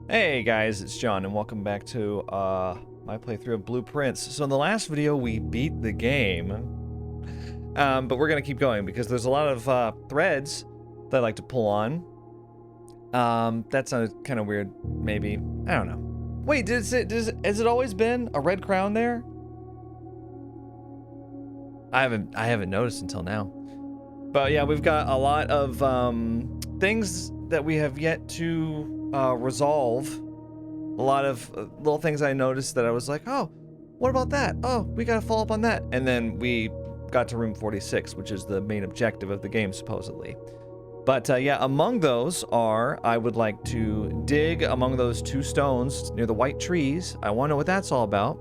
Hey guys, it's John and welcome back to my playthrough of Blueprints. So in the last video we beat the game, but we're gonna keep going because there's a lot of threads that I like to pull on. That sounded kind of weird, maybe. I don't know. Wait, has it always been a red crown there? I haven't noticed until now. But yeah, we've got a lot of things that we have yet to resolve. A lot of little things I noticed that I was like, oh, what about that? Oh, we gotta follow up on that. And then we got to room 46, which is the main objective of the game, supposedly. But yeah, among those are, I would like to dig among those two stones near the white trees. I want to know what that's all about.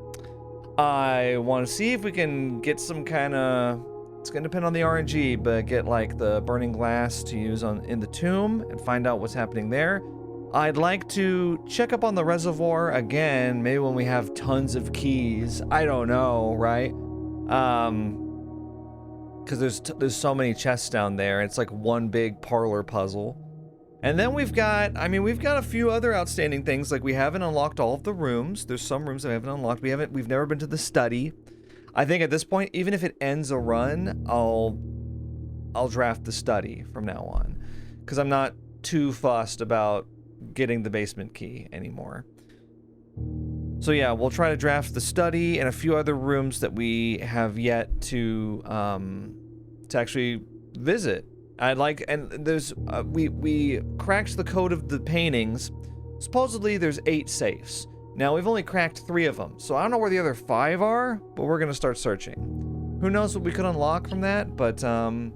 I want to see if we can get some kind of, it's going to depend on the RNG, but get like the burning glass to use in the tomb and find out what's happening there. I'd like to check up on the reservoir again, maybe when we have tons of keys. I don't know, right? Because there's so many chests down there. It's like one big parlor puzzle. And then we've got a few other outstanding things. Like we haven't unlocked all of the rooms. There's some rooms that we haven't unlocked. We've never been to the study. I think at this point, even if it ends a run, I'll draft the study from now on, because I'm not too fussed about getting the basement key anymore. So yeah, we'll try to draft the study and a few other rooms that we have yet to actually visit. I'd like, and there's we cracked the code of the paintings. Supposedly there's 8 safes. Now we've only cracked 3 of them, so I don't know where the other 5 are, but we're gonna start searching. Who knows what we could unlock from that, but I'm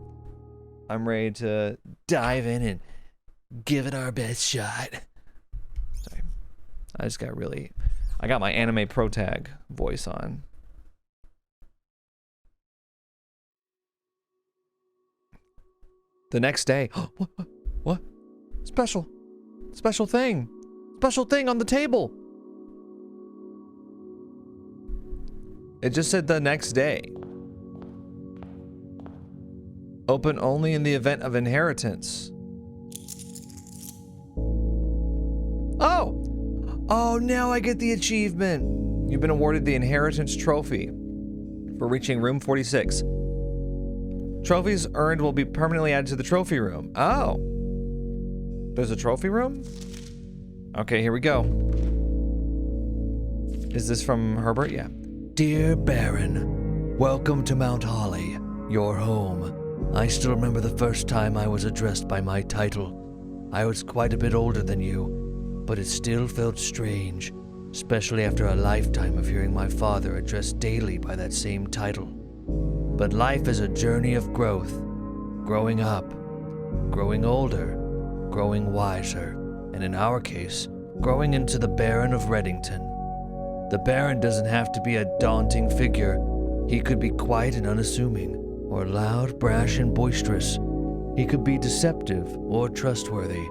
ready to dive in and give it our best shot. Sorry. I got my anime pro tag voice on. The next day. What? Special thing on the table. It just said the next day. Open only in the event of inheritance. Oh, now I get the achievement. You've been awarded the inheritance trophy for reaching room 46. Trophies earned will be permanently added to the trophy room. Oh. There's a trophy room? Okay, here we go. Is this from Herbert? Yeah. Dear Baron, welcome to Mount Holly, your home. I still remember the first time I was addressed by my title. I was quite a bit older than you, but it still felt strange, especially after a lifetime of hearing my father addressed daily by that same title. But life is a journey of growth, growing up, growing older, growing wiser, and in our case, growing into the Baron of Reddington. The Baron doesn't have to be a daunting figure. He could be quiet and unassuming, or loud, brash, and boisterous. He could be deceptive or trustworthy,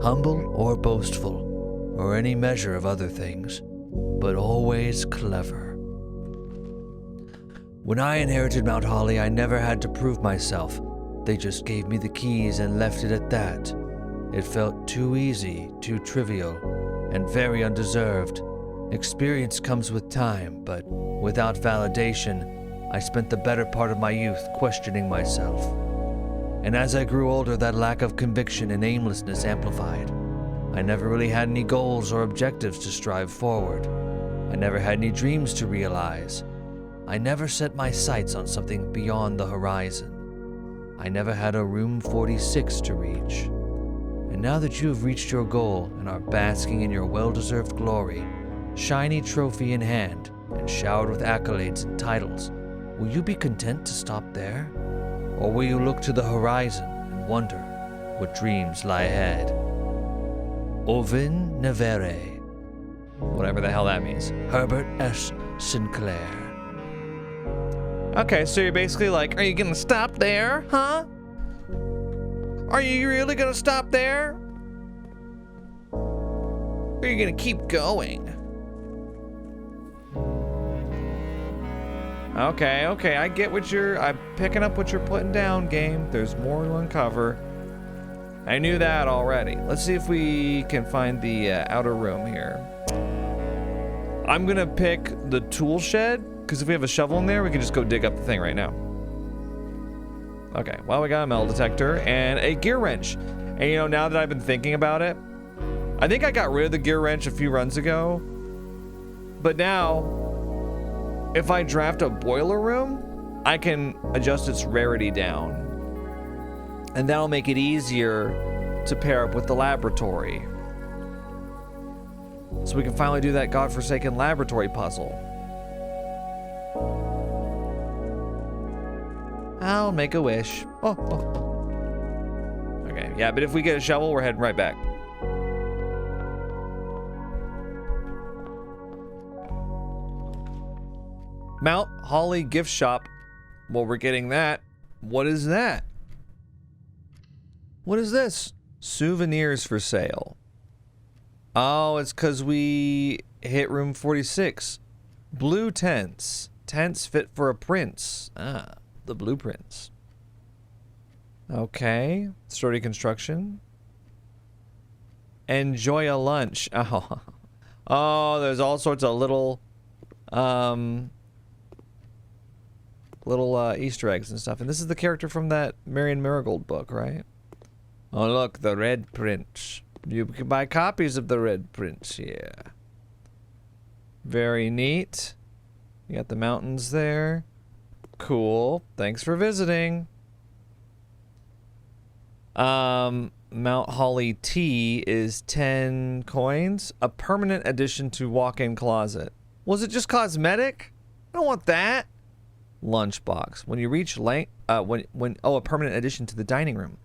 humble or boastful, or any measure of other things, but always clever. When I inherited Mount Holly, I never had to prove myself. They just gave me the keys and left it at that. It felt too easy, too trivial, and very undeserved. Experience comes with time, but without validation, I spent the better part of my youth questioning myself. And as I grew older, that lack of conviction and aimlessness amplified. I never really had any goals or objectives to strive forward. I never had any dreams to realize. I never set my sights on something beyond the horizon. I never had a room 46 to reach. And now that you have reached your goal and are basking in your well-deserved glory, shiny trophy in hand and showered with accolades and titles, will you be content to stop there? Or will you look to the horizon and wonder what dreams lie ahead? Ovin Nevere. Whatever the hell that means. Herbert S. Sinclair. Okay, so you're basically like, are you gonna stop there, huh? Are you really gonna stop there? Or are you gonna keep going? Okay, I'm picking up what you're putting down, game. There's more to uncover. I knew that already. Let's see if we can find the outer room here. I'm gonna pick the tool shed, because if we have a shovel in there, we can just go dig up the thing right now. Okay, well, we got a metal detector and a gear wrench. And you know, now that I've been thinking about it, I think I got rid of the gear wrench a few runs ago. But now, if I draft a boiler room, I can adjust its rarity down. And that'll make it easier to pair up with the laboratory. So we can finally do that godforsaken laboratory puzzle. I'll make a wish. Oh. Okay, yeah, but if we get a shovel, we're heading right back. Mount Holly gift shop. Well, we're getting that. What is that? What is this? Souvenirs for sale. Oh, it's because we hit room 46. Blue tents. Tents fit for a prince. Ah, the blueprints. Okay. Sturdy construction. Enjoy a lunch. Oh. Oh, there's all sorts of little Easter eggs and stuff. And this is the character from that Marion Marigold book, right? Oh, look, the Red Prince. You can buy copies of the Red Prince here. Very neat. You got the mountains there. Cool. Thanks for visiting. Mount Holly Tea is 10 coins. A permanent addition to walk-in closet. Was it just cosmetic? I don't want that. Lunchbox. When you reach a permanent addition to the dining room.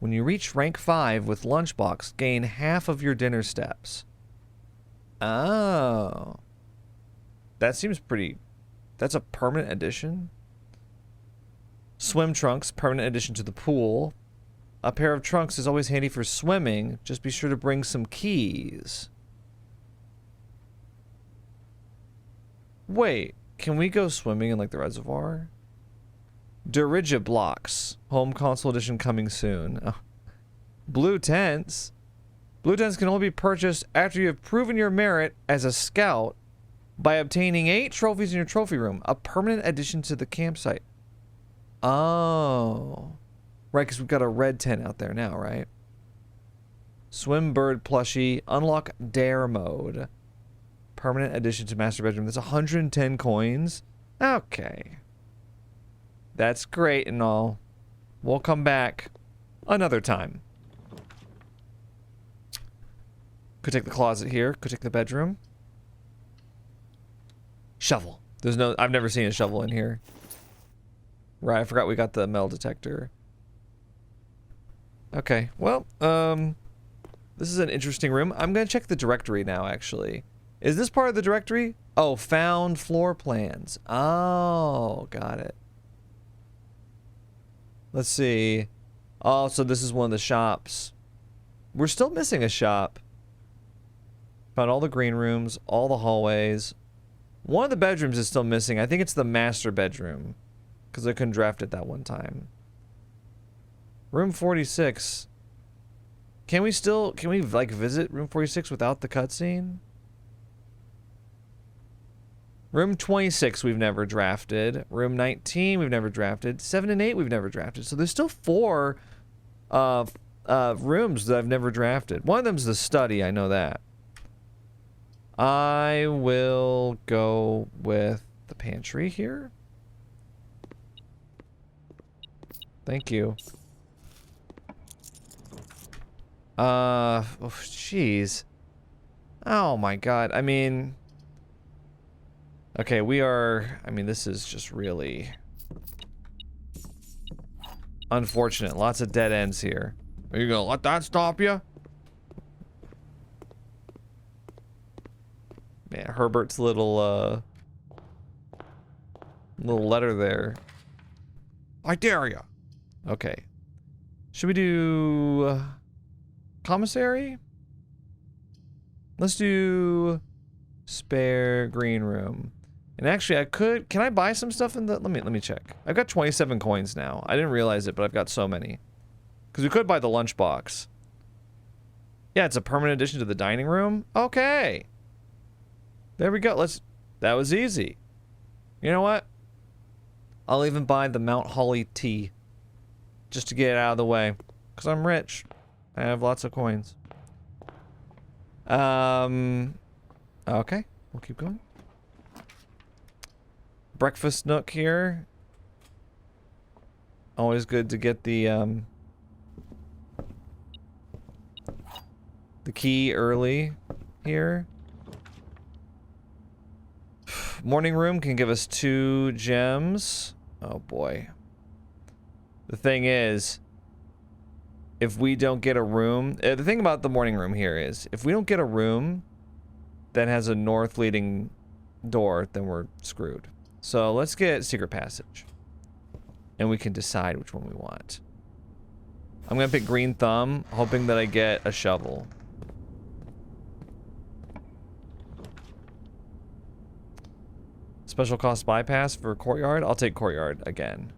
When you reach rank 5 with Lunchbox, gain half of your dinner steps. Oh. That seems pretty... That's a permanent addition? Swim trunks, permanent addition to the pool. A pair of trunks is always handy for swimming. Just be sure to bring some keys. Wait, can we go swimming in, like, the reservoir? Dirigiblocks. Home console edition coming soon. Oh. Blue tents. Blue tents can only be purchased after you have proven your merit as a scout by obtaining 8 trophies in your trophy room. A permanent addition to the campsite. Oh. Right, because we've got a red tent out there now, right? Swim bird plushie. Unlock dare mode. Permanent addition to master bedroom. That's 110 coins. Okay. That's great and all. We'll come back another time. Could take the closet here. Could take the bedroom. Shovel. There's no... I've never seen a shovel in here. Right, I forgot we got the metal detector. Okay, well, this is an interesting room. I'm gonna check the directory now, actually. Is this part of the directory? Oh, found floor plans. Oh, got it. Let's see. Oh, so this is one of the shops. We're still missing a shop. Found all the green rooms, all the hallways. One of the bedrooms is still missing. I think it's the master bedroom. Because I couldn't draft it that one time. Room 46. Can we, like, visit room 46 without the cutscene? Room 26 we've never drafted. Room 19 we've never drafted. 7 and 8 we've never drafted. So there's still 4 rooms that I've never drafted. One of them's the study, I know that. I will go with the pantry here. Thank you. Oh, jeez. Oh my god. I mean... Okay, we are... I mean, this is just really... unfortunate. Lots of dead ends here. Are you gonna let that stop you? Man, Herbert's little letter there. I dare ya. Okay. Should we do... commissary? Let's do... spare green room. And actually, I could... Can I buy some stuff in the... Let me check. I've got 27 coins now. I didn't realize it, but I've got so many. Because we could buy the lunchbox. Yeah, it's a permanent addition to the dining room. Okay. There we go. That was easy. You know what? I'll even buy the Mount Holly tea. Just to get it out of the way. Because I'm rich. I have lots of coins. Okay. We'll keep going. Breakfast nook here. Always good to get the key early here. Morning room can give us 2 gems. Oh boy. The thing is, if we don't get a room, the thing about the morning room here is, if we don't get a room that has a north leading door, then we're screwed. So let's get secret passage. And we can decide which one we want. I'm gonna pick green thumb, hoping that I get a shovel. Special cost bypass for Courtyard? I'll take Courtyard again.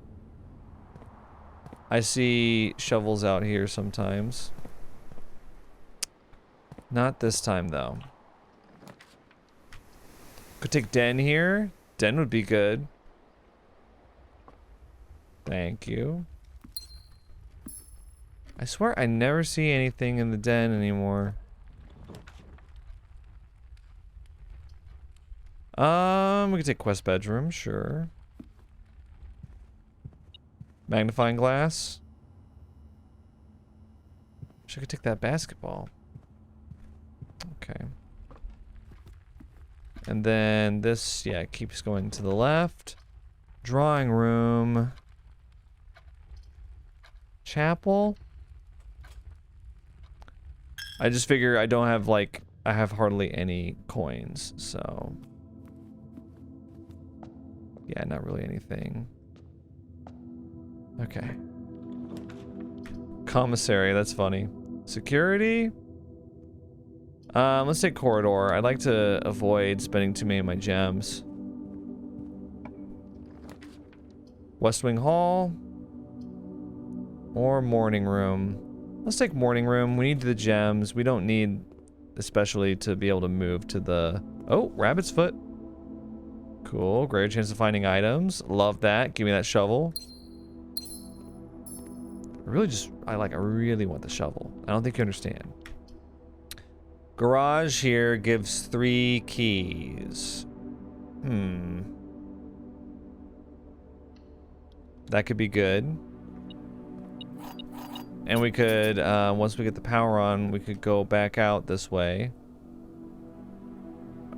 I see shovels out here sometimes. Not this time, though. Could take Den here. Den would be good. Thank you. I swear I never see anything in the den anymore. We could take quest bedroom, sure. Magnifying glass. Wish I could take that basketball. Okay. And then this, yeah, keeps going to the left. Drawing room. Chapel. I just figure I don't have, like, I have hardly any coins, so. Yeah, not really anything. Okay. Commissary, that's funny. Security? Let's take corridor. I'd like to avoid spending too many of my gems. West Wing Hall. Or morning room. Let's take morning room. We need the gems. We don't need, especially, to be able to move to the... Oh, rabbit's foot. Cool. Greater chance of finding items. Love that. Give me that shovel. I really want the shovel. I don't think you understand. Garage here gives 3 keys. That could be good. And we could, once we get the power on, we could go back out this way.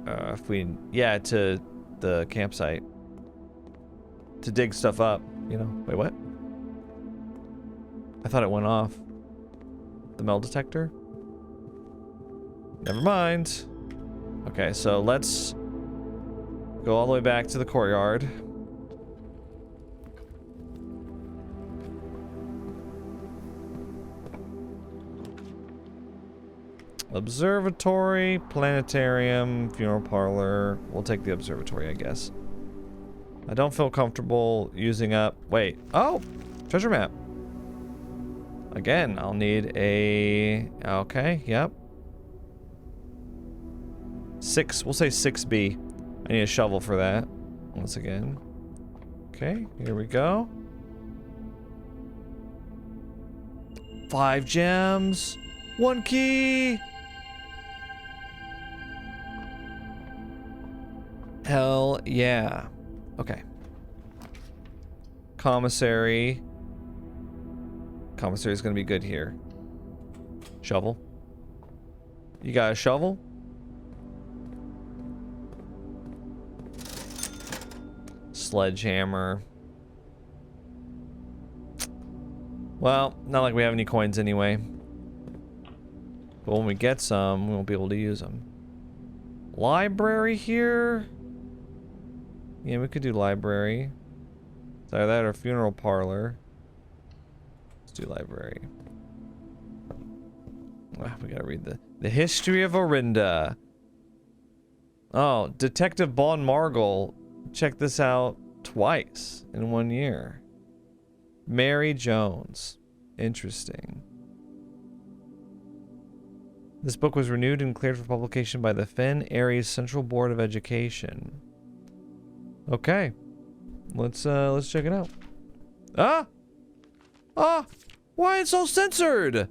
If we, yeah, to the campsite. To dig stuff up, you know. Wait, what? I thought it went off. The metal detector? Never mind. Okay, so let's go all the way back to the courtyard. Observatory, planetarium, funeral parlor. We'll take the observatory, I guess. I don't feel comfortable using up... Wait. Oh! Treasure map. Again, I'll need a... Okay, yep. 6. We'll say 6B. I need a shovel for that. Once again. Okay, here we go. 5 gems. 1 key. Hell yeah. Okay. Commissary. Commissary is gonna be good here. Shovel. You got a shovel? Sledgehammer. Well, not like we have any coins anyway. But when we get some, we won't be able to use them. Library here? Yeah, we could do library. It's either that or funeral parlor. Let's do library. We gotta read the history of Orinda. Oh, Detective Bon Margle. Check this out twice in 1 year. Mary Jones. Interesting. This book was renewed and cleared for publication by the Fen Aries Central Board of Education. Okay. Let's check it out. Ah! Ah! Why it's so censored?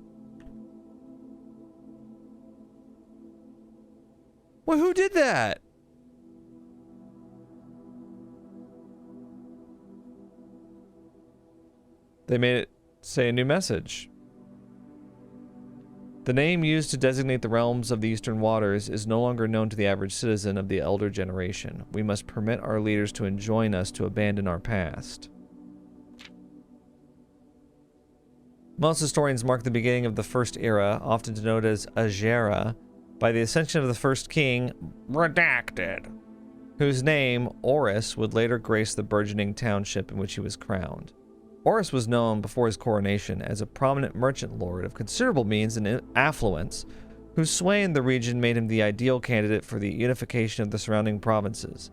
Well, who did that? They made it say a new message. The name used to designate the realms of the Eastern Waters is no longer known to the average citizen of the elder generation. We must permit our leaders to enjoin us to abandon our past. Most historians mark the beginning of the First Era, often denoted as Agera, by the ascension of the first king, Redacted, whose name, Oris, would later grace the burgeoning township in which he was crowned. Oris was known before his coronation as a prominent merchant lord of considerable means and affluence, whose sway in the region made him the ideal candidate for the unification of the surrounding provinces.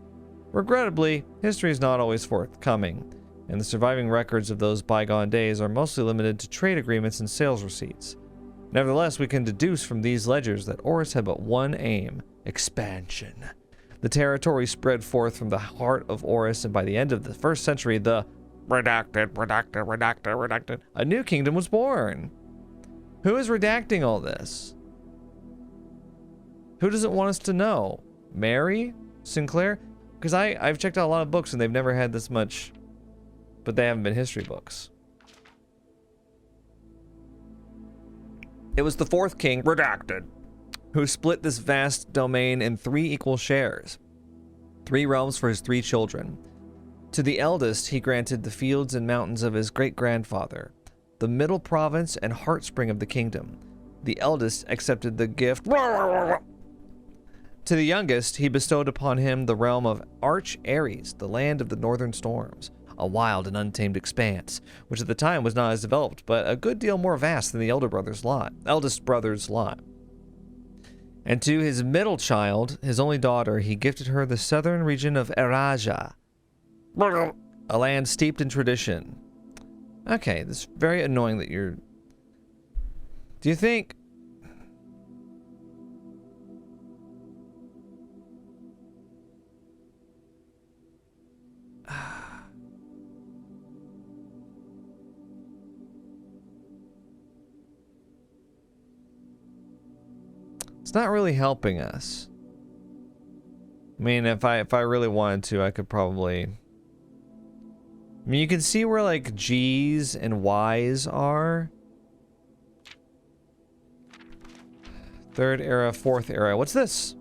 Regrettably, history is not always forthcoming, and the surviving records of those bygone days are mostly limited to trade agreements and sales receipts. Nevertheless, we can deduce from these ledgers that Oris had but one aim: expansion. The territory spread forth from the heart of Oris, and by the end of the 1st century, the redacted, a new kingdom was born. Who is redacting all this? Who doesn't want us to know? Mary? Sinclair? Because I've checked out a lot of books and they've never had this much, but they haven't been history books. It was the 4th king, Redacted, who split this vast domain in 3 equal shares. 3 realms for his 3 children. To the eldest, he granted the fields and mountains of his great-grandfather, the middle province and heartspring of the kingdom. The eldest accepted the gift. To the youngest, he bestowed upon him the realm of Arch Aries, the land of the northern storms, a wild and untamed expanse, which at the time was not as developed, but a good deal more vast than the eldest brother's lot. And to his middle child, his only daughter, he gifted her the southern region of Eraja, a land steeped in tradition. Okay, this is very annoying that you're... Do you think... It's not really helping us. I mean, if I really wanted to, I could probably... I mean, you can see where, like, G's and Y's are. 3rd era, 4th era. What's this?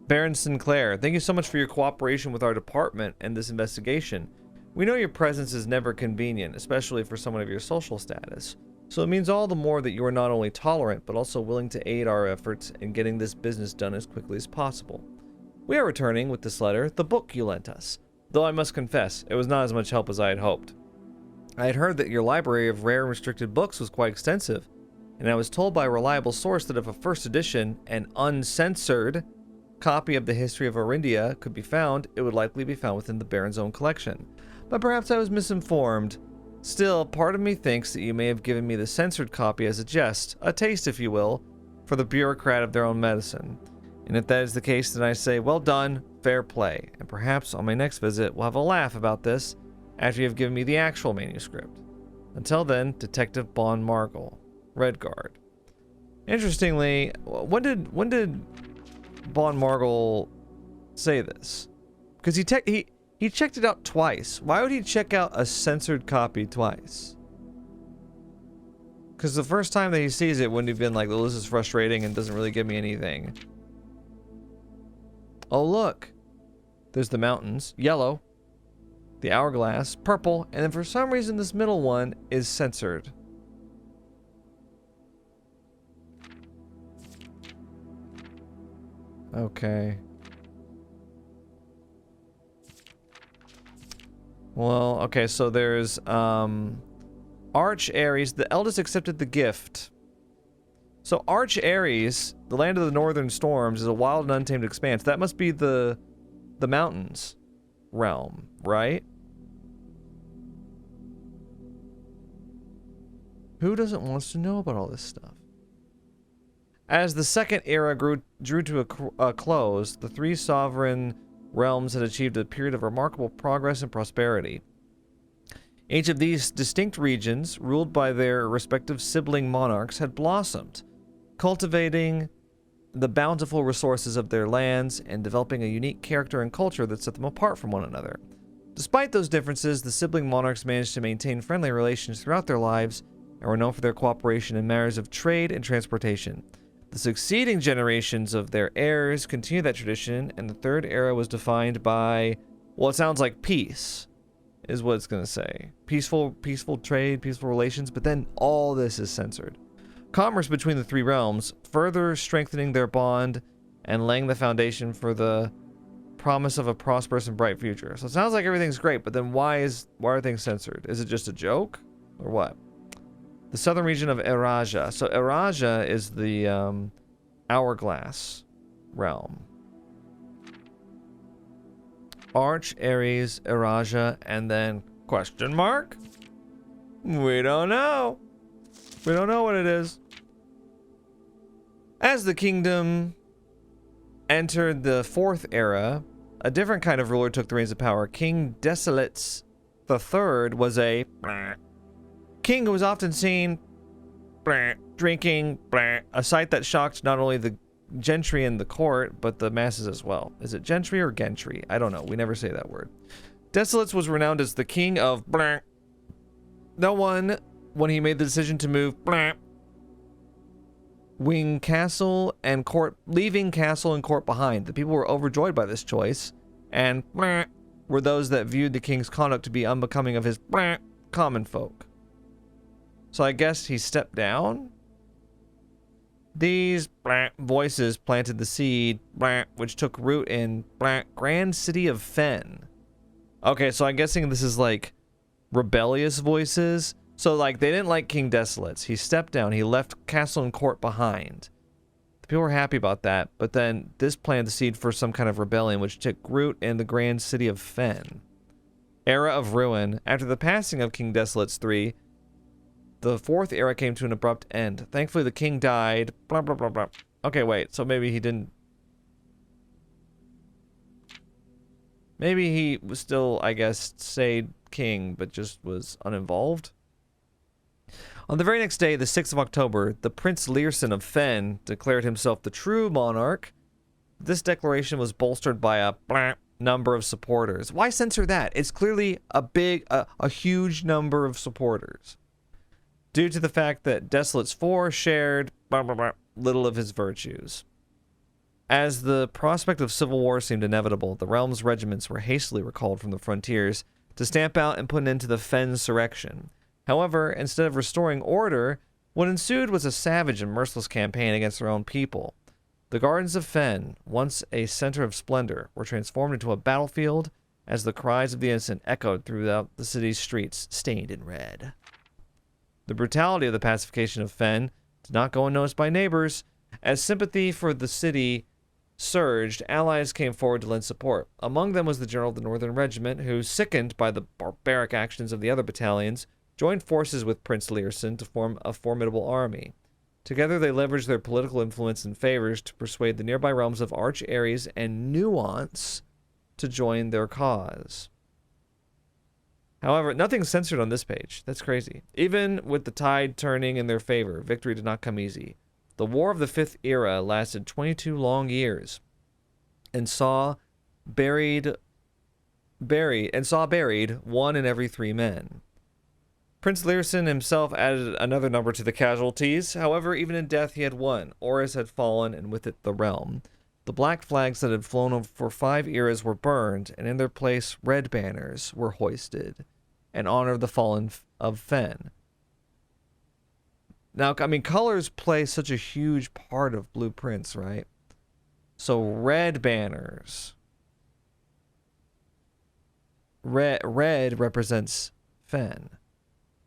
Baron Sinclair, thank you so much for your cooperation with our department and this investigation. We know your presence is never convenient, especially for someone of your social status. So it means all the more that you are not only tolerant, but also willing to aid our efforts in getting this business done as quickly as possible. We are returning with this letter, the book you lent us. Though I must confess, it was not as much help as I had hoped. I had heard that your library of rare and restricted books was quite extensive, and I was told by a reliable source that if a 1st edition, an uncensored, copy of the history of Orindia could be found, it would likely be found within the Baron's own collection. But perhaps I was misinformed. Still, part of me thinks that you may have given me the censored copy as a jest, a taste, if you will, for the bureaucrat of their own medicine. And if that is the case, then I say, well done, fair play, and perhaps on my next visit we'll have a laugh about this after you have given me the actual manuscript. Until then, Detective Bon Margle, Redguard. Interestingly, when did Bon Margle say this? Because he checked it out twice. Why would he check out a censored copy twice? Because the first time that he sees it wouldn't have been like, well, this is frustrating and doesn't really give me anything. Oh, look. There's the mountains. Yellow. The hourglass. Purple. And then for some reason, this middle one is censored. Okay. Well, okay, so there's, Arch Aries. The eldest accepted the gift. So Arch Aries, the land of the northern storms, is a wild and untamed expanse. That must be the mountains realm, right? Who doesn't want to know about all this stuff? As the second era drew to a close, the three sovereign realms had achieved a period of remarkable progress and prosperity. Each of these distinct regions, ruled by their respective sibling monarchs, had blossomed, cultivating the bountiful resources of their lands and developing a unique character and culture that set them apart from one another. Despite those differences, the sibling monarchs managed to maintain friendly relations throughout their lives and were known for their cooperation in matters of trade and transportation. The succeeding generations of their heirs continued that tradition, and the third era was defined by, well, it sounds like peace, is what it's going to say. Peaceful trade, peaceful relations, but then all this is censored. Commerce between the three realms, further strengthening their bond and laying the foundation for the promise of a prosperous and bright future. So it sounds like everything's great, but then why are things censored? Is it just a joke, or what? The southern region of Eraja. So Eraja is the hourglass realm. Arch, Ares, Eraja, and then question mark? We don't know. We don't know what it is. As the kingdom entered the fourth era, a different kind of ruler took the reins of power. King Desolates III was a king who was often seen drinking, a sight that shocked not only the gentry in the court, but the masses as well. Is it gentry or gentry? I don't know. We never say that word. Desolates was renowned as the king of no one, when he made the decision to move leaving castle and court behind. The people were overjoyed by this choice, and were those that viewed the king's conduct to be unbecoming of his common folk. So I guess he stepped down? These voices planted the seed, which took root in grand city of Fen. Okay, so I'm guessing this is like rebellious voices. So like they didn't like King Desolates. He stepped down. He left castle and court behind. The people were happy about that, but then this planted the seed for some kind of rebellion, which took root in the grand city of Fen. Era of ruin. After the passing of King Desolates III, the fourth era came to an abrupt end. Thankfully, the king died. Blah, blah, blah, blah. Okay, wait. So maybe he didn't... Maybe he was still, I guess, stayed king, but just was uninvolved? On the very next day, the 6th of October, the Prince Learson of Fen declared himself the true monarch. This declaration was bolstered by a number of supporters. Why censor that? It's clearly a huge number of supporters. Due to the fact that Desolates IV shared little of his virtues. As the prospect of civil war seemed inevitable, the realm's regiments were hastily recalled from the frontiers to stamp out and put an end to the Fen insurrection. However, instead of restoring order, what ensued was a savage and merciless campaign against their own people. The gardens of Fen, once a center of splendor, were transformed into a battlefield as the cries of the innocent echoed throughout the city's streets, stained in red. The brutality of the pacification of Fen did not go unnoticed by neighbors. As sympathy for the city surged, allies came forward to lend support. Among them was the general of the Northern Regiment, who, sickened by the barbaric actions of the other battalions, joined forces with Prince Learson to form a formidable army. Together they leveraged their political influence and favors to persuade the nearby realms of Arch, Ares, and Nuance to join their cause. However, nothing's censored on this page. That's crazy. Even with the tide turning in their favor, victory did not come easy. The War of the Fifth Era lasted 22 long years and saw buried 1 in every 3 men. Prince Learson himself added another number to the casualties. However, even in death he had won. Horus had fallen, and with it the realm. The black flags that had flown for 5 eras were burned, and in their place red banners were hoisted in honor of the fallen of Fen. Now, I mean, colors play such a huge part of blueprints, right? So red banners. Red represents Fen.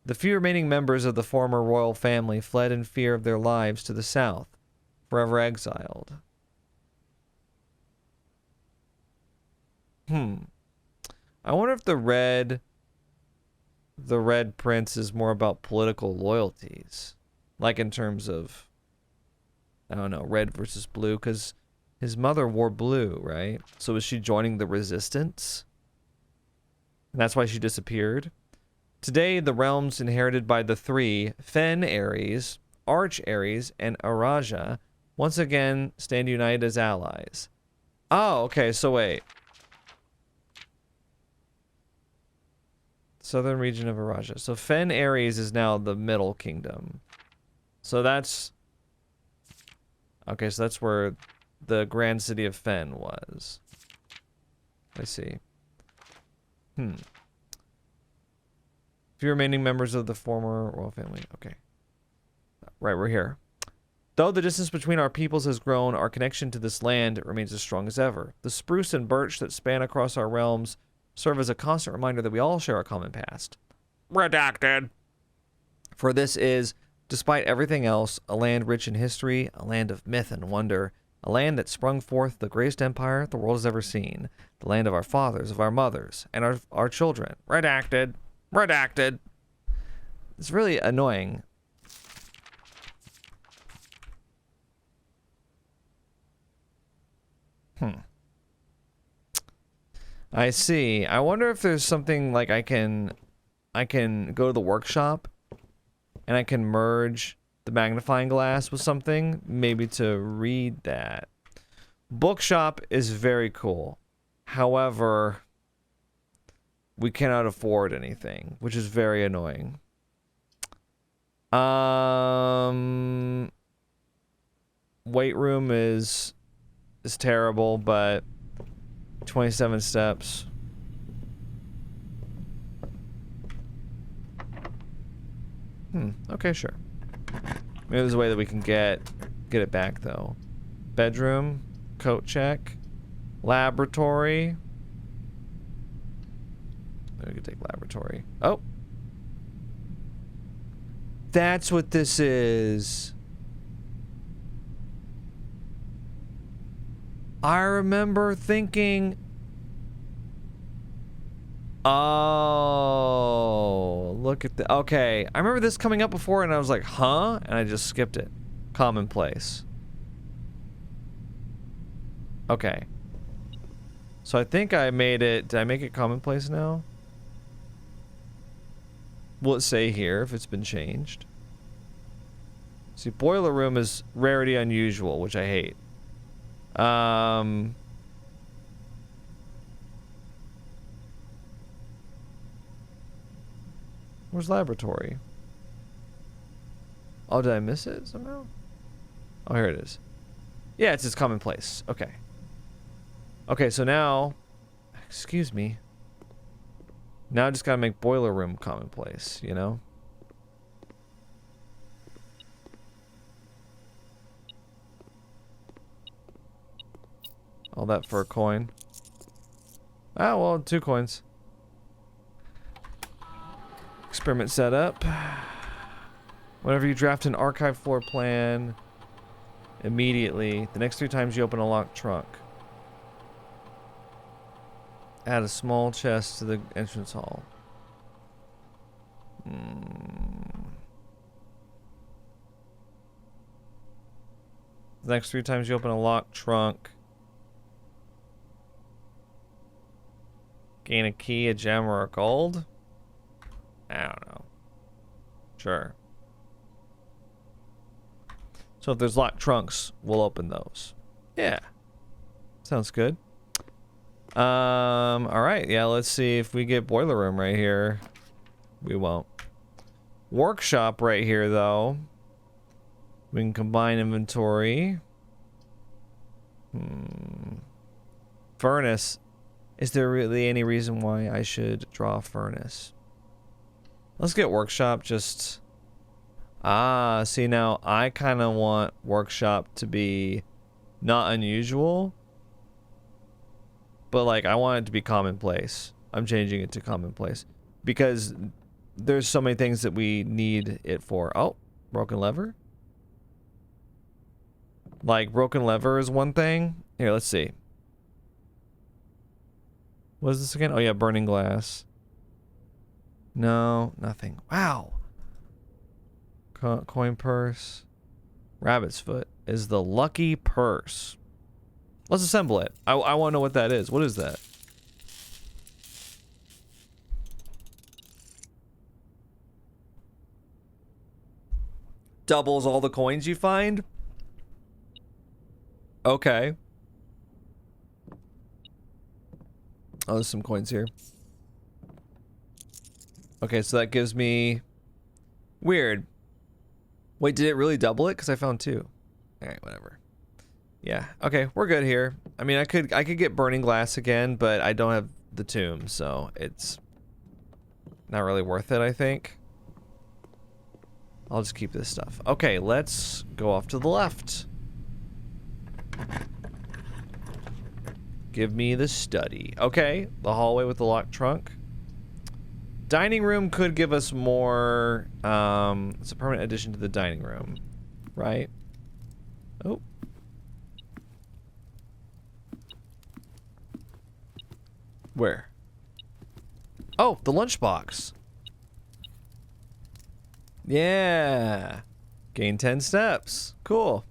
The few remaining members of the former royal family fled in fear of their lives to the south, forever exiled. I wonder if the red the Red Prince is more about political loyalties. Like in terms of, I don't know, red versus blue, because his mother wore blue, right? So is she joining the resistance? And that's why she disappeared? Today, the realms inherited by the three, Fen Ares, Arch Ares, and Araja, once again stand united as allies. Oh, okay, so wait. Southern region of Araja. So Fen Ares is now the middle kingdom. So that's... Okay, so that's where the grand city of Fen was. I see. Few remaining members of the former royal family. Okay. Right, we're here. Though the distance between our peoples has grown, our connection to this land remains as strong as ever. The spruce and birch that span across our realms serve as a constant reminder that we all share a common past. Redacted. For this is, despite everything else, a land rich in history, a land of myth and wonder, a land that sprung forth the greatest empire the world has ever seen, the land of our fathers, of our mothers, and our children. Redacted. Redacted. It's really annoying. I see. I wonder if there's something like I can go to the workshop and I can merge the magnifying glass with something, maybe to read that. Bookshop is very cool. However, we cannot afford anything, which is very annoying. Weight room is terrible, but 27 steps. Okay, sure. Maybe there's a way that we can get it back though. Bedroom, coat check, laboratory. We could take laboratory. Oh. That's what this is. I remember thinking, oh, look at the, okay. I remember this coming up before and I was like, huh? And I just skipped it. Commonplace. Okay. So I think I made it, did I make it commonplace now? Will it say here if it's been changed? See, boiler room is rarity unusual, which I hate. Where's laboratory? Oh, did I miss it somehow? Oh, here it is. Yeah, it's just commonplace. Okay. Okay, so now, excuse me. Now I just gotta make boiler room commonplace, you know? All that for a coin. Ah, well, 2 coins. Experiment set up. Whenever you draft an archive floor plan, immediately, the next 3 times you open a locked trunk. Add a small chest to the entrance hall. The next 3 times you open a locked trunk. Gain a key, a gem, or a gold? I don't know. Sure. So if there's locked trunks, we'll open those. Yeah. Sounds good. Alright, yeah, let's see if we get boiler room right here. We won't. Workshop right here, though. We can combine inventory. Furnace. Is there really any reason why I should draw a furnace? Let's get workshop just... Ah, see now, I kind of want workshop to be not unusual. But like, I want it to be commonplace. I'm changing it to commonplace. Because there's so many things that we need it for. Oh, broken lever? Like, broken lever is one thing. Here, let's see. What is this again? Oh yeah, burning glass. No, nothing. Wow. Coin purse. Rabbit's foot is the lucky purse. Let's assemble it. I want to know what that is. What is that? Doubles all the coins you find? Okay. Oh, there's some coins here. Okay, so that gives me... Weird. Wait, did it really double it? Because I found 2. Alright, whatever. Yeah, okay, we're good here. I mean, I could get burning glass again, but I don't have the tomb, so it's not really worth it, I think. I'll just keep this stuff. Okay, let's go off to the left. Give me the study. Okay, the hallway with the locked trunk. Dining room could give us more. It's a permanent addition to the dining room, right? Oh. Where? Oh, the lunchbox. Yeah. Gain 10 steps. Cool.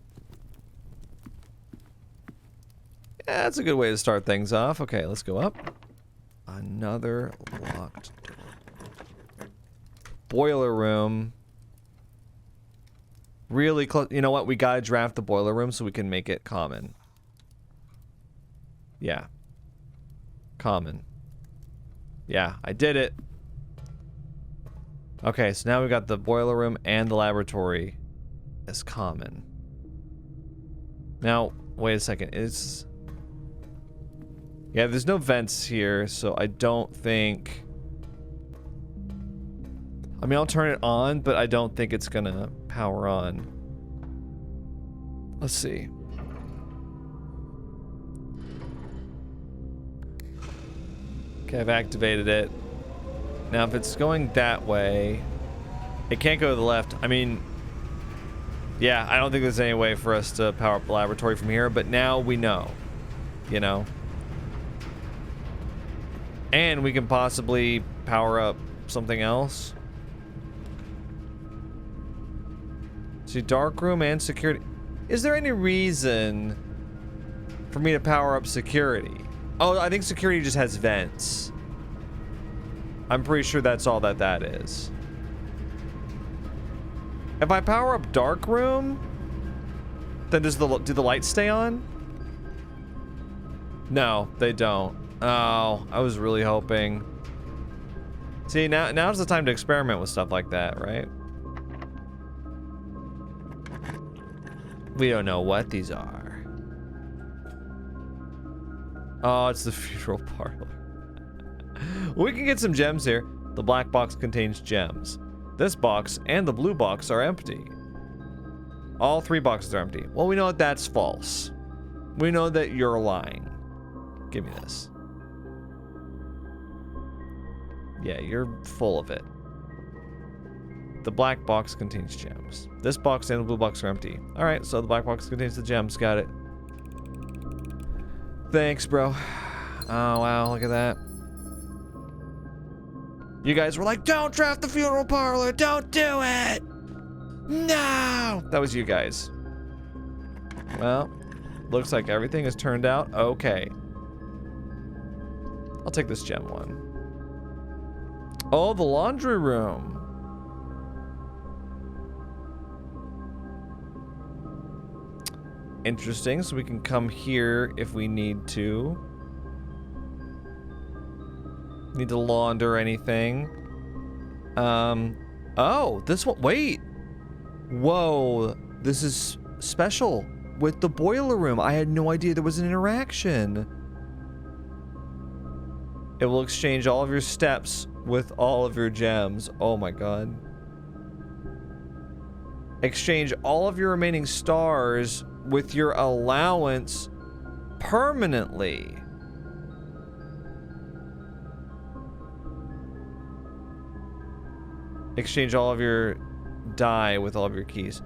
Yeah, that's a good way to start things off. Okay, let's go up. Another locked door. Boiler room. Really close. You know what? We gotta draft the boiler room so we can make it common. Yeah. Common. Yeah, I did it. Okay, so now we got the boiler room and the laboratory as common. Now, wait a second. Yeah, there's no vents here, so I don't think... I mean, I'll turn it on, but I don't think it's gonna power on. Let's see. Okay, I've activated it. Now, if it's going that way, it can't go to the left. I mean, yeah, I don't think there's any way for us to power up the laboratory from here, but now we know, you know? And we can possibly power up something else. See, dark room and security. Is there any reason for me to power up security? Oh, I think security just has vents. I'm pretty sure that's all that is. If I power up dark room, then do the lights stay on? No, they don't. Oh, I was really hoping. See, now's the time to experiment with stuff like that, right? We don't know what these are. Oh, it's the funeral parlor. We can get some gems here. The black box contains gems. This box and the blue box are empty. All 3 boxes are empty. Well, we know that that's false. We know that you're lying. Give me this. Yeah, you're full of it. The black box contains gems. This box and the blue box are empty. Alright, so the black box contains the gems. Got it. Thanks, bro. Oh, wow, look at that. You guys were like, don't draft the funeral parlor! Don't do it! No! That was you guys. Well, looks like everything has turned out okay. I'll take this gem one. Oh, the laundry room. Interesting, so we can come here if we need to. Need to launder anything. Oh, this one, wait. Whoa, this is special with the boiler room. I had no idea there was an interaction. It will exchange all of your steps with all of your gems. Oh my god. Exchange all of your remaining stars with your allowance permanently. Exchange all of your die with all of your keys.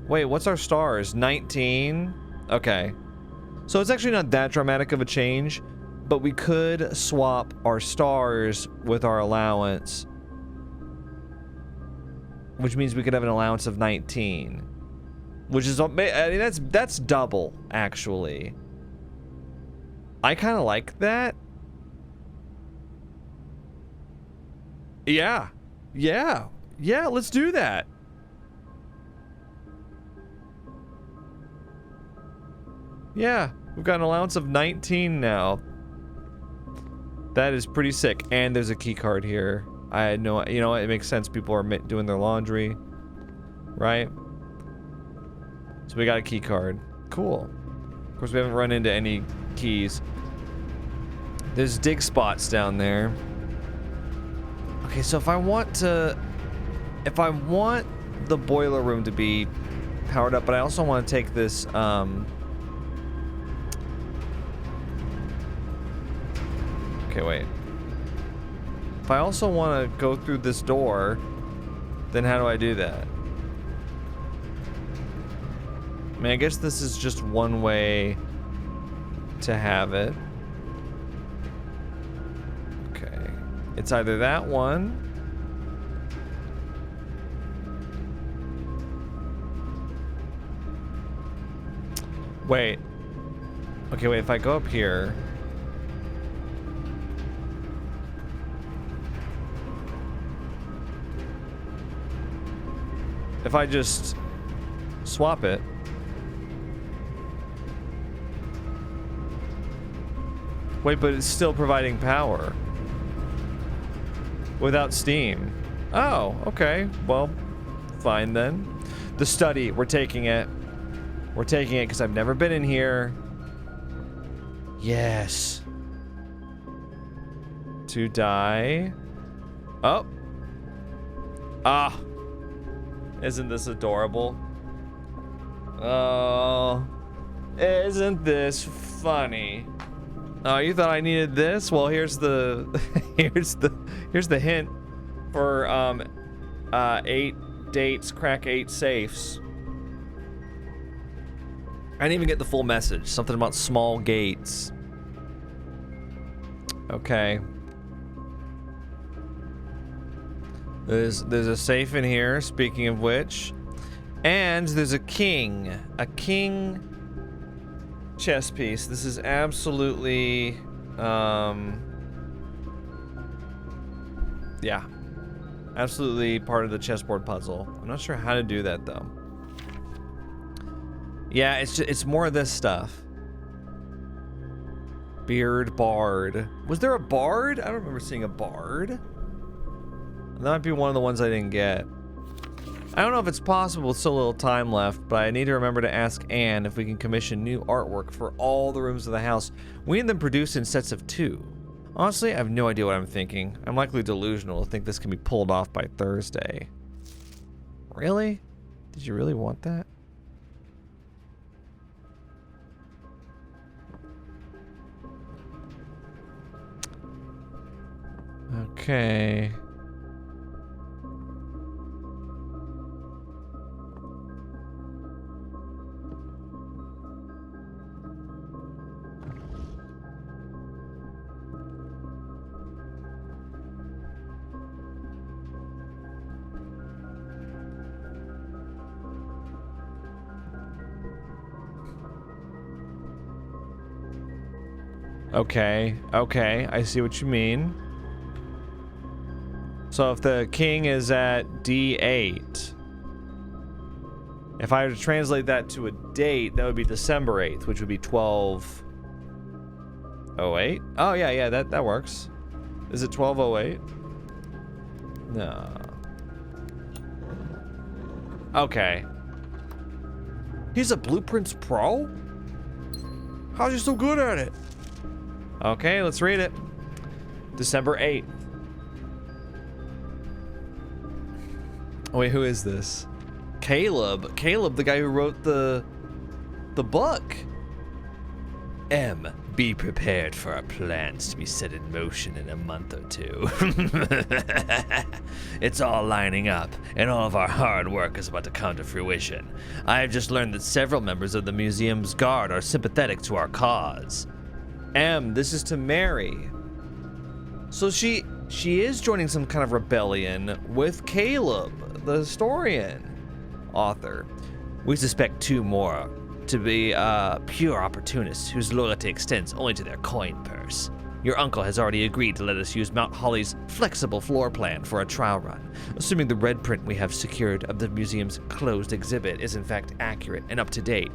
Wait, what's our stars? 19? Okay. So it's actually not that dramatic of a change, but we could swap our stars with our allowance which means we could have an allowance of 19. Which is, I mean, that's double, actually. I kind of like that. Yeah. Yeah. Yeah, let's do that. Yeah, we've got an allowance of 19 now. That is pretty sick. And there's a key card here. I had no, you know what, it makes sense. People are doing their laundry, right? So we got a key card. Cool. Of course, we haven't run into any keys. There's dig spots down there. Okay, so if I want the boiler room to be powered up, but I also want to take this, okay, wait. If I also want to go through this door, then how do I do that? I mean, I guess this is just one way to have it. Okay. It's either that one. Wait. Okay, wait, if I go up here. If I just swap it. Wait, but it's still providing power. Without steam. Oh, okay. Well, fine then. The study, we're taking it. We're taking it because I've never been in here. Yes. To die. Oh. Ah. Isn't this adorable? Oh. Isn't this funny? Oh, you thought I needed this? Well, here's the here's the hint for 8 dates, crack 8 safes. I didn't even get the full message. Something about small gates. Okay. There's a safe in here, speaking of which. And there's a king. A king chess piece. This is absolutely yeah. Absolutely part of the chessboard puzzle. I'm not sure how to do that though. Yeah, it's more of this stuff. Beard bard. Was there a bard? I don't remember seeing a bard. That might be one of the ones I didn't get. I don't know if it's possible with so little time left, but I need to remember to ask Anne if we can commission new artwork for all the rooms of the house. We need them produced in sets of 2. Honestly, I have no idea what I'm thinking. I'm likely delusional to think this can be pulled off by Thursday. Really? Did you really want that? Okay. Okay, I see what you mean. So if the king is at D8, if I were to translate that to a date, that would be December 8th, which would be 12/08. Oh yeah, that works. Is it 12/08? No. Okay. He's a Blueprints Pro? How's he so good at it? Okay, let's read it. December 8th. Oh, wait, who is this? Caleb. Caleb, the guy who wrote the book. M, be prepared for our plans to be set in motion in a month or 2. It's all lining up, and all of our hard work is about to come to fruition. I have just learned that several members of the museum's guard are sympathetic to our cause. M, this is to Mary. So she is joining some kind of rebellion with Caleb, the historian. Author. We suspect 2 more to be pure opportunists whose loyalty extends only to their coin purse. Your uncle has already agreed to let us use Mount Holly's flexible floor plan for a trial run, assuming the red print we have secured of the museum's closed exhibit is in fact accurate and up to date.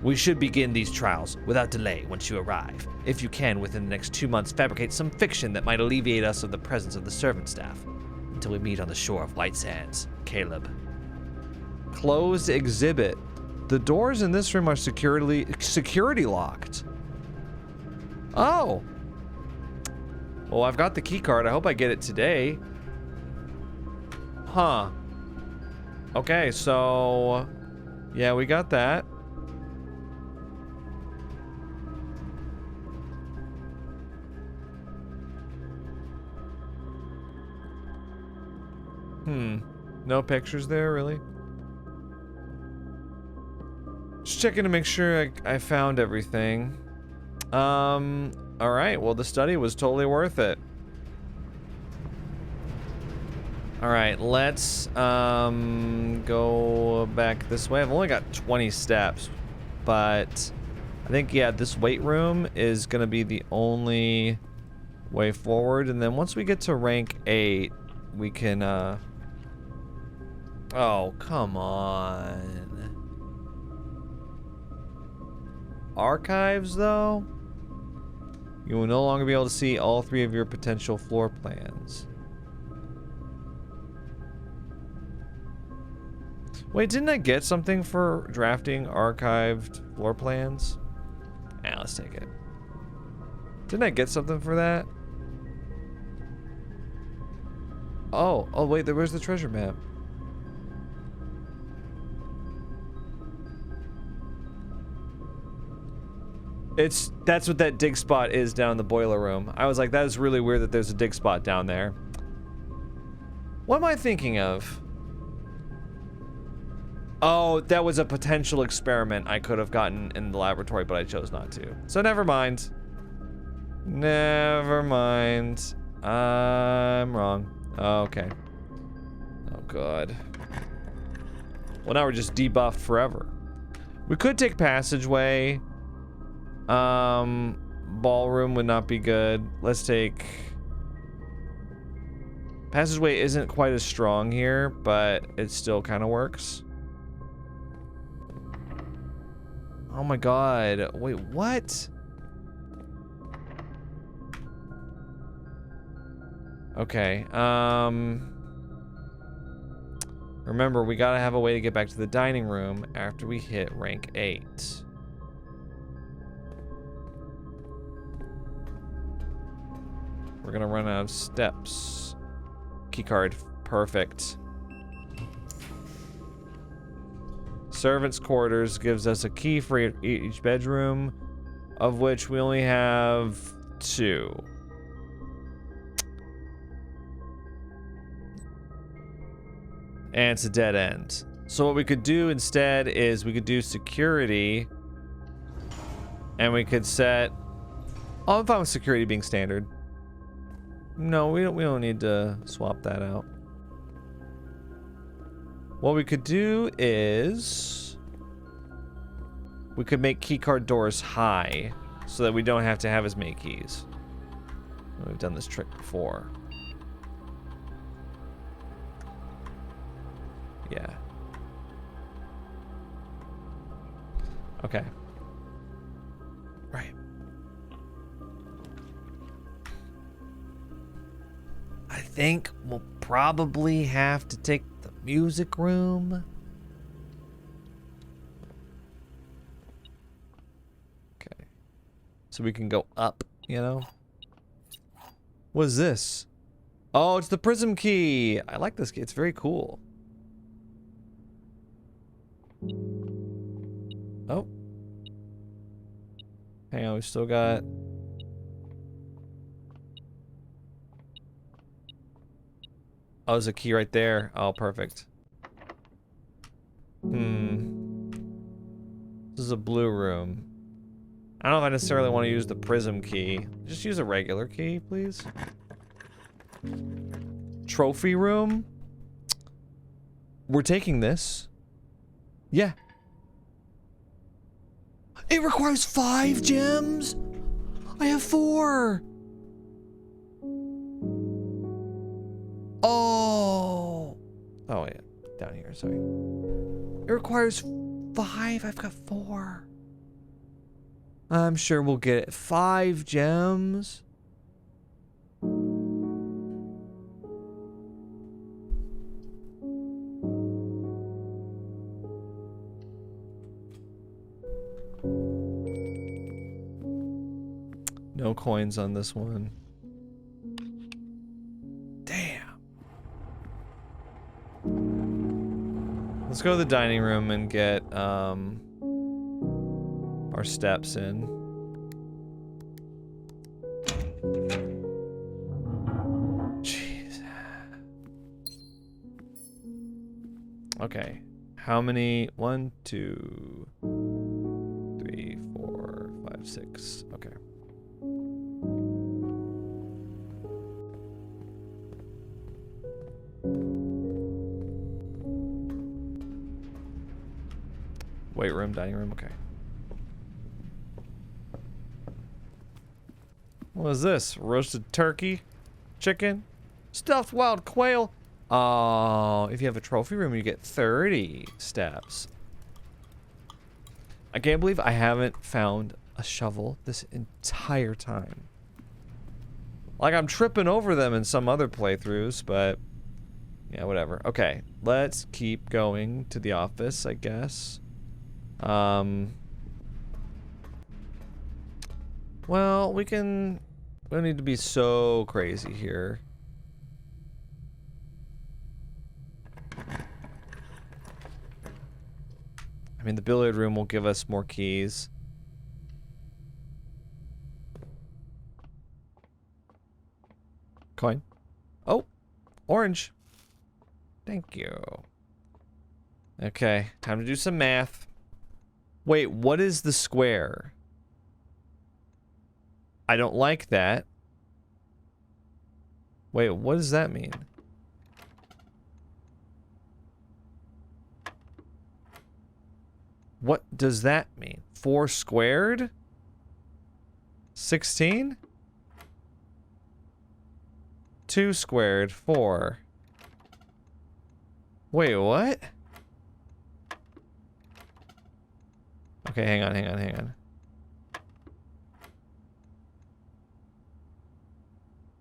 We should begin these trials without delay once you arrive. If you can, within the next 2 months, fabricate some fiction that might alleviate us of the presence of the servant staff. Until we meet on the shore of White Sands, Caleb. Closed exhibit. The doors in this room are security locked. Oh. Well, I've got the key card. I hope I get it today. Huh. Okay, so... yeah, we got that. No pictures there, really? Just checking to make sure I found everything. Alright, well the study was totally worth it. Alright, let's go back this way. I've only got 20 steps, but I think, yeah, this weight room is gonna be the only way forward, and then once we get to rank 8, we can, oh, come on. Archives, though? You will no longer be able to see all 3 of your potential floor plans. Wait, didn't I get something for drafting archived floor plans? Yeah, let's take it. Didn't I get something for that? Oh, wait, where's the treasure map? That's what that dig spot is down in the boiler room. I was like, that is really weird that there's a dig spot down there. What am I thinking of? Oh, that was a potential experiment I could have gotten in the laboratory, but I chose not to. So never mind. Never mind. I'm wrong. Okay. Oh, God. Well, now we're just debuffed forever. We could take passageway. Ballroom would not be good. Let's take... passageway isn't quite as strong here, but it still kind of works. Oh my god. Wait, what? Okay, remember, we gotta have a way to get back to the dining room after we hit rank 8. We're gonna run out of steps. Keycard, perfect. Servants' quarters gives us a key for each bedroom, of which we only have 2. And it's a dead end. So what we could do instead is we could do security, and we could set... oh, I'm fine with security being standard. No, we don't need to swap that out. What we could do is we could make keycard doors high so that we don't have to have as many keys. We've done this trick before. Yeah. Okay. Right. I think we'll probably have to take the music room. Okay. So we can go up, you know? What is this? Oh, it's the prism key. I like this key. It's very cool. Oh. Hang on, we still got... oh, there's a key right there. Oh, perfect. This is a blue room. I don't know if I necessarily want to use the prism key. Just use a regular key, please. Trophy room? we're taking this. Yeah. It requires 5 gems? I have 4. Oh. Oh, yeah. Down here, sorry. It requires 5. I've got 4. I'm sure we'll get it. 5 gems. No coins on this one. Damn. Let's go to the dining room and get our steps in. Jeez. Okay. How many? 1, 2, 3, 4, 5, 6. Okay. Weight room, dining room, okay. What is this? Roasted turkey? Chicken? Stuffed wild quail? Oh, if you have a trophy room, you get 30 steps. I can't believe I haven't found a shovel this entire time. Like, I'm tripping over them in some other playthroughs, but yeah, whatever. Okay, let's keep going to the office, I guess. Well, we don't need to be so crazy here. I mean, the billiard room will give us more keys. Coin. Oh, orange. Thank you. Okay, time to do some math. Wait, what is the square? I don't like that. Wait, what does that mean? What does that mean? 4 squared? 16? 2 squared, 4. Wait, what? Okay, hang on.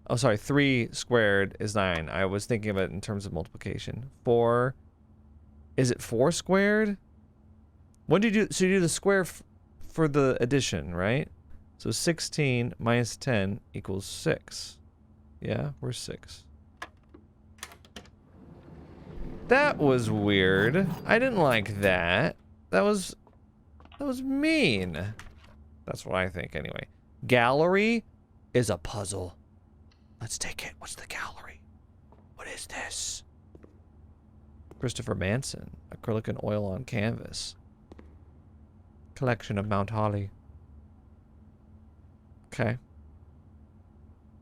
Oh, sorry, 3 squared is 9. I was thinking of it in terms of multiplication. 4. Is it 4 squared? What do you do? So you do the square for the addition, right? So 16 minus 10 equals 6. Yeah, we're 6. That was weird. I didn't like that. That was mean. That's what I think anyway. Gallery is a puzzle. Let's take it. What's the gallery? What is this? Christopher Manson. Acrylic and oil on canvas. Collection of Mount Holly. Okay.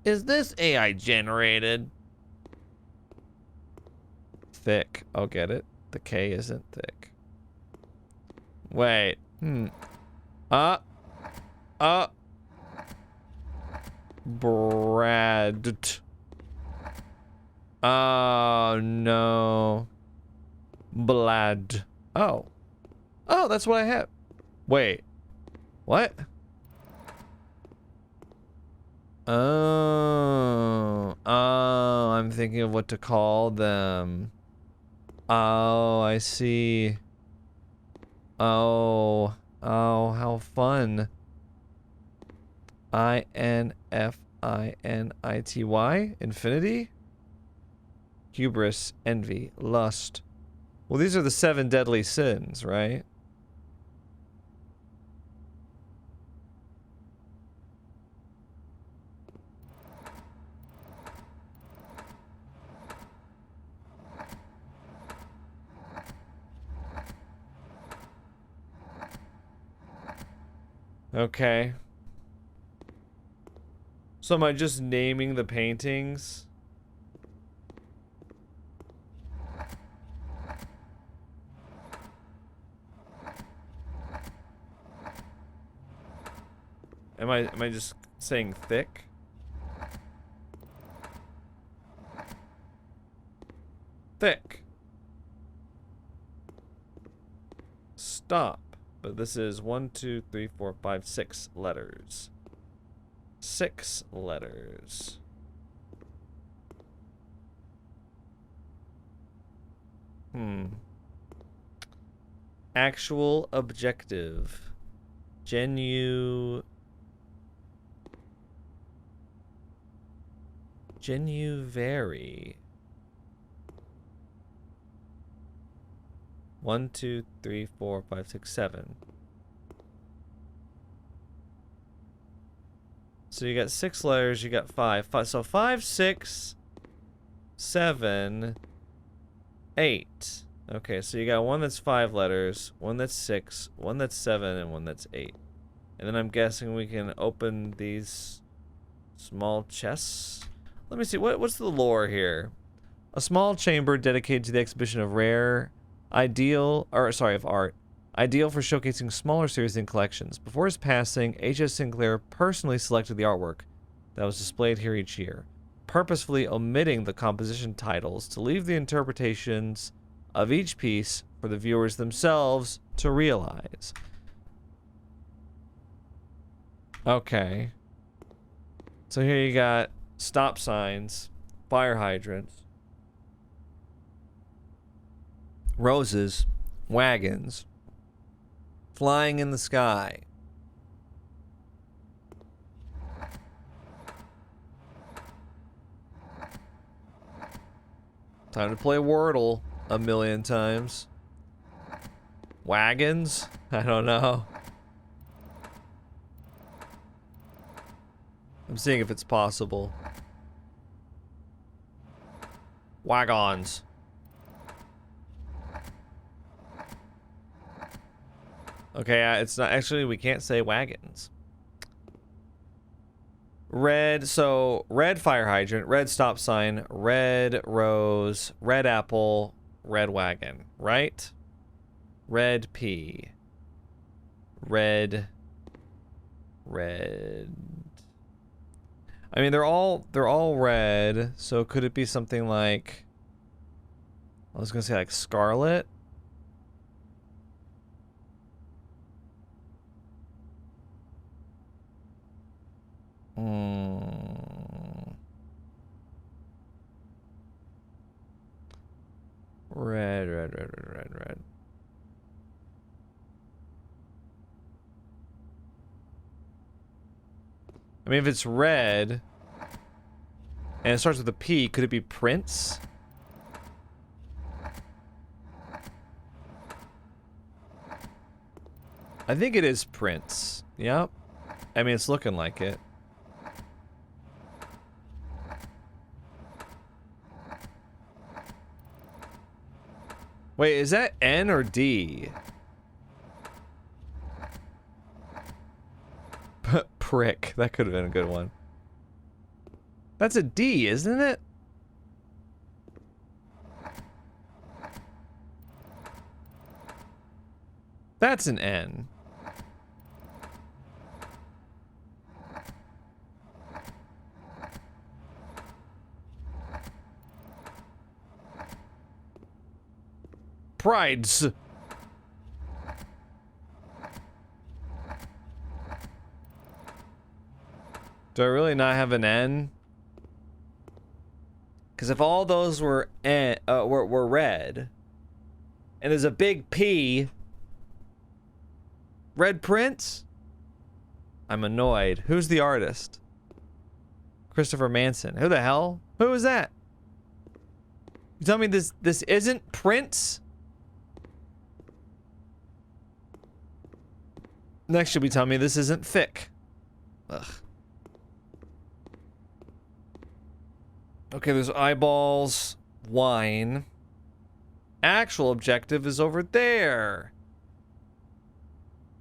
Is this AI generated? Thick. I'll get it. The K isn't thick. Wait. Brad. Oh, no. Blood. Oh. Oh, that's what I have. Wait. What? Oh. Oh, I'm thinking of what to call them. Oh, I see. Oh. Oh, how fun. INFINITY? Infinity? Hubris, envy, lust. Well, these are the 7 deadly sins, right? Okay. So am I just naming the paintings? Am I just saying thick? Thick. Stop. But this is 1, 2, 3, 4, 5, 6 letters. 6 letters. Actual objective. Genuary. 1, 2, 3, 4, 5, 6, 7. So you got 6 letters, you got 5. So 5, 6, 7, 8. Okay, so you got one that's 5 letters, one that's 6, one that's 7, and one that's 8. And then I'm guessing we can open these small chests. Let me see, what's the lore here? A small chamber dedicated to the exhibition of art. Ideal for showcasing smaller series and collections. Before his passing, H.S. Sinclair personally selected the artwork that was displayed here each year, purposefully omitting the composition titles to leave the interpretations of each piece for the viewers themselves to realize. Okay. So here you got stop signs, fire hydrants, roses, wagons, flying in the sky. Time to play Wordle a million times. Wagons? I don't know. I'm seeing if it's possible. Wagons. Okay, it's not actually, we can't say wagons. Red, so red fire hydrant, red stop sign, red rose, red apple, red wagon, right? Red pea. Red. I mean, they're all red, so could it be something like, I was gonna say like scarlet? Red. I mean, if it's red and it starts with a P, could it be Prince? I think it is Prince. Yep. I mean, it's looking like it. Wait, is that N or D? Prick. That could have been a good one. That's a D, isn't it? That's an N. Prides. Do I really not have an N? Because if all those were red, and there's a big P, Red Prince? I'm annoyed. Who's the artist? Christopher Manson. Who the hell? Who is that? You tell me this isn't Prince? Next you'll be telling me this isn't thick. Ugh. Okay, there's eyeballs, wine. Actual objective is over there.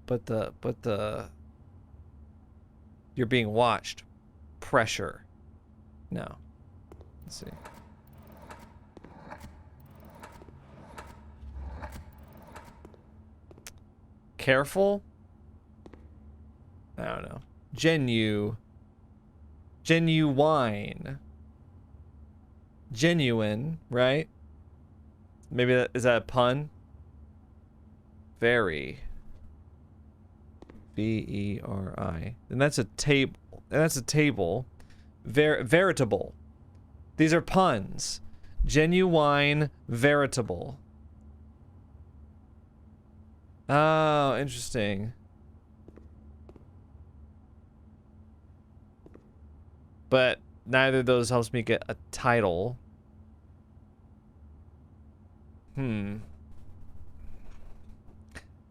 But the you're being watched. Pressure. No. Let's see. Careful? I don't know. Genuine. Genuine, right? Maybe that is that a pun? Very. V-E-R-I. And that's a table. That's a table. Veritable. These are puns. Genuine, veritable. Oh, interesting. But neither of those helps me get a title.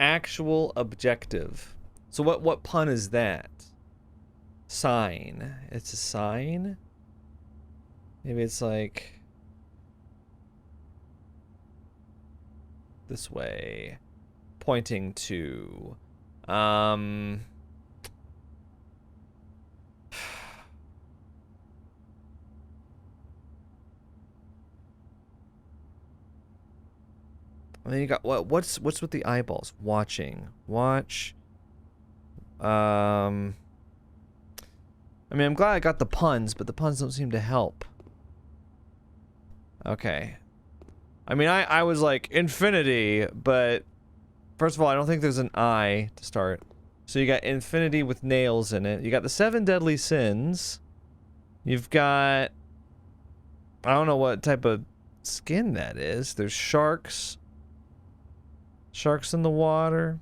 Actual objective. So what pun is that? Sign. It's a sign? Maybe it's like this way. Pointing to and then you got what's with the eyeballs? Watching. Watch. I mean, I'm glad I got the puns, but the puns don't seem to help. Okay. I mean, I was like, infinity, but first of all, I don't think there's an I to start. So you got infinity with nails in it. You got the 7 deadly sins. You've got... I don't know what type of skin that is. There's sharks. Sharks in the water.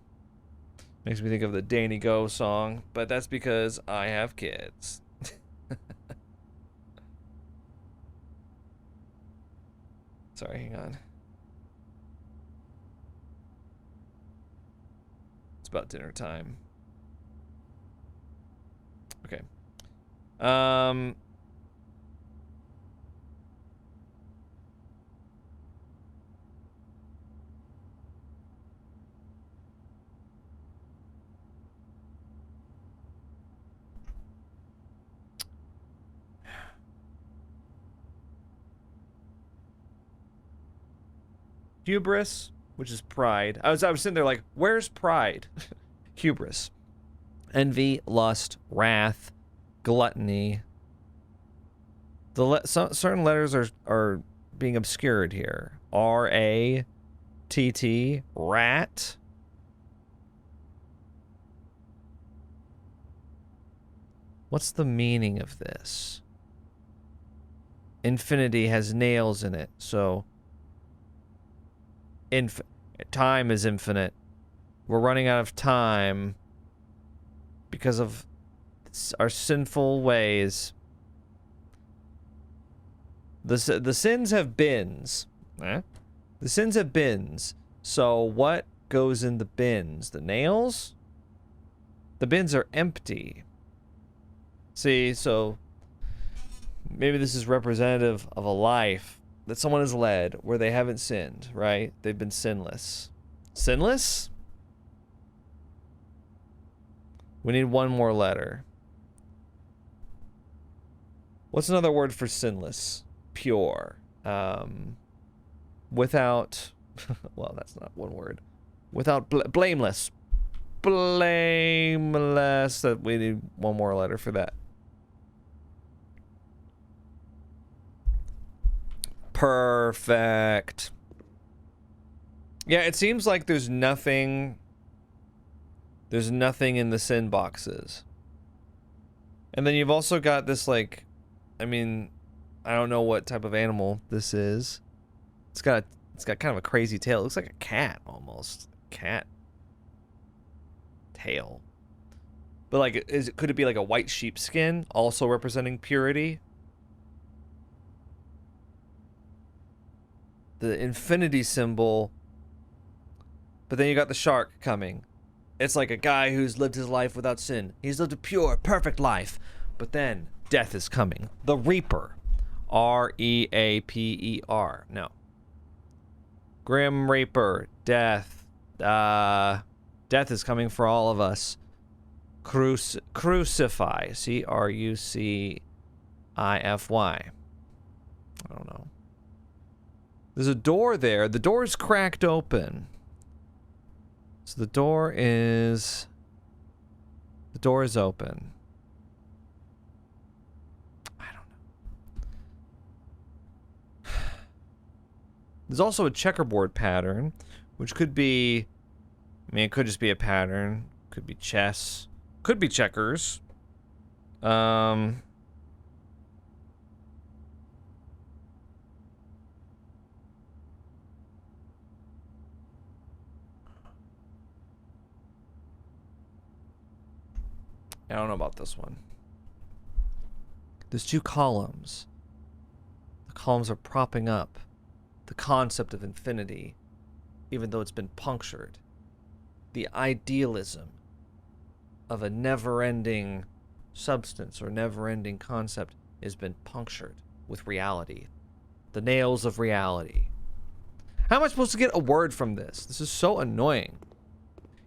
Makes me think of the Danny Go song, but that's because I have kids. Sorry, hang on. It's about dinner time. Okay. Hubris, which is pride. I was sitting there like, where's pride? Hubris. Envy, lust, wrath, gluttony. Certain letters are being obscured here. R-A-T-T, rat. What's the meaning of this? Infinity has nails in it, so time is infinite. We're running out of time because of our sinful ways. The sins have bins. The sins have bins. So what goes in the bins? The nails? The bins are empty. See, so maybe this is representative of a life that someone has led where they haven't sinned, right? They've been sinless. Sinless? We need one more letter. What's another word for sinless? Pure. Without... well, that's not one word. Without... blameless. Blameless. We need one more letter for that. Perfect. Yeah, it seems like there's nothing in the sin boxes. And then you've also got this, like, I mean, I don't know what type of animal this is. It's got kind of a crazy tail. It looks like a cat almost. Cat tail. But like, could it be like a white sheepskin also representing purity? The infinity symbol. But then you got the shark coming. It's like a guy who's lived his life without sin. He's lived a pure, perfect life. But then death is coming. The Reaper. R-E-A-P-E-R. No. Grim Reaper. Death. Death is coming for all of us. Crucify. C-R-U-C-I-F-Y. I don't know. There's a door there. The door is cracked open. So the door is open. There's also a checkerboard pattern, which could be, I mean, it could just be a pattern. Could be chess. Could be checkers. I don't know about this one. There's two columns. The columns are propping up the concept of infinity, even though it's been punctured. The idealism of a never-ending substance or never-ending concept has been punctured with reality. The nails of reality. How am I supposed to get a word from this? This is so annoying.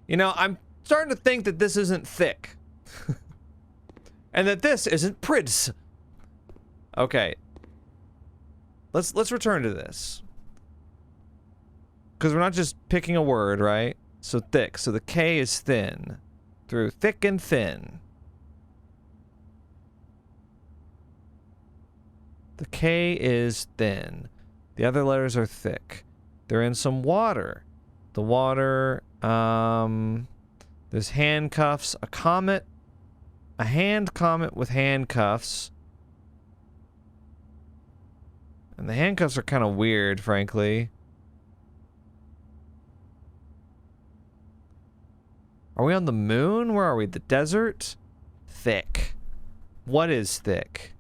You know, I'm starting to think that this isn't thick. And that this isn't Prince. Okay. Let's return to this. Because we're not just picking a word, right? So thick. So the K is thin. Through thick and thin. The K is thin. The other letters are thick. They're in some water. The water, there's handcuffs, a comet, a hand comet with handcuffs. And the handcuffs are kind of weird, frankly. Are we on the moon? Where are we? The desert? Thick. What is thick?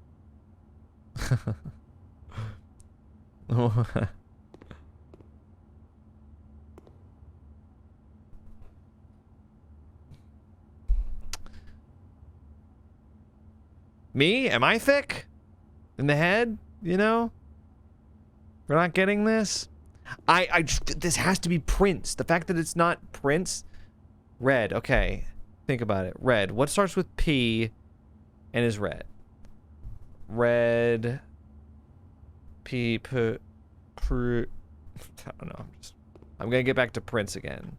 Me? Am I thick? In the head? You know? We're not getting this? This has to be Prince. The fact that it's not Prince. Red. Okay. Think about it. Red. What starts with P and is red? Red. P. I don't know. I'm gonna get back to Prince again.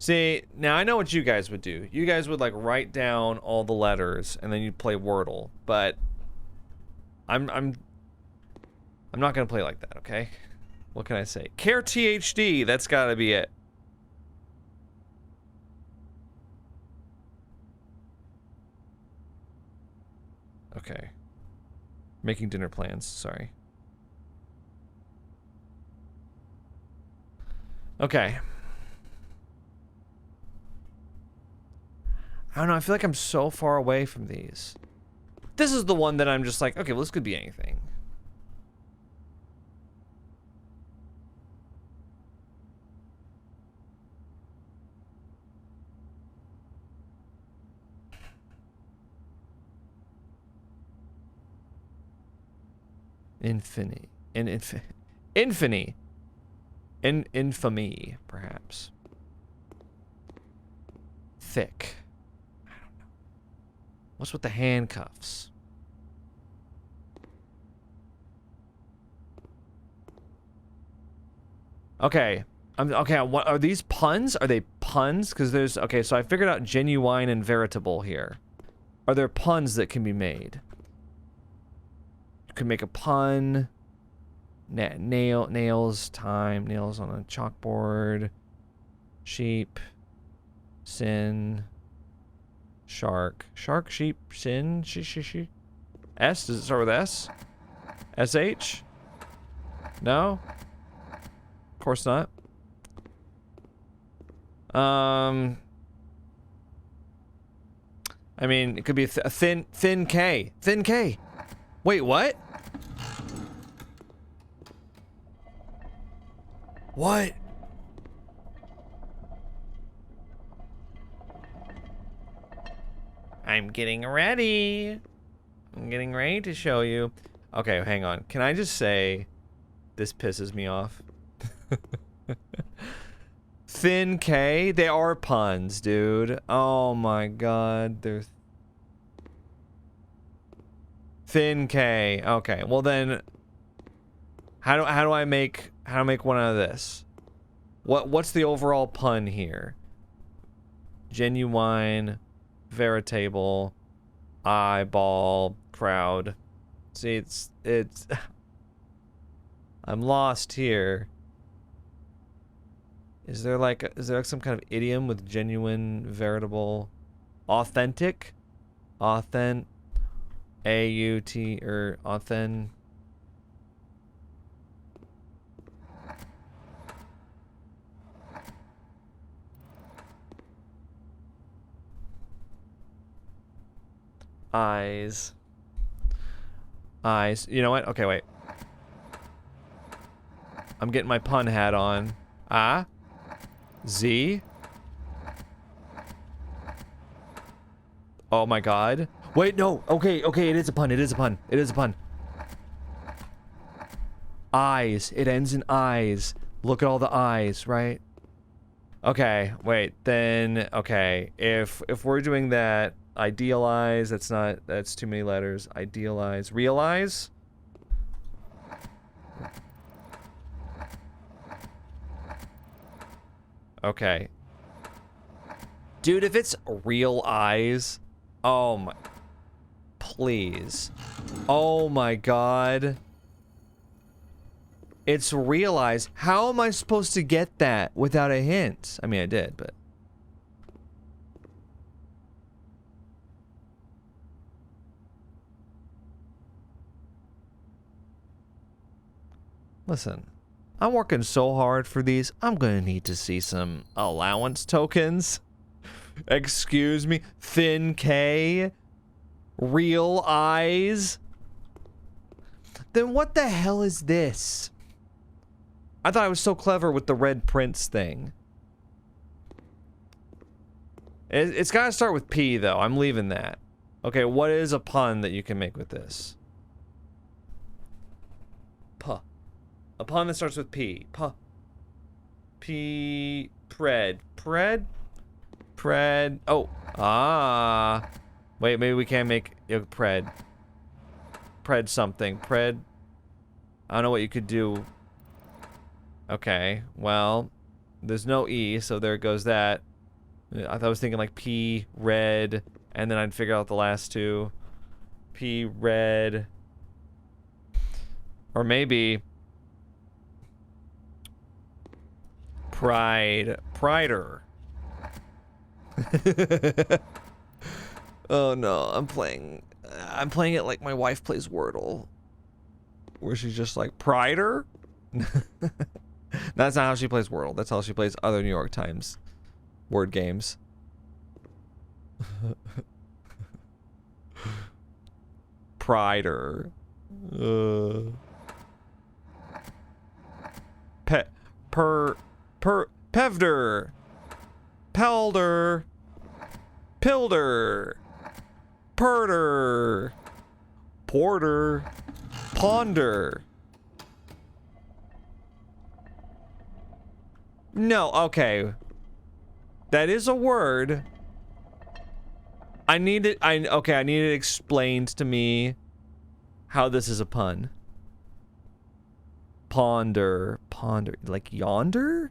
See, now I know what you guys would do. You guys would like write down all the letters and then you'd play Wordle, but I'm not gonna play like that, okay? What can I say? Care THD, that's gotta be it. Okay. Making dinner plans, sorry. Okay. I don't know, I feel like I'm so far away from these. This is the one that I'm just like, okay, well, this could be anything. Infamy, perhaps. Thick. I don't know. What's with the handcuffs? Okay. Okay, what are these puns? Are they puns? Because there's, okay, so I figured out genuine and veritable here. Are there puns that can be made? You could make a pun. Nails, time, nails on a chalkboard. Sheep. Sin. Shark. Shark, sheep, sin, she. S, does it start with S? SH? No? Of course not. I mean, it could be a thin K. Thin K. Wait, what? What? I'm getting ready. I'm getting ready to show you. Okay, hang on. Can I just say this pisses me off? Thin K? They are puns, dude. Oh my god. They're Thin K. Okay, well then how do I make one out of this? What's the overall pun here? Genuine, veritable, eyeball, crowd. See, it's I'm lost here. Is there like some kind of idiom with genuine, veritable, authentic? Authent, A-U-T, or authent. Eyes. Eyes. You know what? Okay, wait. I'm getting my pun hat on. Ah? Z? Oh my god. Wait, no. Okay, it is a pun. It is a pun. It is a pun. Eyes. It ends in eyes. Look at all the eyes, right? Okay, wait. Then, okay. If we're doing that, idealize, that's too many letters. Idealize. Realize? Okay. Dude, if it's real eyes, oh my, please. Oh my god. It's realize. How am I supposed to get that without a hint? I mean, I did, but. Listen. I'm working so hard for these, I'm gonna need to see some allowance tokens. Excuse me. Thin K? Real eyes? Then what the hell is this? I thought I was so clever with the red prince thing. It's gotta start with P, though. I'm leaving that. Okay, what is a pun that you can make with this? Puh. A pun that starts with P. Puh. P. Pred. Pred? Pred. Oh. Ah. Wait, maybe we can make pred. Pred something. Pred. I don't know what you could do. Okay. Well, there's no E, so there goes that. I was thinking like P, red, and then I'd figure out the last two. P, red. Or maybe... Pride. Prider. Oh no, I'm playing it like my wife plays Wordle. Where she's just like, Prider? That's not how she plays Wordle. That's how she plays other New York Times word games. Prider. Pevder. Pelder. Pilder. Purder. Porter. Ponder. No, okay. That is a word. I need it explained to me how this is a pun. Ponder. Ponder. Like yonder?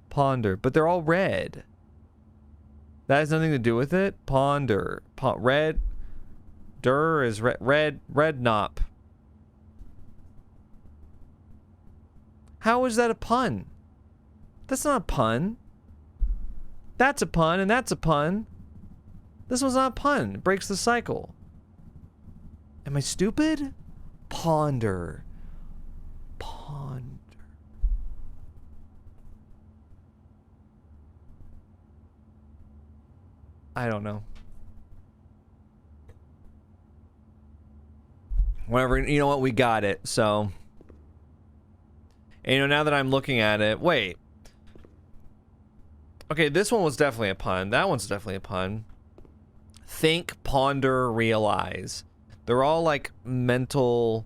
Ponder. But they're all red. That has nothing to do with it? Ponder. Red. Der is red. Red knop. How is that a pun? That's not a pun. That's a pun, and that's a pun. This one's not a pun. It breaks the cycle. Am I stupid? Ponder. Ponder. I don't know. Whatever, you know what? We got it, so... And, you know, now that I'm looking at it... Wait. Okay, this one was definitely a pun. That one's definitely a pun. Think, ponder, realize. They're all, like, mental...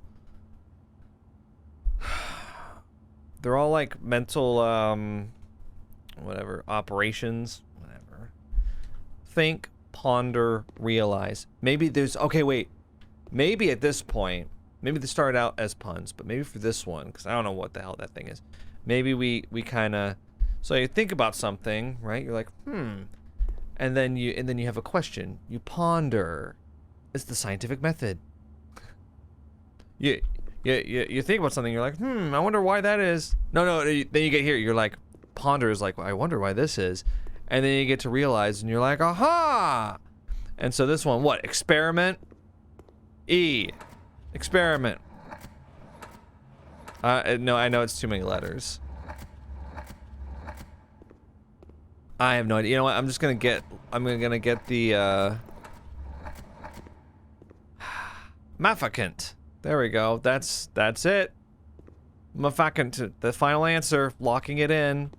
They're all, like, mental, whatever, operations. Whatever. Think, ponder, realize. Maybe there's... Okay, wait. Maybe at this point... Maybe they started out as puns, but maybe for this one, because I don't know what the hell that thing is. Maybe we kind of, so you think about something, right? You're like, and then you have a question. You ponder. It's the scientific method. You think about something. You're like, I wonder why that is. No. Then you get here. You're like, ponder is like, I wonder why this is, and then you get to realize, and you're like, aha. And so this one, what? Experiment. Experiment. No, I know it's too many letters. I have no idea. You know what? I'm gonna get the Mafficant. There we go. That's it. Mafficant. The final answer. Locking it in.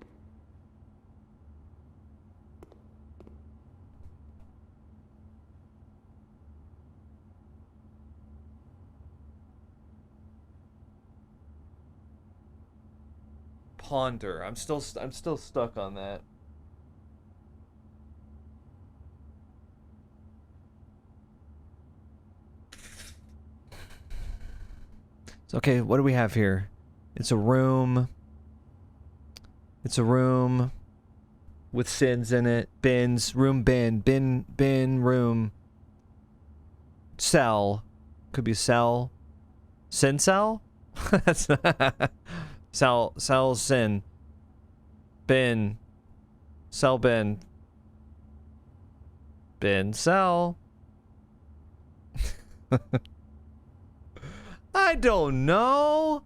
Ponder. I'm still stuck on that. So, okay, what do we have here? It's a room. It's a room with sins in it. Bins. Room bin. Bin room. Cell. Could be cell. Sin cell? That's not... Cell sin. Bin. Cell bin. Bin cell. I don't know.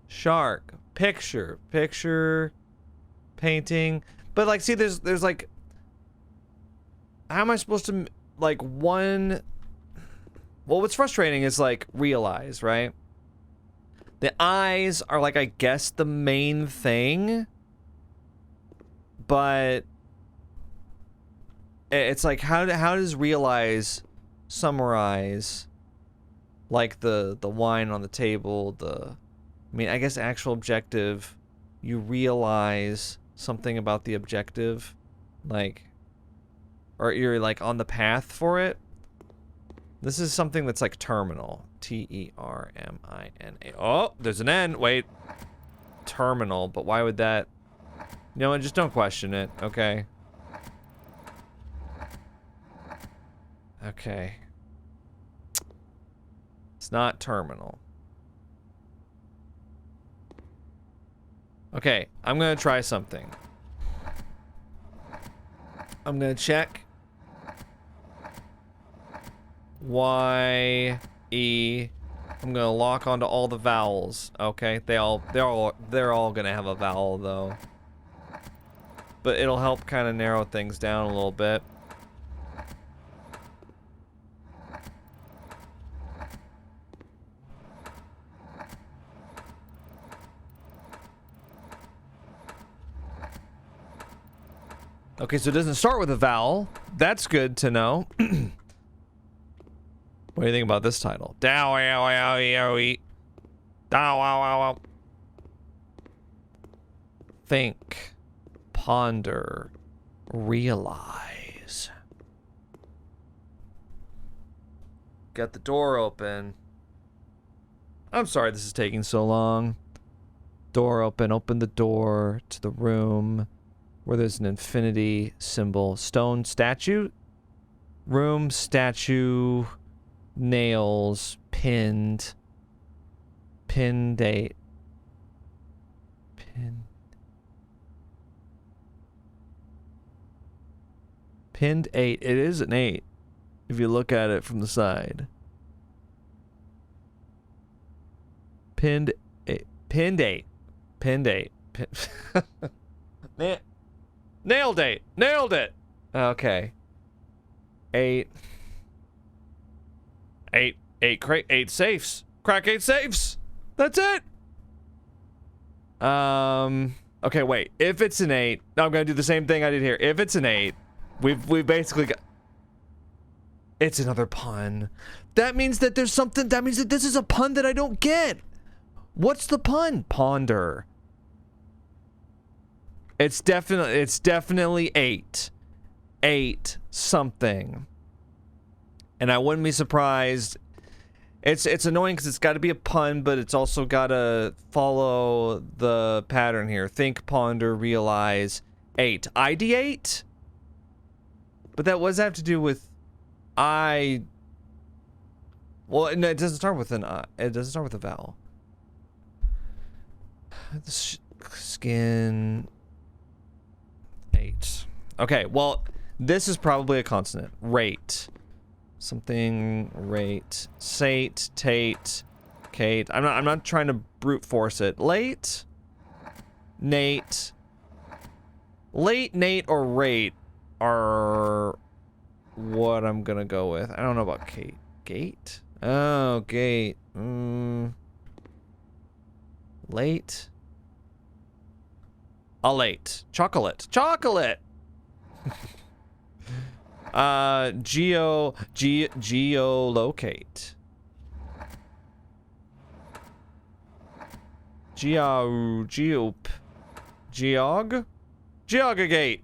Shark. Picture. Painting. But like, see, there's like, how am I supposed to, like, one... Well, what's frustrating is like, realize, right? The eyes are like, I guess, the main thing. But it's like, how does realize summarize like the wine on the table, I mean, I guess actual objective, you realize something about the objective, like, or you're like on the path for it. This is something that's like terminal. Termina. Oh, there's an N. Wait. Terminal, but why would that? You know what? Just don't question it, okay? Okay. It's not terminal. Okay, I'm gonna try something. I'm gonna check. Y-E. I'm gonna lock onto all the vowels. Okay, they're all gonna have a vowel though. But it'll help kind of narrow things down a little bit. Okay, so it doesn't start with a vowel. That's good to know. What do you think about this title? Think, ponder, realize. Got the door open. I'm sorry this is taking so long. Door open. Open the door to the room where there's an infinity symbol. Stone statue? Room, statue... Nails, pinned date. Pinned 8. It is an 8 if you look at it from the side. Pinned 8. Nailed it. Okay. 8 safes. Crack 8 safes. That's it. Okay, wait. If it's an 8, now I'm gonna do the same thing I did here. If it's an 8, we've basically got. It's another pun. That means that there's something. That means that this is a pun that I don't get. What's the pun? Ponder. It's definitely 8. 8 something. And I wouldn't be surprised It's annoying because it's got to be a pun, but it's also got to follow the pattern here. Think, ponder, realize, 8. Ideate? But that was have to do with I. Well, no, it doesn't start with an I. It doesn't start with a vowel. Skin. 8. Okay, well, this is probably a consonant. Rate. Something, rate, sate, tate, Kate. I'm not trying to brute force it. Late, Nate, Nate, or rate are what I'm gonna go with. I don't know about Kate. Gate? Oh, gate. Late. A late. Chocolate. Chocolate. Geolocate. Geogagate.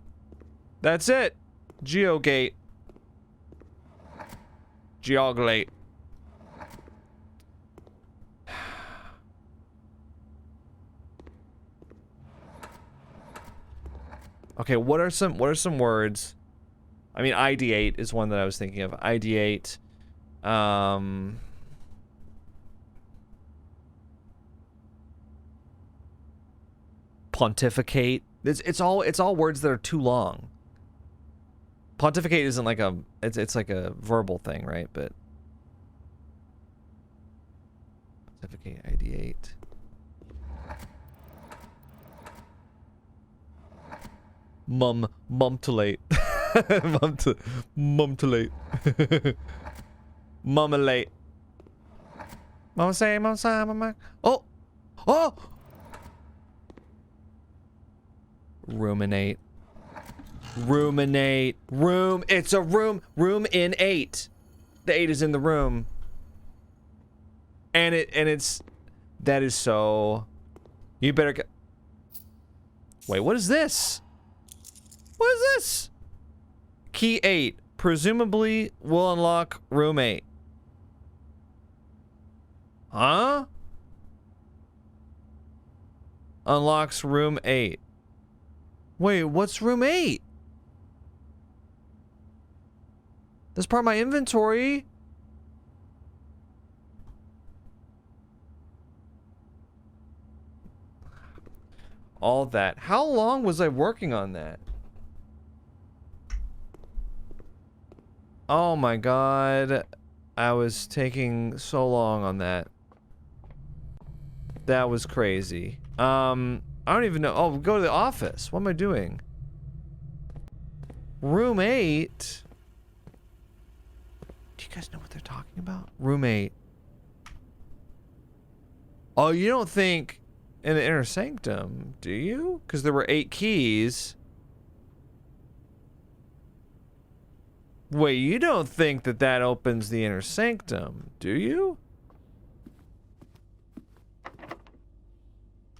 That's it. Geogate. Geoglate. Okay, what are some words? I mean, ideate is one that I was thinking of. Ideate. Pontificate. It's all words that are too long. Pontificate isn't like a it's like a verbal thing, right? But pontificate, ideate. Mumtulate. Mumtulate. Mummalate. Mama say, mama. Oh! Oh! Ruminate. Ruminate. Room. It's a room. Room in 8. The 8 is in the room. And it's that is so. You better go. Wait, what is this? What is this? Key 8. Presumably will unlock room 8. Huh? Unlocks room 8. Wait, what's room 8? That's part of my inventory. All that. How long was I working on that? Oh my god. I was taking so long on that. That was crazy. I don't even know. Oh, go to the office. What am I doing? Room 8? Do you guys know what they're talking about? Room 8. Oh, you don't think in the inner sanctum, do you? Because there were 8 keys. Wait, you don't think that that opens the inner sanctum, do you?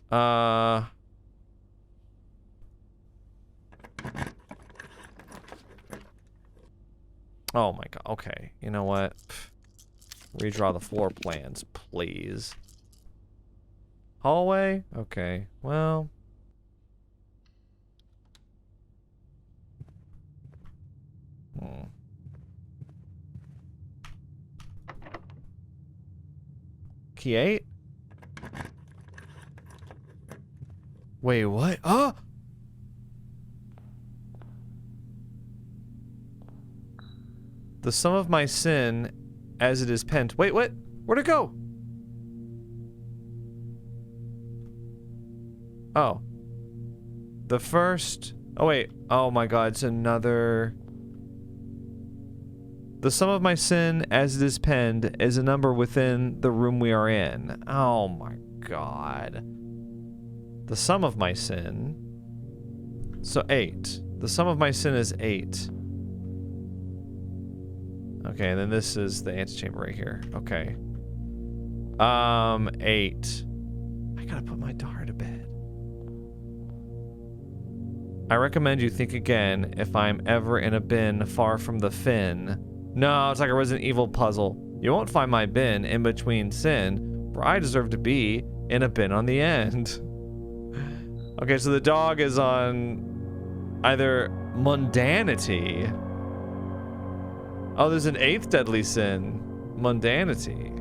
Oh my god. Okay. You know what? Redraw the floor plans, please. Hallway? Okay. Well. Key 8? Wait, what? Oh! The sum of my sin as it is pent. Wait, what? Where'd it go? Oh. The first... Oh, wait. Oh my god, it's another... The sum of my sin as it is penned is a number within the room we are in. Oh my god. The sum of my sin... So 8. The sum of my sin is 8. Okay, and then this is the antechamber right here. Okay. 8. I gotta put my daughter to bed. I recommend you think again if I'm ever in a bin far from the fin. No, it's like a Resident Evil puzzle. You won't find my bin in between sin, for I deserve to be in a bin on the end. Okay, so the dog is on either mundanity. Oh, there's an 8th deadly sin. Mundanity.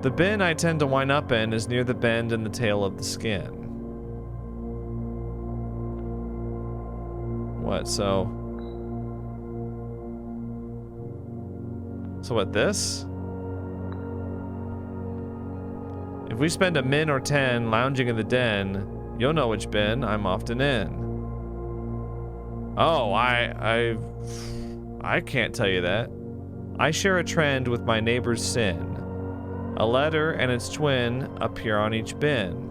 The bin I tend to wind up in is near the bend in the tail of the skin. What, so what, this? If we spend a min or 10 lounging in the den, you'll know which bin I'm often in. Oh, I can't tell you that. I share a trend with my neighbor's sin. A letter and its twin appear on each bin.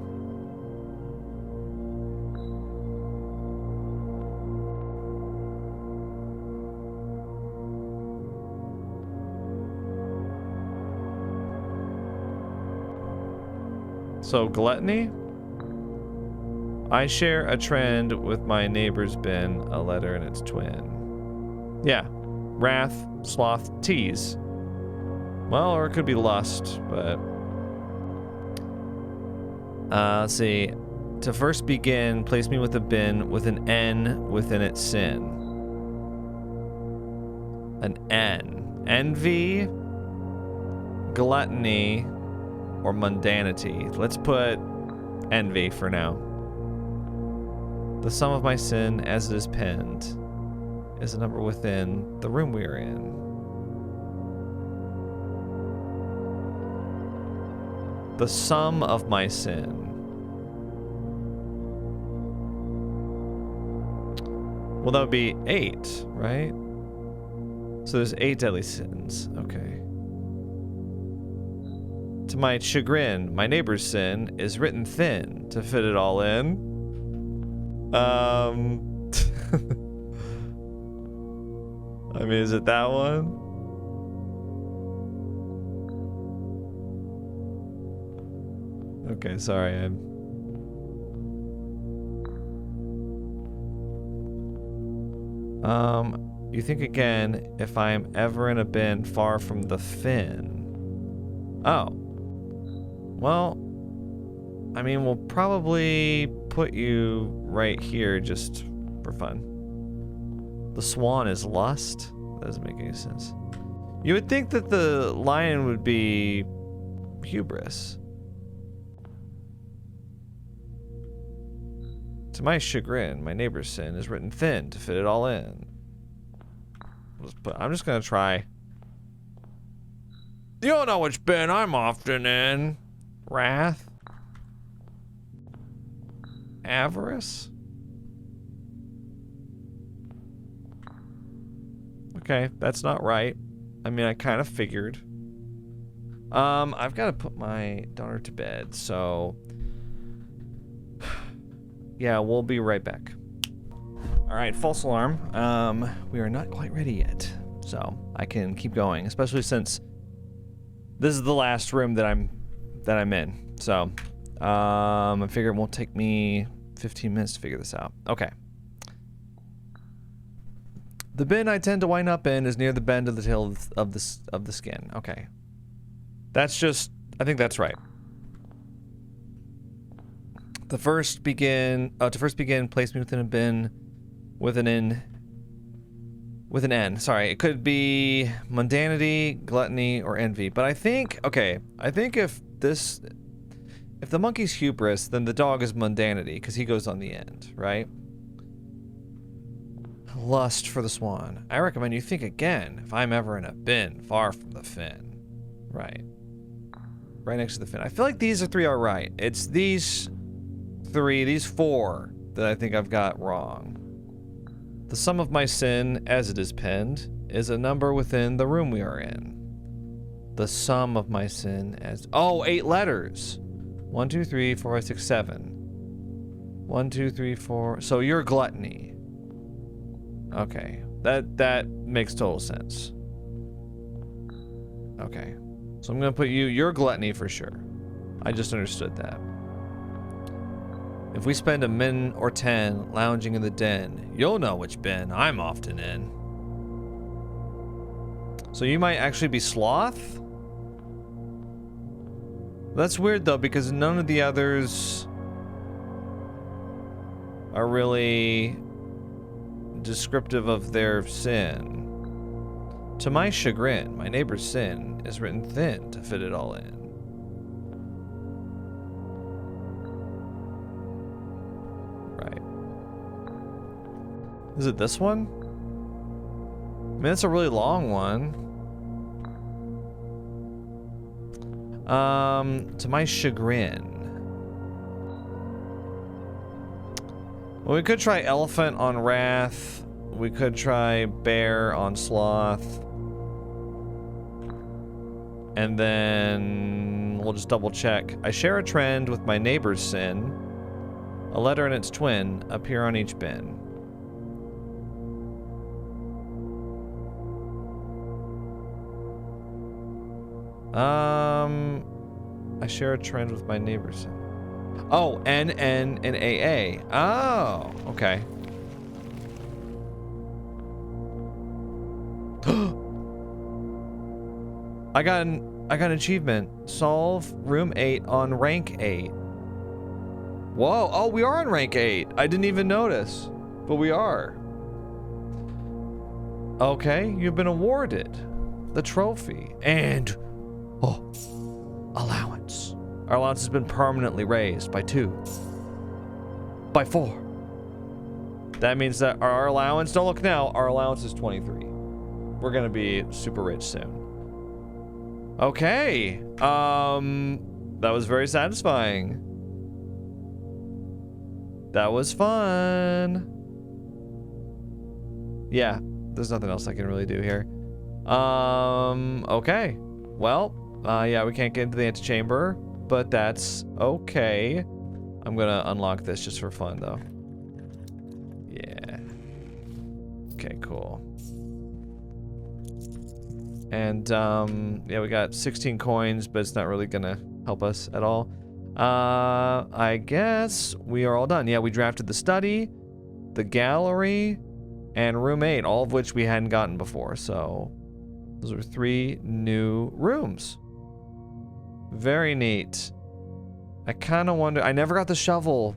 So, gluttony? I share a trend with my neighbor's bin, a letter and its twin. Yeah. Wrath, sloth, tease. Well, or it could be lust, but... let's see. To first begin, place me with a bin with an N within its sin. An N. Envy, gluttony, or mundanity. Let's put envy for now. The sum of my sin, as it is penned, is a number within the room we are in. The sum of my sin. Well, that would be 8, right? So there's 8 deadly sins. Okay. To my chagrin, my neighbor's sin is written thin to fit it all in. I mean, is it that one? Okay, sorry, you think again if I am ever in a bin far from the fin. Oh. Well, I mean, we'll probably put you right here just for fun. The swan is lust? That doesn't make any sense. You would think that the lion would be hubris. To my chagrin, my neighbor's sin is written thin to fit it all in. I'm just gonna try. You don't know which bin I'm often in. Wrath. Avarice. Okay, that's not right. I mean, I kind of figured. I've got to put my daughter to bed, so... Yeah, we'll be right back. Alright, false alarm. We are not quite ready yet, so I can keep going, especially since this is the last room that I'm in. So, I figure it won't take me 15 minutes to figure this out. Okay. The bin I tend to wind up in is near the bend of the tail of the skin. Okay. That's just, I think that's right. To first begin, place me within a bin with an N. Sorry, it could be mundanity, gluttony, or envy. But I think, okay, if the monkey's hubris, then the dog is mundanity, because he goes on the end, right? Lust for the swan. I recommend you think again if I'm ever in a bin far from the fin. Right. Right next to the fin. I feel like these 3 are right. It's these 4 that I think I've got wrong. The sum of my sin, as it is penned, is a number within the room we are in. The sum of my sin as... Oh, 8 letters. 1, 2, 3, 4, 5, 6, 7. 1, 2, 3, 4. So you're gluttony. Okay. That makes total sense. Okay. So I'm gonna put you're gluttony for sure. I just understood that. If we spend a minute or 10 lounging in the den, you'll know which bin I'm often in. So you might actually be Sloth? That's weird though, because none of the others are really descriptive of their sin. To my chagrin, my neighbor's sin is written thin to fit it all in. Right. Is it this one? I mean, it's a really long one. To my chagrin. Well, we could try elephant on wrath. We could try bear on sloth. And then we'll just double check. I share a trend with my neighbor's sin. A letter and its twin appear on each bin. I share a trend with my neighbors. Oh, N, N, and AA. Oh, okay. I got an achievement. Solve room 8 on rank 8. Whoa, oh, we are on rank 8. I didn't even notice, but we are. Okay, you've been awarded the trophy and allowance. Our allowance has been permanently raised by 2. By 4. That means that our allowance, don't look now, our allowance is 23. We're gonna be super rich soon. Okay. That was very satisfying. That was fun. Yeah, there's nothing else I can really do here. Okay. Well, yeah, we can't get into the antechamber, but that's okay. I'm gonna unlock this just for fun, though. Yeah. Okay, cool. And, yeah, we got 16 coins, but it's not really gonna help us at all. I guess we are all done. Yeah, we drafted the study, the gallery, and room 8, all of which we hadn't gotten before, so those are 3 new rooms. Very neat. I kind of wonder, I never got the shovel.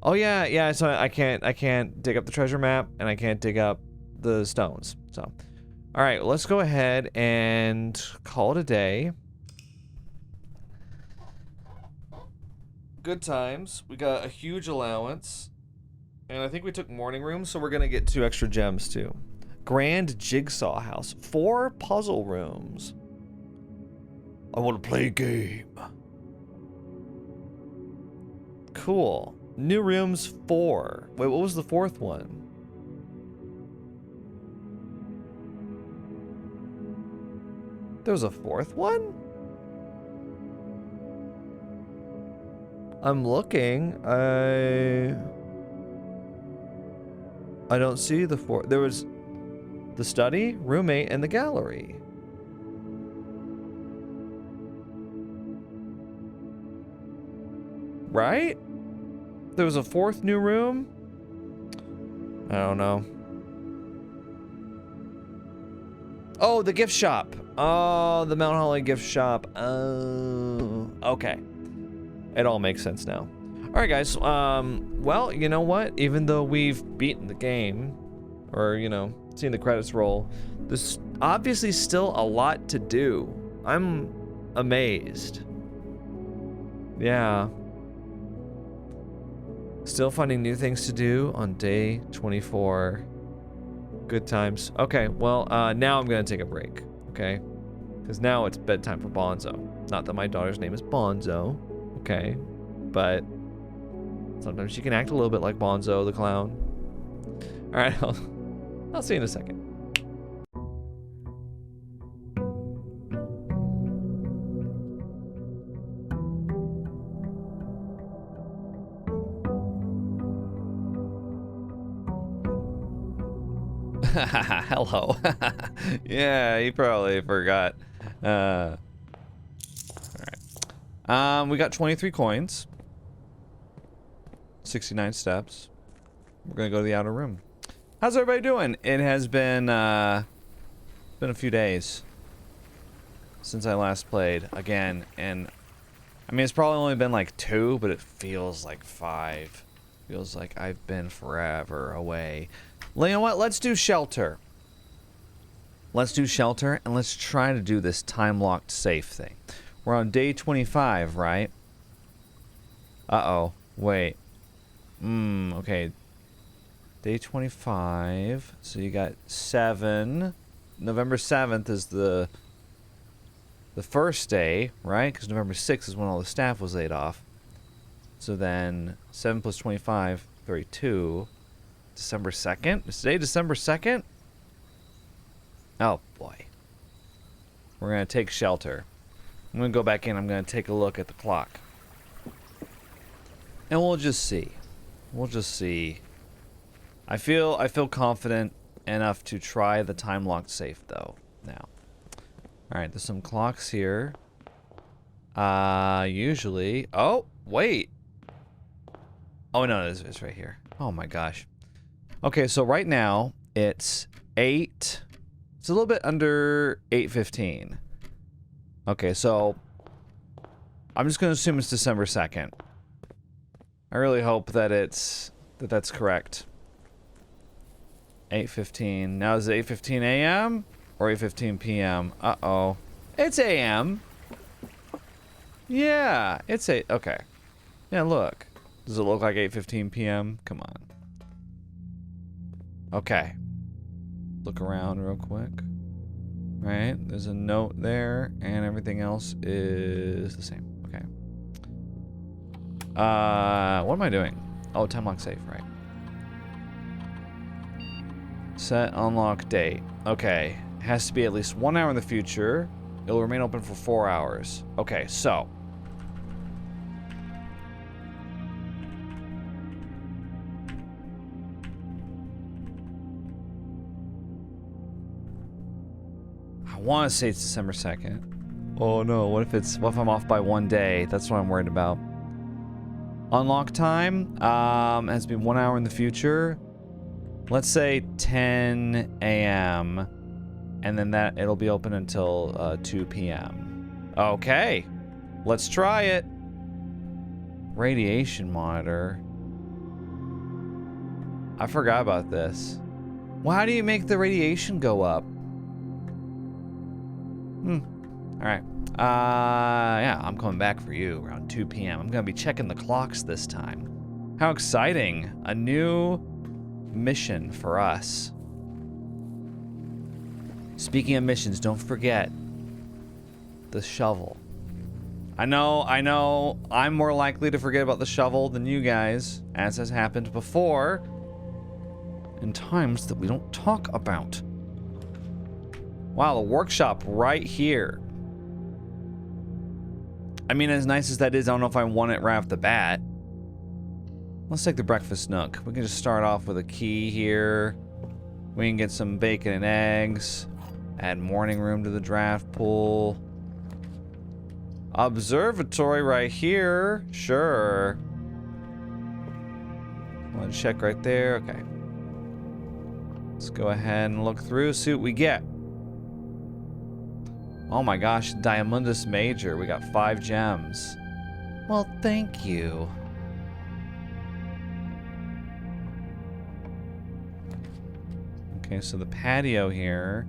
Oh yeah, so I can't dig up the treasure map, and I can't dig up the stones, so. All right, let's go ahead and call it a day. Good times. We got a huge allowance. And I think we took morning rooms, so we're gonna get 2 extra gems too. Grand jigsaw house. 4 puzzle rooms. I want to play a game. Cool. New rooms 4. Wait, what was the 4th one? There was a 4th one? I'm looking. I don't see the 4th. There was the study, room 8, and the gallery. Right? There was a 4th new room? I don't know. Oh, the gift shop. Oh, the Mount Holly gift shop. Oh, okay. It all makes sense now. All right, guys. Well, you know what? Even though we've beaten the game, or, you know, seen the credits roll, there's obviously still a lot to do. I'm amazed. Yeah. Still finding new things to do on day 24. Good times. Okay, well, now I'm gonna take a break, okay? Because now it's bedtime for Bonzo. Not that my daughter's name is Bonzo, okay? But sometimes she can act a little bit like Bonzo the clown. All right, I'll see you in a second. Hello. Yeah, he probably forgot. All right. We got 23 coins. 69 steps. We're gonna go to the outer room. How's everybody doing? It has been a few days since I last played again, and I mean it's probably only been like 2, but it feels like 5. Feels like I've been forever away. Well, you know what? Let's do shelter. Let's do shelter, and let's try to do this time-locked safe thing. We're on day 25, right? Uh-oh. Wait. Okay. Day 25. So you got 7. November 7th is the first day, right? Because November 6th is when all the staff was laid off. So then 7 plus 25, 32. December 2nd? Is today December 2nd? Oh, boy. We're going to take shelter. I'm going to go back in. I'm going to take a look at the clock. And we'll just see. We'll just see. I feel confident enough to try the time locked safe though now. Alright, there's some clocks here. Usually. Oh, wait. Oh no, it's right here. Oh my gosh. Okay, so right now it's 8. It's a little bit under 8:15. Okay, so I'm just gonna assume it's December 2nd. I really hope that that's correct. 8:15. Now is it 8:15 a.m. or 8:15 p.m.? Uh-oh. It's a.m. Yeah, it's 8. Okay. Yeah, look. Does it look like 8:15 p.m.? Come on. Okay. Look around real quick. Right? There's a note there, and everything else is the same. Okay. What am I doing? Oh, time lock safe, right. Set unlock date. Okay. Has to be at least 1 hour in the future. It'll remain open for 4 hours. Okay, so. I want to say it's December 2nd. Oh no, what if I'm off by 1 day? That's what I'm worried about. Unlock time has to be 1 hour in the future. Let's say 10 a.m. and then it'll be open until 2 p.m. Okay, let's try it. Radiation monitor. I forgot about this. Well, how do you make the radiation go up? Alright. Yeah, I'm coming back for you around 2 p.m. I'm gonna be checking the clocks this time. How exciting. A new mission for us. Speaking of missions, don't forget the shovel. I know, I'm more likely to forget about the shovel than you guys, as has happened before in times that we don't talk about. Wow, the workshop right here. I mean, as nice as that is, I don't know if I want it right off the bat. Let's take the breakfast nook. We can just start off with a key here. We can get some bacon and eggs. Add morning room to the draft pool. Observatory right here. Sure. Want to check right there? Okay. Let's go ahead and look through, see what we get. Oh my gosh, Diamondus Major. We got 5 gems. Well, thank you. Okay, so the patio here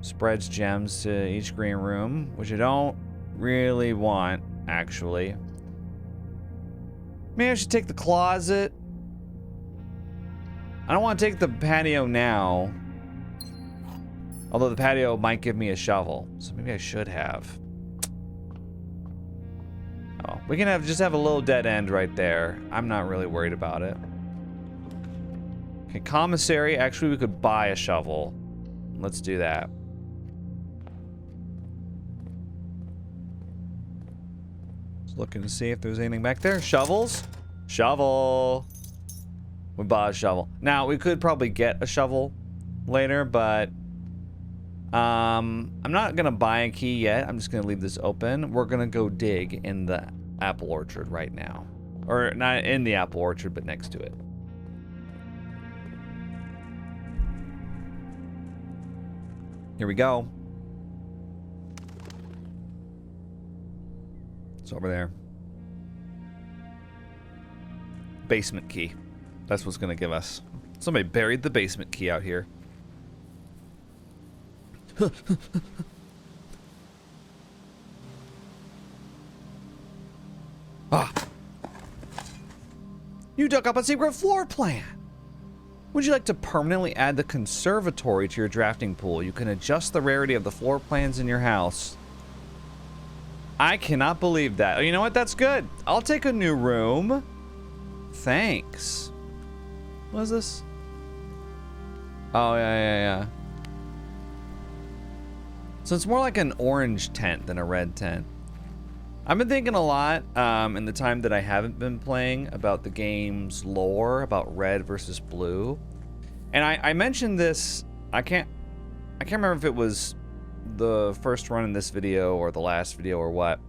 spreads gems to each green room, which I don't really want, actually. Maybe I should take the closet. I don't want to take the patio now. Although the patio might give me a shovel, so maybe I should have. Oh, we can just have a little dead end right there. I'm not really worried about it. Okay, commissary. Actually, we could buy a shovel. Let's do that. Just looking to see if there's anything back there. Shovels? Shovel. We bought a shovel. Now, we could probably get a shovel later, but I'm not gonna buy a key yet. I'm just gonna leave this open. We're gonna go dig in the apple orchard right now. Or not in the apple orchard, but next to it. Here we go. It's over there. Basement key. That's what's gonna give us. Somebody buried the basement key out here. Ah! You dug up a secret floor plan! Would you like to permanently add the conservatory to your drafting pool? You can adjust the rarity of the floor plans in your house. I cannot believe that. Oh, you know what? That's good. I'll take a new room. Thanks. What is this? Oh, yeah. So it's more like an orange tent than a red tent. I've been thinking a lot in the time that I haven't been playing about the game's lore, about red versus blue. And I mentioned this, I can't remember if it was the first run in this video or the last video or what.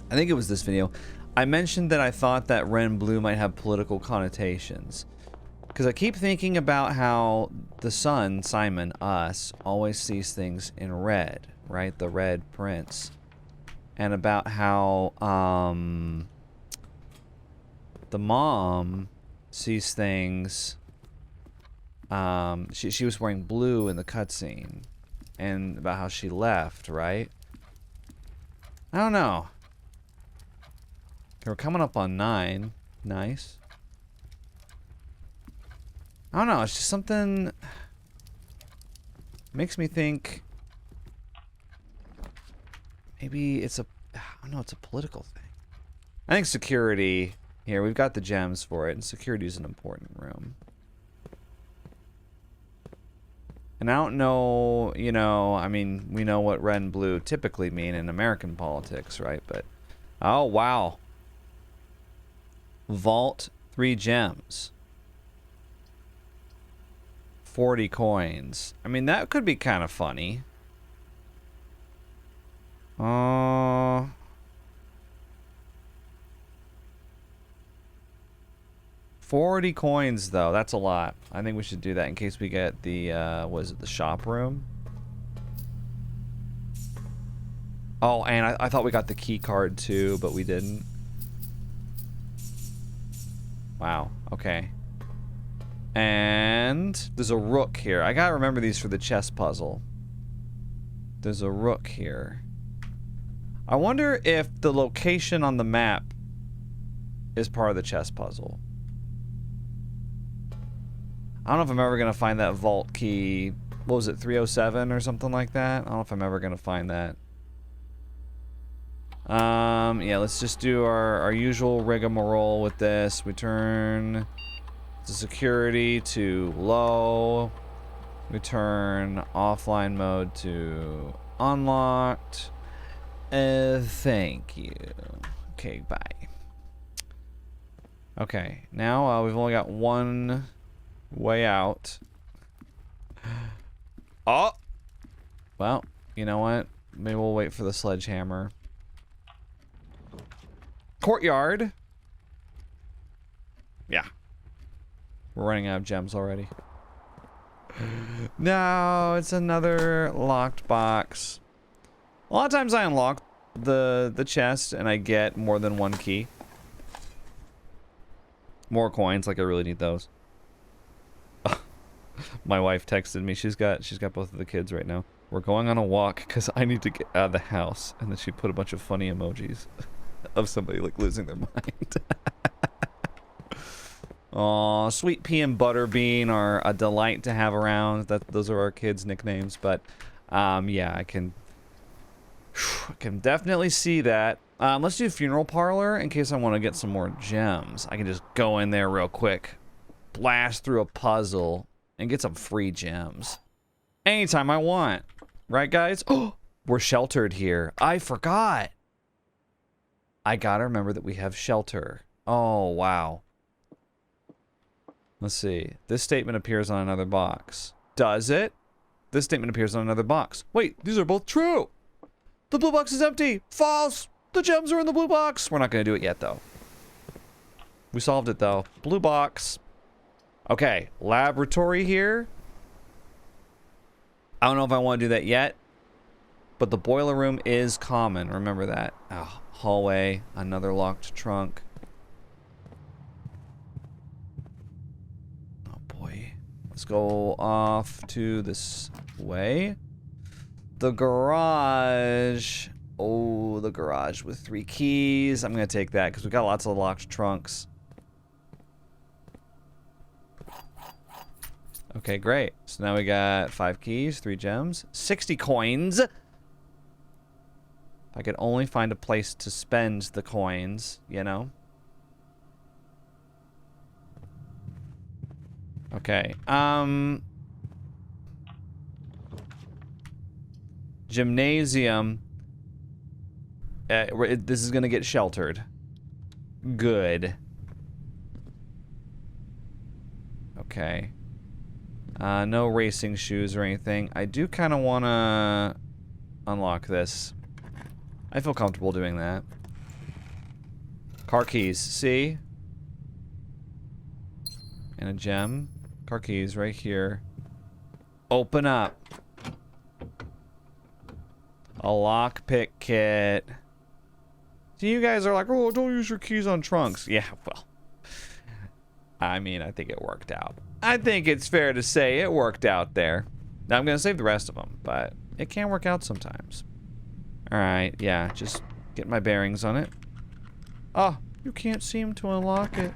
I think it was this video. I mentioned that I thought that red and blue might have political connotations. Because I keep thinking about how the son, Simon, us, always sees things in red, right? The Red Prince. And about how the mom sees things. She was wearing blue in the cutscene, and about how she left, right? I don't know. Okay, we're coming up on 9. Nice. I don't know. It's just something makes me think. Maybe it's I don't know, it's a political thing. I think security, here, we've got the gems for it, and security is an important room. And I don't know, you know, I mean, we know what red and blue typically mean in American politics, right? But, oh, wow. Vault 3 gems. 40 coins. I mean, that could be kind of funny. 40 coins though, that's a lot. I think we should do that in case we get the was it the shop room? Oh, and I thought we got the key card too, but we didn't. Wow, okay. And there's a rook here. I gotta remember these for the chess puzzle. There's a rook here. I wonder if the location on the map is part of the chess puzzle. I don't know if I'm ever going to find that vault key. What was it, 307 or something like that? I don't know if I'm ever going to find that. Yeah, let's just do our usual rigmarole with this. We turn the security to low. We turn offline mode to unlocked. Thank you. Okay, bye. Okay, now we've only got one way out. Oh! Well, you know what? Maybe we'll wait for the sledgehammer. Courtyard. Yeah. We're running out of gems already. No, it's another locked box. A lot of times I unlock the chest and I get more than one key. More coins, like I really need those. My wife texted me. She's got both of the kids right now. We're going on a walk because I need to get out of the house. And then she put a bunch of funny emojis of somebody like losing their mind. Aw, Sweet Pea and Butterbean are a delight to have around. Those are our kids' nicknames. But yeah, I can definitely see that. Let's do Funeral Parlor in case I want to get some more gems. I can just go in there real quick, blast through a puzzle, and get some free gems. Anytime I want. Right, guys? Oh, we're sheltered here. I forgot. I gotta remember that we have shelter. Oh, wow. Let's see. This statement appears on another box. Does it? This statement appears on another box. Wait, these are both true. The blue box is empty. False. The gems are in the blue box. We're not going to do it yet, though. We solved it, though. Blue box. Okay, laboratory here. I don't know if I want to do that yet, but the boiler room is common. Remember that. Oh, hallway, another locked trunk. Oh, boy. Let's go off to this way. The garage. Oh, the garage with 3 keys. I'm going to take that because we got lots of locked trunks. Okay, great. So now we got 5 keys, 3 gems, 60 coins. If I could only find a place to spend the coins, you know? Okay. Gymnasium. This is gonna get sheltered. Good. Okay. No racing shoes or anything. I do kind of want to unlock this. I feel comfortable doing that. Car keys. See? And a gem. Car keys right here. Open up. A lockpick kit. So you guys are like, oh, don't use your keys on trunks. Yeah, well. I mean, I think it worked out. I think it's fair to say it worked out there. Now I'm going to save the rest of them, but it can work out sometimes. Alright, yeah, just get my bearings on it. Oh, you can't seem to unlock it.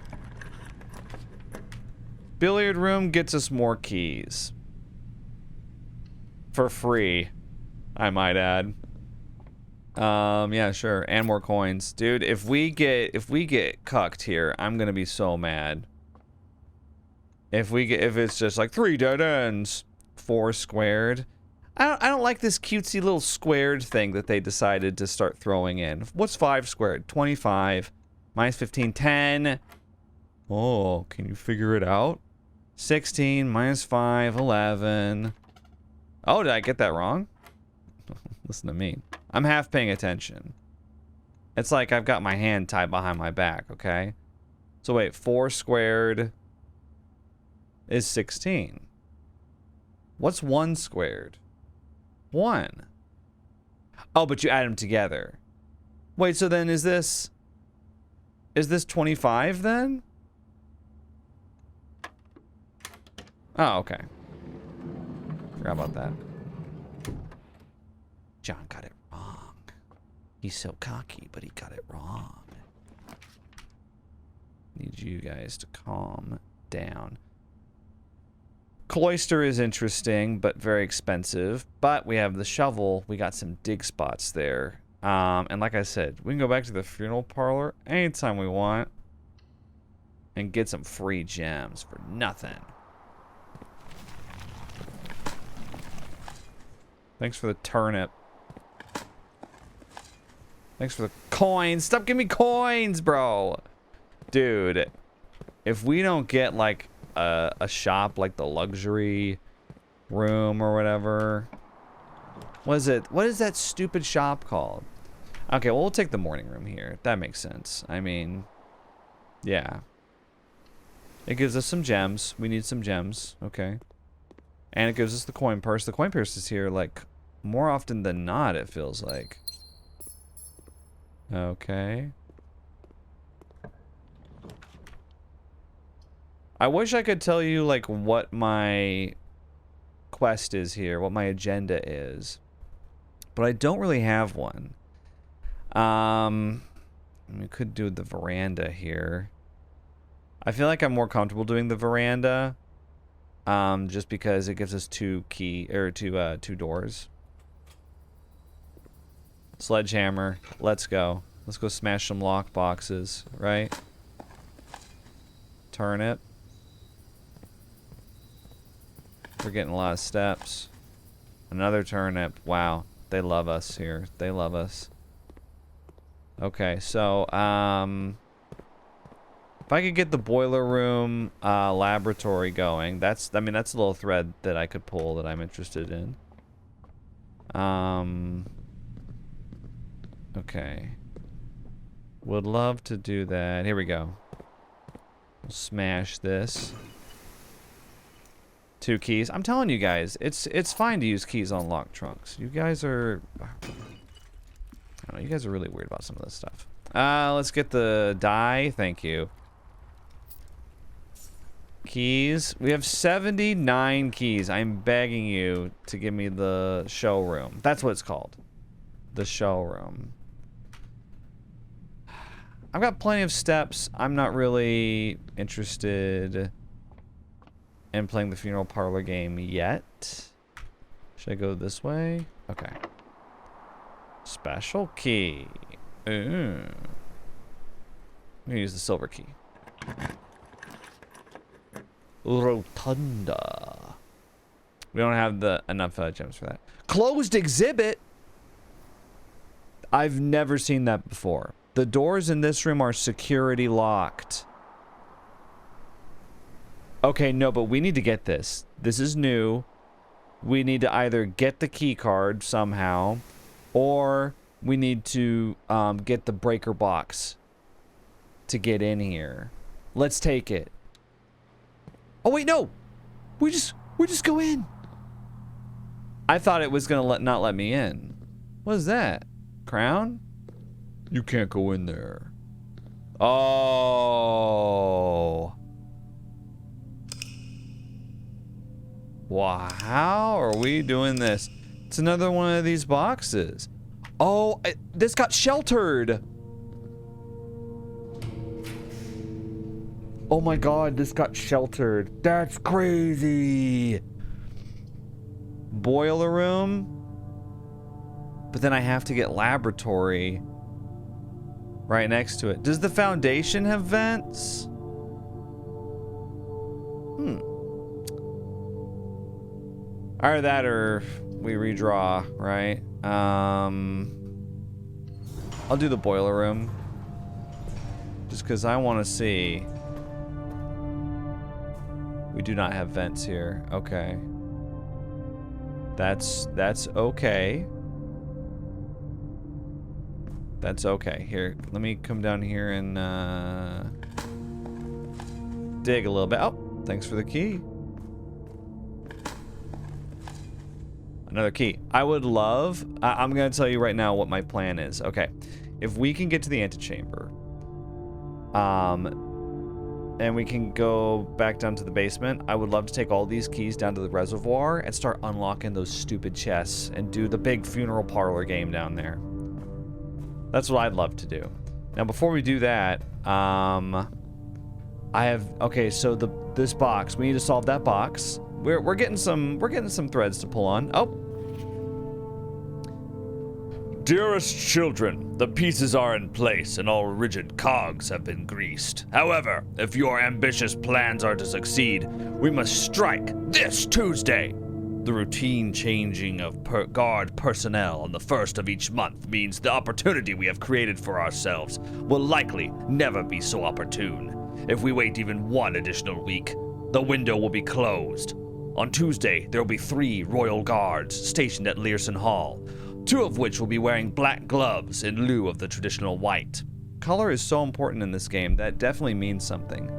Billiard room gets us more keys. For free, I might add. Yeah, sure, and more coins. Dude, if we get cucked here, I'm going to be so mad. If it's just like 3 dead ends, 4 squared. I don't like this cutesy little squared thing that they decided to start throwing in. What's 5 squared? 25. Minus 15, 10. Oh, can you figure it out? 16 minus 5, 11. Oh, did I get that wrong? Listen to me. I'm half paying attention. It's like I've got my hand tied behind my back, okay? So wait, 4 squared is 16. What's 1 squared? 1. Oh, but you add them together. Wait, so then is this 25 then? Oh, okay. Forgot about that. John got it wrong. He's so cocky, but he got it wrong. Need you guys to calm down. Cloister is interesting, but very expensive. But we have the shovel. We got some dig spots there. And like I said, we can go back to the funeral parlor anytime we want and get some free gems for nothing. Thanks for the turnip. Thanks for the coins. Stop giving me coins, bro. Dude, if we don't get like a shop like the luxury room or whatever. What is it? What is that stupid shop called? Okay, well, we'll take the morning room here. That makes sense. I mean, yeah. It gives us some gems. We need some gems. Okay. And it gives us the coin purse. The coin purse is here, like, more often than not, it feels like. Okay. I wish I could tell you, like, what my quest is here, what my agenda is. But I don't really have one. We could do the veranda here. I feel like I'm more comfortable doing the veranda. Just because it gives us two doors. Sledgehammer. Let's go. Let's go smash some lock boxes, right? Turnip. We're getting a lot of steps. Another turnip. Wow. They love us here. They love us. Okay, so, if I could get the boiler room, laboratory going, that's a little thread that I could pull that I'm interested in. Okay. Would love to do that. Here we go. Smash this. 2 keys. I'm telling you guys, it's fine to use keys on locked trunks. You guys are... I don't know, you guys are really weird about some of this stuff. Let's get the die. Thank you. Keys. We have 79 keys. I'm begging you to give me the showroom. That's what it's called. The showroom. I've got plenty of steps. I'm not really interested in playing the funeral parlor game yet. Should I go this way? Okay. Special key. Ooh. I'm gonna use the silver key. Rotunda. We don't have enough gems for that. Closed exhibit. I've never seen that before. The doors in this room are security locked. Okay, no, but we need to get this. This is new. We need to either get the key card somehow, or we need to get the breaker box to get in here. Let's take it. Oh wait, no. We just go in. I thought it was gonna not let me in. What is that? Crown? You can't go in there. Oh. Wow, how are we doing this? It's another one of these boxes. Oh, this got sheltered. Oh my god, this got sheltered. That's crazy. Boiler room. But then I have to get laboratory right next to it. Does the foundation have vents? Either that or we redraw, right? I'll do the boiler room. Just because I want to see. We do not have vents here. Okay. That's okay. That's okay. Here, let me come down here and dig a little bit. Oh, thanks for the key. Another key. I would love... I'm going to tell you right now what my plan is. Okay. If we can get to the antechamber, and we can go back down to the basement, I would love to take all these keys down to the reservoir and start unlocking those stupid chests and do the big funeral parlor game down there. That's what I'd love to do. Now, before we do that, I have... Okay, so this box. We need to solve that box. We're getting some threads to pull on. Oh. Dearest children, the pieces are in place and all rigid cogs have been greased. However, if your ambitious plans are to succeed, we must strike this Tuesday. The routine changing of guard personnel on the first of each month means the opportunity we have created for ourselves will likely never be so opportune. If we wait even one additional week, the window will be closed. On Tuesday, there will be 3 royal guards stationed at Learson Hall, 2 of which will be wearing black gloves in lieu of the traditional white. Color is so important in this game. That definitely means something.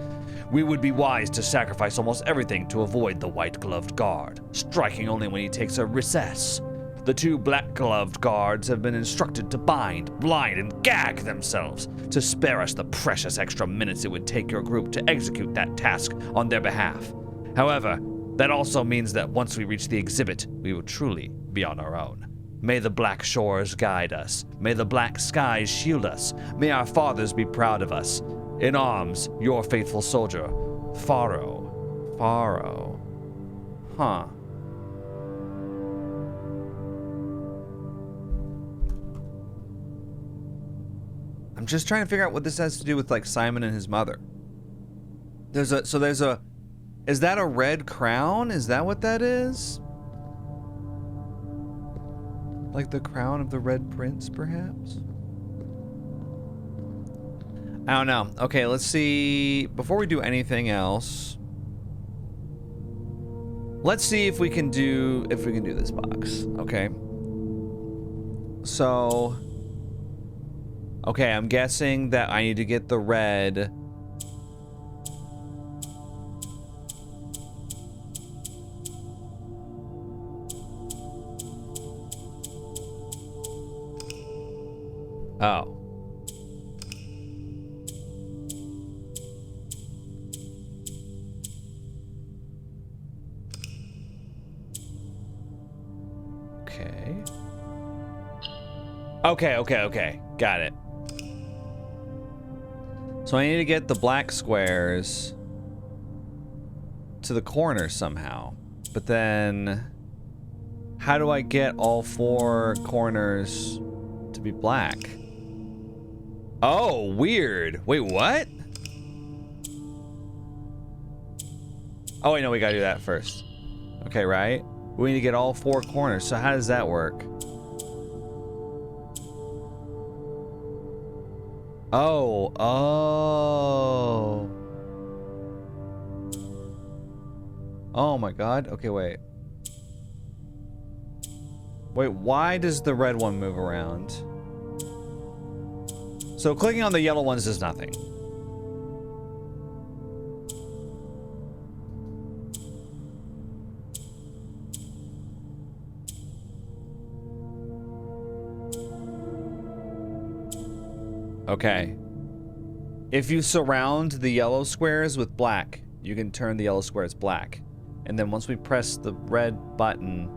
We would be wise to sacrifice almost everything to avoid the white-gloved guard, striking only when he takes a recess. The 2 black-gloved guards have been instructed to bind, blind, and gag themselves to spare us the precious extra minutes it would take your group to execute that task on their behalf. However, that also means that once we reach the exhibit, we will truly be on our own. May the black shores guide us. May the black skies shield us. May our fathers be proud of us. In arms, your faithful soldier, Faro. Faro. Huh. I'm just trying to figure out what this has to do with, like, Simon and his mother. Is that a red crown? Is that what that is? Like the crown of the Red Prince, perhaps? I don't know. Okay, let's see. Before we do anything else, let's see if we can do this box. Okay. So, okay, I'm guessing that I need to get the red Oh. Okay. Got it. So I need to get the black squares to the corner somehow. But then how do I get all 4 corners to be black? Oh, weird. Wait, what? Oh, wait, no, we gotta do that first. Okay, right? We need to get all 4 corners. So how does that work? Oh. Oh my god. Okay, wait. Wait, why does the red one move around? So clicking on the yellow ones does nothing. Okay. If you surround the yellow squares with black, you can turn the yellow squares black. And then once we press the red button...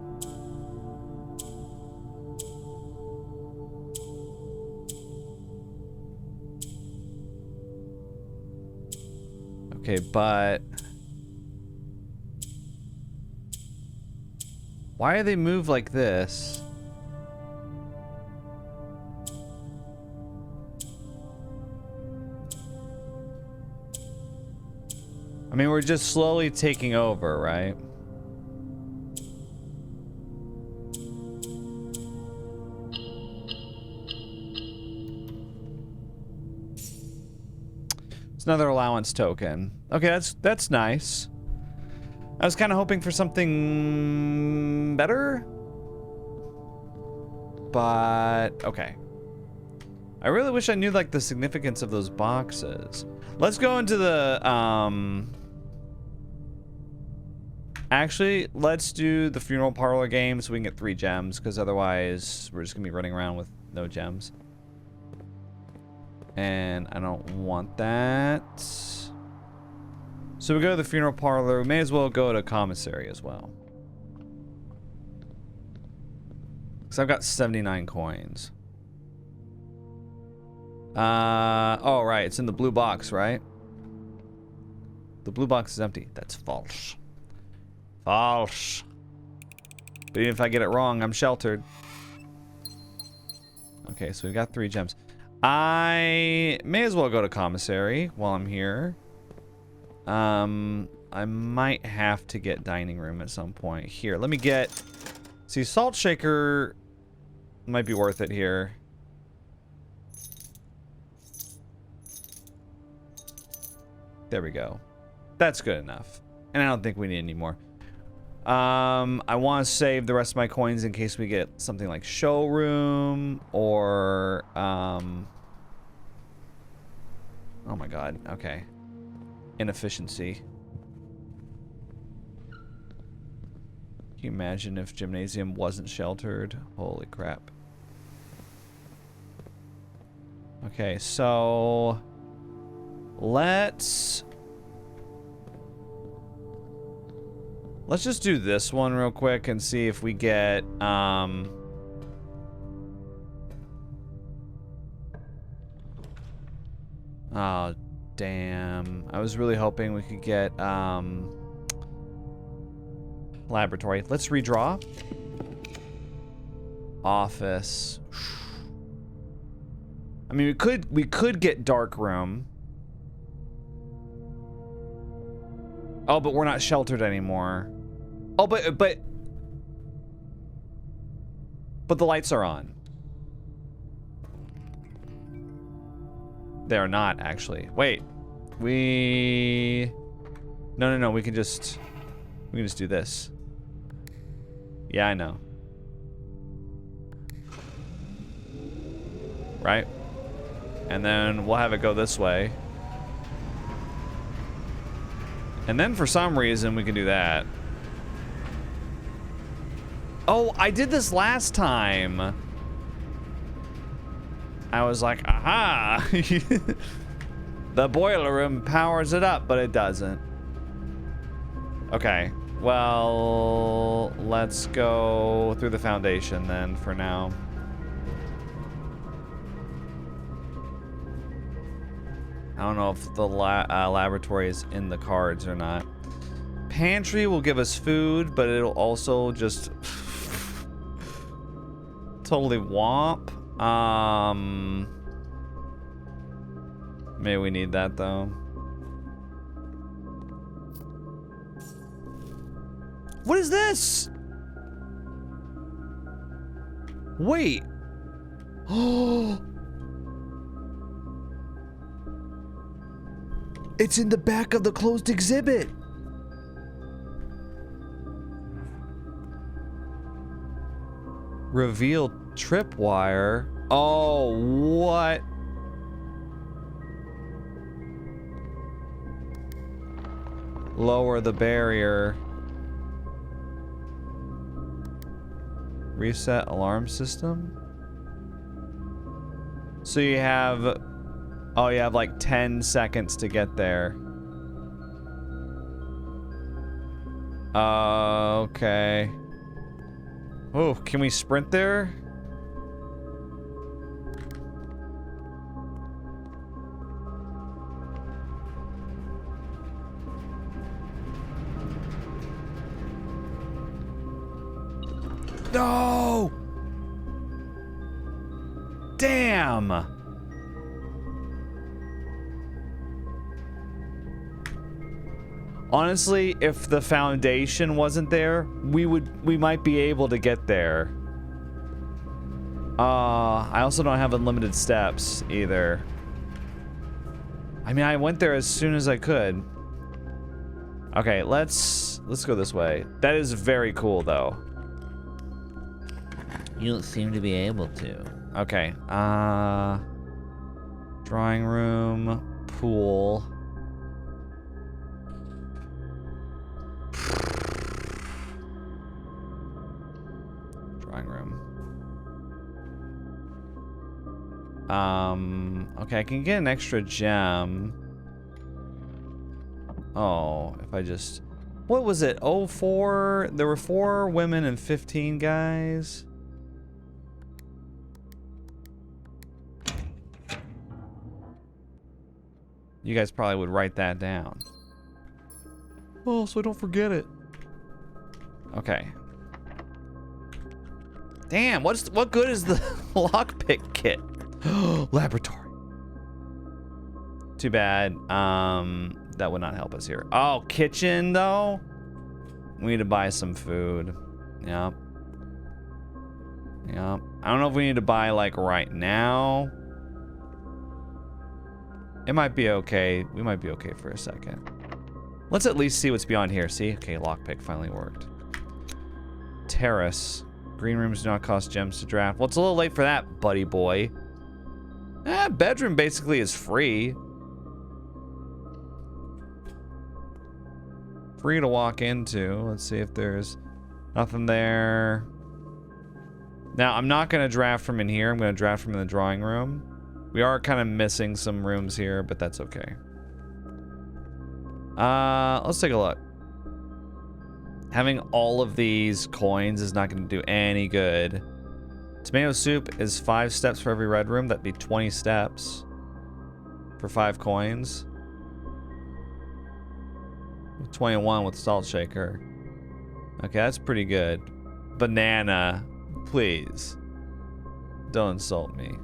Okay, but... why do they move like this? I mean, we're just slowly taking over, right? It's another allowance token. Okay, that's nice. I was kind of hoping for something better. But, okay. I really wish I knew, like, the significance of those boxes. Let's go into the, actually, let's do the funeral parlor game so we can get 3 gems, because otherwise we're just gonna be running around with no gems. And I don't want that. So we go to the funeral parlor. We may as well go to commissary as well. Because I've got 79 coins. Oh, right. It's in the blue box, right? The blue box is empty. That's false. False. But even if I get it wrong, I'm sheltered. Okay, so we've got 3 gems. I may as well go to commissary while I'm here. I might have to get dining room at some point. Here, let me get... See, salt shaker might be worth it here. There we go. That's good enough. And I don't think we need any more. I want to save the rest of my coins in case we get something like showroom or, oh my god, okay. Inefficiency. Can you imagine if gymnasium wasn't sheltered? Holy crap. Okay, so let's just do this one real quick and see if we get oh damn, I was really hoping we could get laboratory. Let's redraw. Office. I mean, we could get dark room. Oh, but we're not sheltered anymore. Oh, but the lights are on. They're not, actually. Wait. No, we can just do this. Yeah, I know. Right? And then we'll have it go this way. And then for some reason we can do that. Oh, I did this last time. I was like, aha! The boiler room powers it up, but it doesn't. Okay, well, let's go through the foundation then for now. I don't know if the laboratory is in the cards or not. Pantry will give us food, but it'll also just totally womp. Maybe we need that though. What is this? Wait. Oh. It's in the back of the closed exhibit. Reveal tripwire. Oh, what? Lower the barrier. Reset alarm system. So you have... Oh, you have like 10 seconds to get there. Okay. Oh, can we sprint there? No! Damn! Honestly, if the foundation wasn't there, we might be able to get there. I also don't have unlimited steps either. I mean, I went there as soon as I could. Okay, let's go this way. That is very cool though. You don't seem to be able to. Okay. Drawing room, pool. Drawing room. Okay, I can get an extra gem. Oh, if I just... What was it? Oh, 4... There were 4 women and 15 guys. You guys probably would write that down. Oh, so I don't forget it. Okay. Damn, what good is the lockpick kit? Laboratory. Too bad. That would not help us here. Oh, kitchen though? We need to buy some food. Yep. Yep. I don't know if we need to buy like right now. It might be okay. We might be okay for a second. Let's at least see what's beyond here. See? Okay, lockpick finally worked. Terrace. Green rooms do not cost gems to draft. Well, it's a little late for that, buddy boy. Bedroom basically is free. Free to walk into. Let's see if there's nothing there. Now, I'm not going to draft from in here. I'm going to draft from in the drawing room. We are kind of missing some rooms here, but that's okay. Let's take a look. Having all of these coins is not going to do any good. Tomato soup is 5 steps for every red room. That'd be 20 steps for 5 coins. 21 with salt shaker. Okay, that's pretty good. Banana, please. Don't insult me.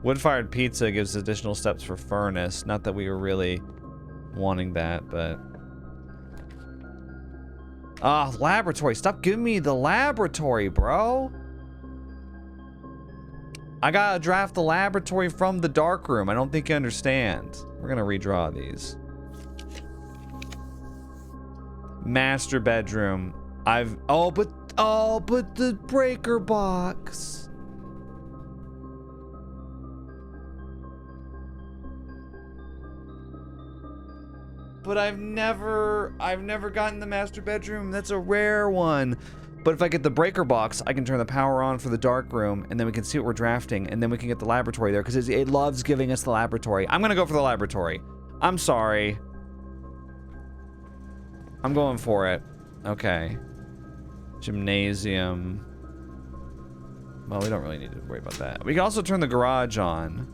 Wood-fired pizza gives additional steps for furnace. Not that we were really wanting that, but... Ah, laboratory. Stop giving me the laboratory, bro. I gotta draft the laboratory from the dark room. I don't think you understand. We're gonna redraw these. Master bedroom. Oh, but the breaker box. But I've never gotten the master bedroom. That's a rare one. But if I get the breaker box, I can turn the power on for the dark room, and then we can see what we're drafting, and then we can get the laboratory there, because it loves giving us the laboratory. I'm gonna go for the laboratory. I'm sorry. I'm going for it. Okay. Gymnasium. Well, we don't really need to worry about that. We can also turn the garage on.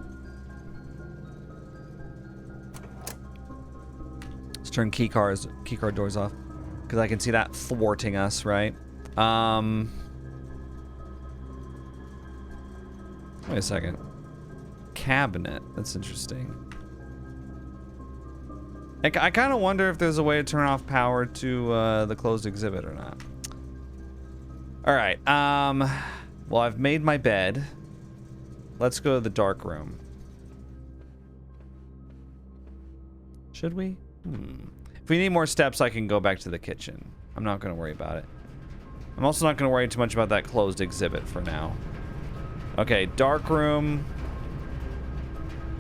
Let's turn keycard doors off, because I can see that thwarting us, right? Wait a second. Cabinet. That's interesting. I kind of wonder if there's a way to turn off power to the closed exhibit or not. All right. Well, I've made my bed. Let's go to the dark room. Should we? If we need more steps, I can go back to the kitchen. I'm not going to worry about it. I'm also not going to worry too much about that closed exhibit for now. Okay, dark room.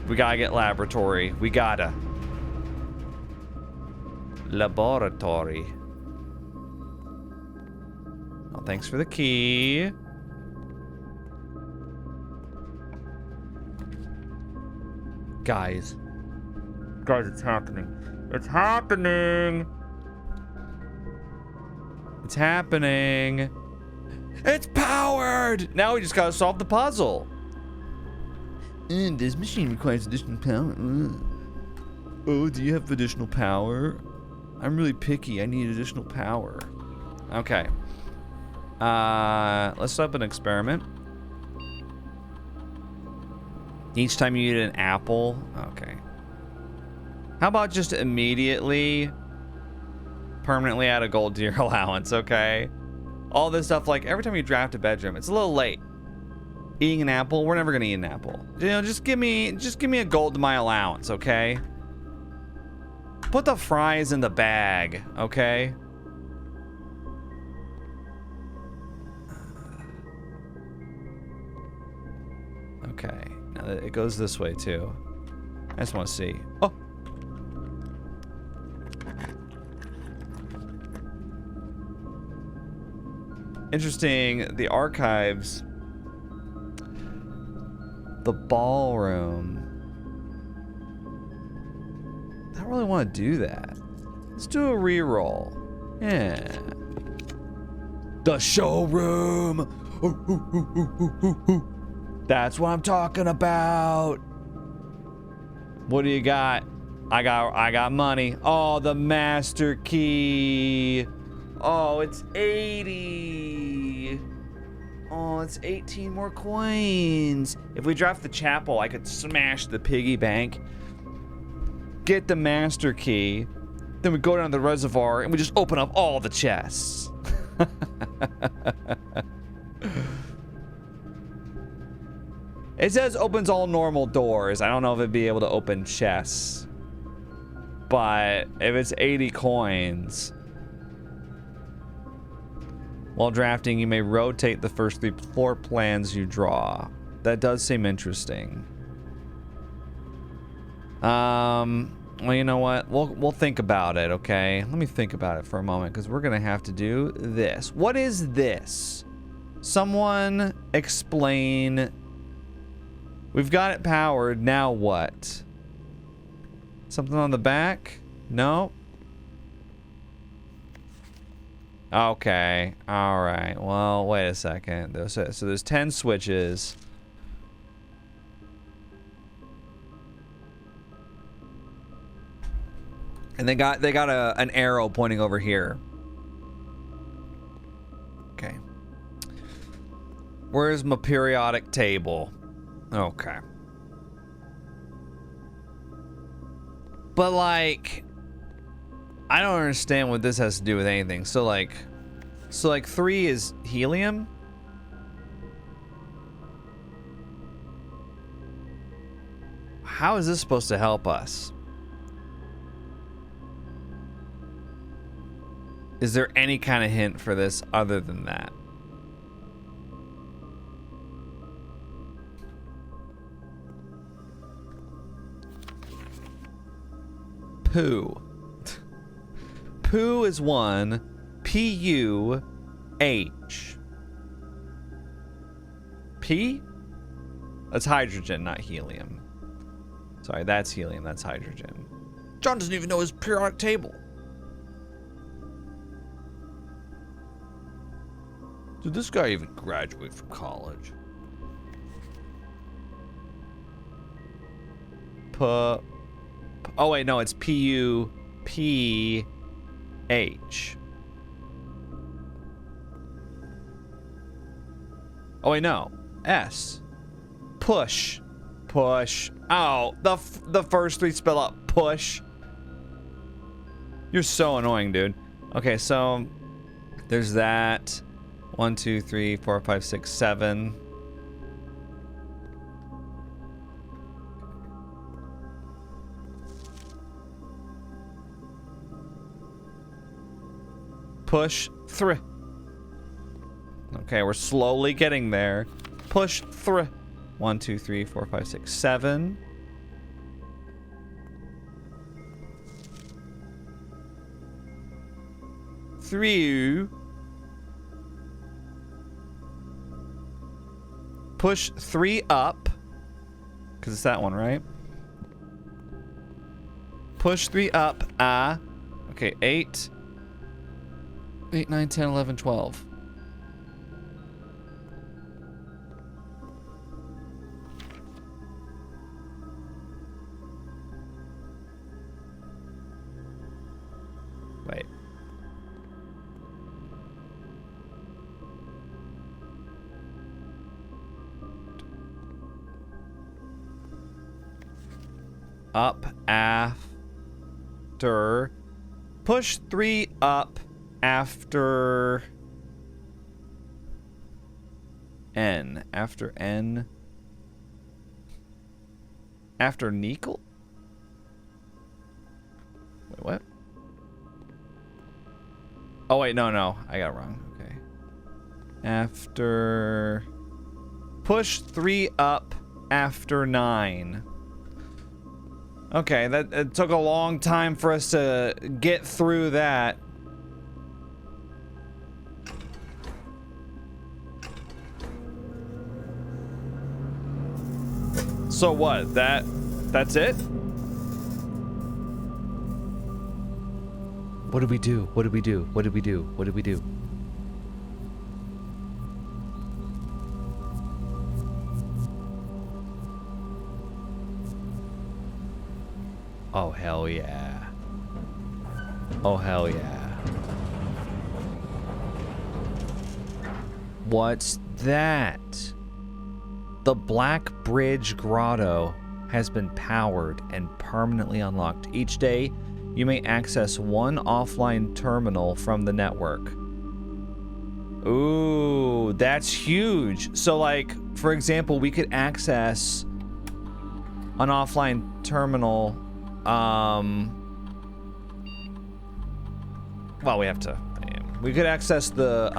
We gotta get laboratory. We gotta. Laboratory. Oh, thanks for the key. Guys, it's happening. It's happening. It's happening. It's powered! Now we just gotta solve the puzzle. This machine requires additional power. Oh, do you have additional power? I'm really picky. I need additional power. Okay. Let's set up an experiment. Each time you eat an apple. Okay. How about just immediately permanently add a gold to your allowance, okay? All this stuff, like every time you draft a bedroom, it's a little late. Eating an apple, we're never gonna eat an apple. You know, just give me a gold to my allowance, okay? Put the fries in the bag, okay? Okay, now it goes this way too. I just want to see. Oh. Interesting, the archives, the ballroom. I don't really want to do that. Let's do a reroll. Yeah. The showroom. That's what I'm talking about. What do you got? I got money. Oh, the master key. Oh, it's 80. Oh, it's 18 more coins. If we draft the chapel, I could smash the piggy bank, get the master key, then we go down to the reservoir and we just open up all the chests. It says opens all normal doors. I don't know if it'd be able to open chests, but if it's 80 coins. While drafting, you may rotate the first 3 floor plans you draw. That does seem interesting. Well, you know what? We'll think about it, okay? Let me think about it for a moment, because we're gonna have to do this. What is this? Someone explain. We've got it powered. Now what? Something on the back? No. Okay. All right. Well, wait a second. So there's 10 switches. And they got an arrow pointing over here. Okay. Where's my periodic table? Okay. But like, I don't understand what this has to do with anything. So like 3 is helium? How is this supposed to help us? Is there any kind of hint for this other than that? Poo. Poo is 1. Pu H. P? That's hydrogen, not helium. Sorry, that's helium, that's hydrogen. John doesn't even know his periodic table. Did this guy even graduate from college? Oh wait, no, it's P-U-P-H. Oh wait, no. S. Push. Push. Oh, the first three spell out push. You're so annoying, dude. Okay, so there's that. 1, 2, 3, 4, 5, 6, 7. Push 3. Okay, we're slowly getting there. Push 3. 1, 2, 3, 4, 5, 6, 7. Through. Push 3 up. Because it's that one, right? Push 3 up. Okay, 8. 8, 9, 10, 11, 12. Wait. Up after. Push 3 up after N. After N. After Nickel? Wait, what? Oh, wait, no. I got it wrong. Okay. After. Push 3 up after 9. Okay, it took a long time for us to get through that. So what? That's it? What do we do? What do we do? What do we do? What do we do? Oh, hell yeah. Oh, hell yeah. What's that? The Black Bridge Grotto has been powered and permanently unlocked. Each day, you may access one offline terminal from the network. Ooh, that's huge. So, like, for example, we could access an offline terminal. Well, we have to. We could access the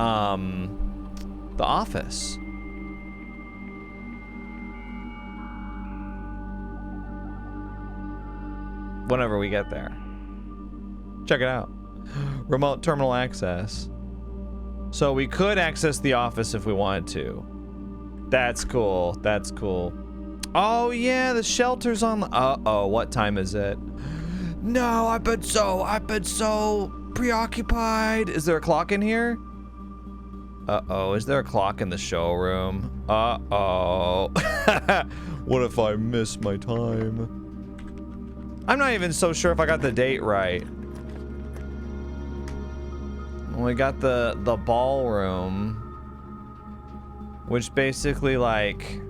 office. Whenever we get there. Check it out. Remote terminal access. So we could access the office if we wanted to. That's cool. That's cool. Oh yeah, the shelter's on the... Uh-oh, what time is it? No, I've been so preoccupied. Is there a clock in here? Uh-oh, is there a clock in the showroom? Uh-oh. What if I miss my time? I'm not even so sure if I got the date right. We got the ballroom, which basically, like,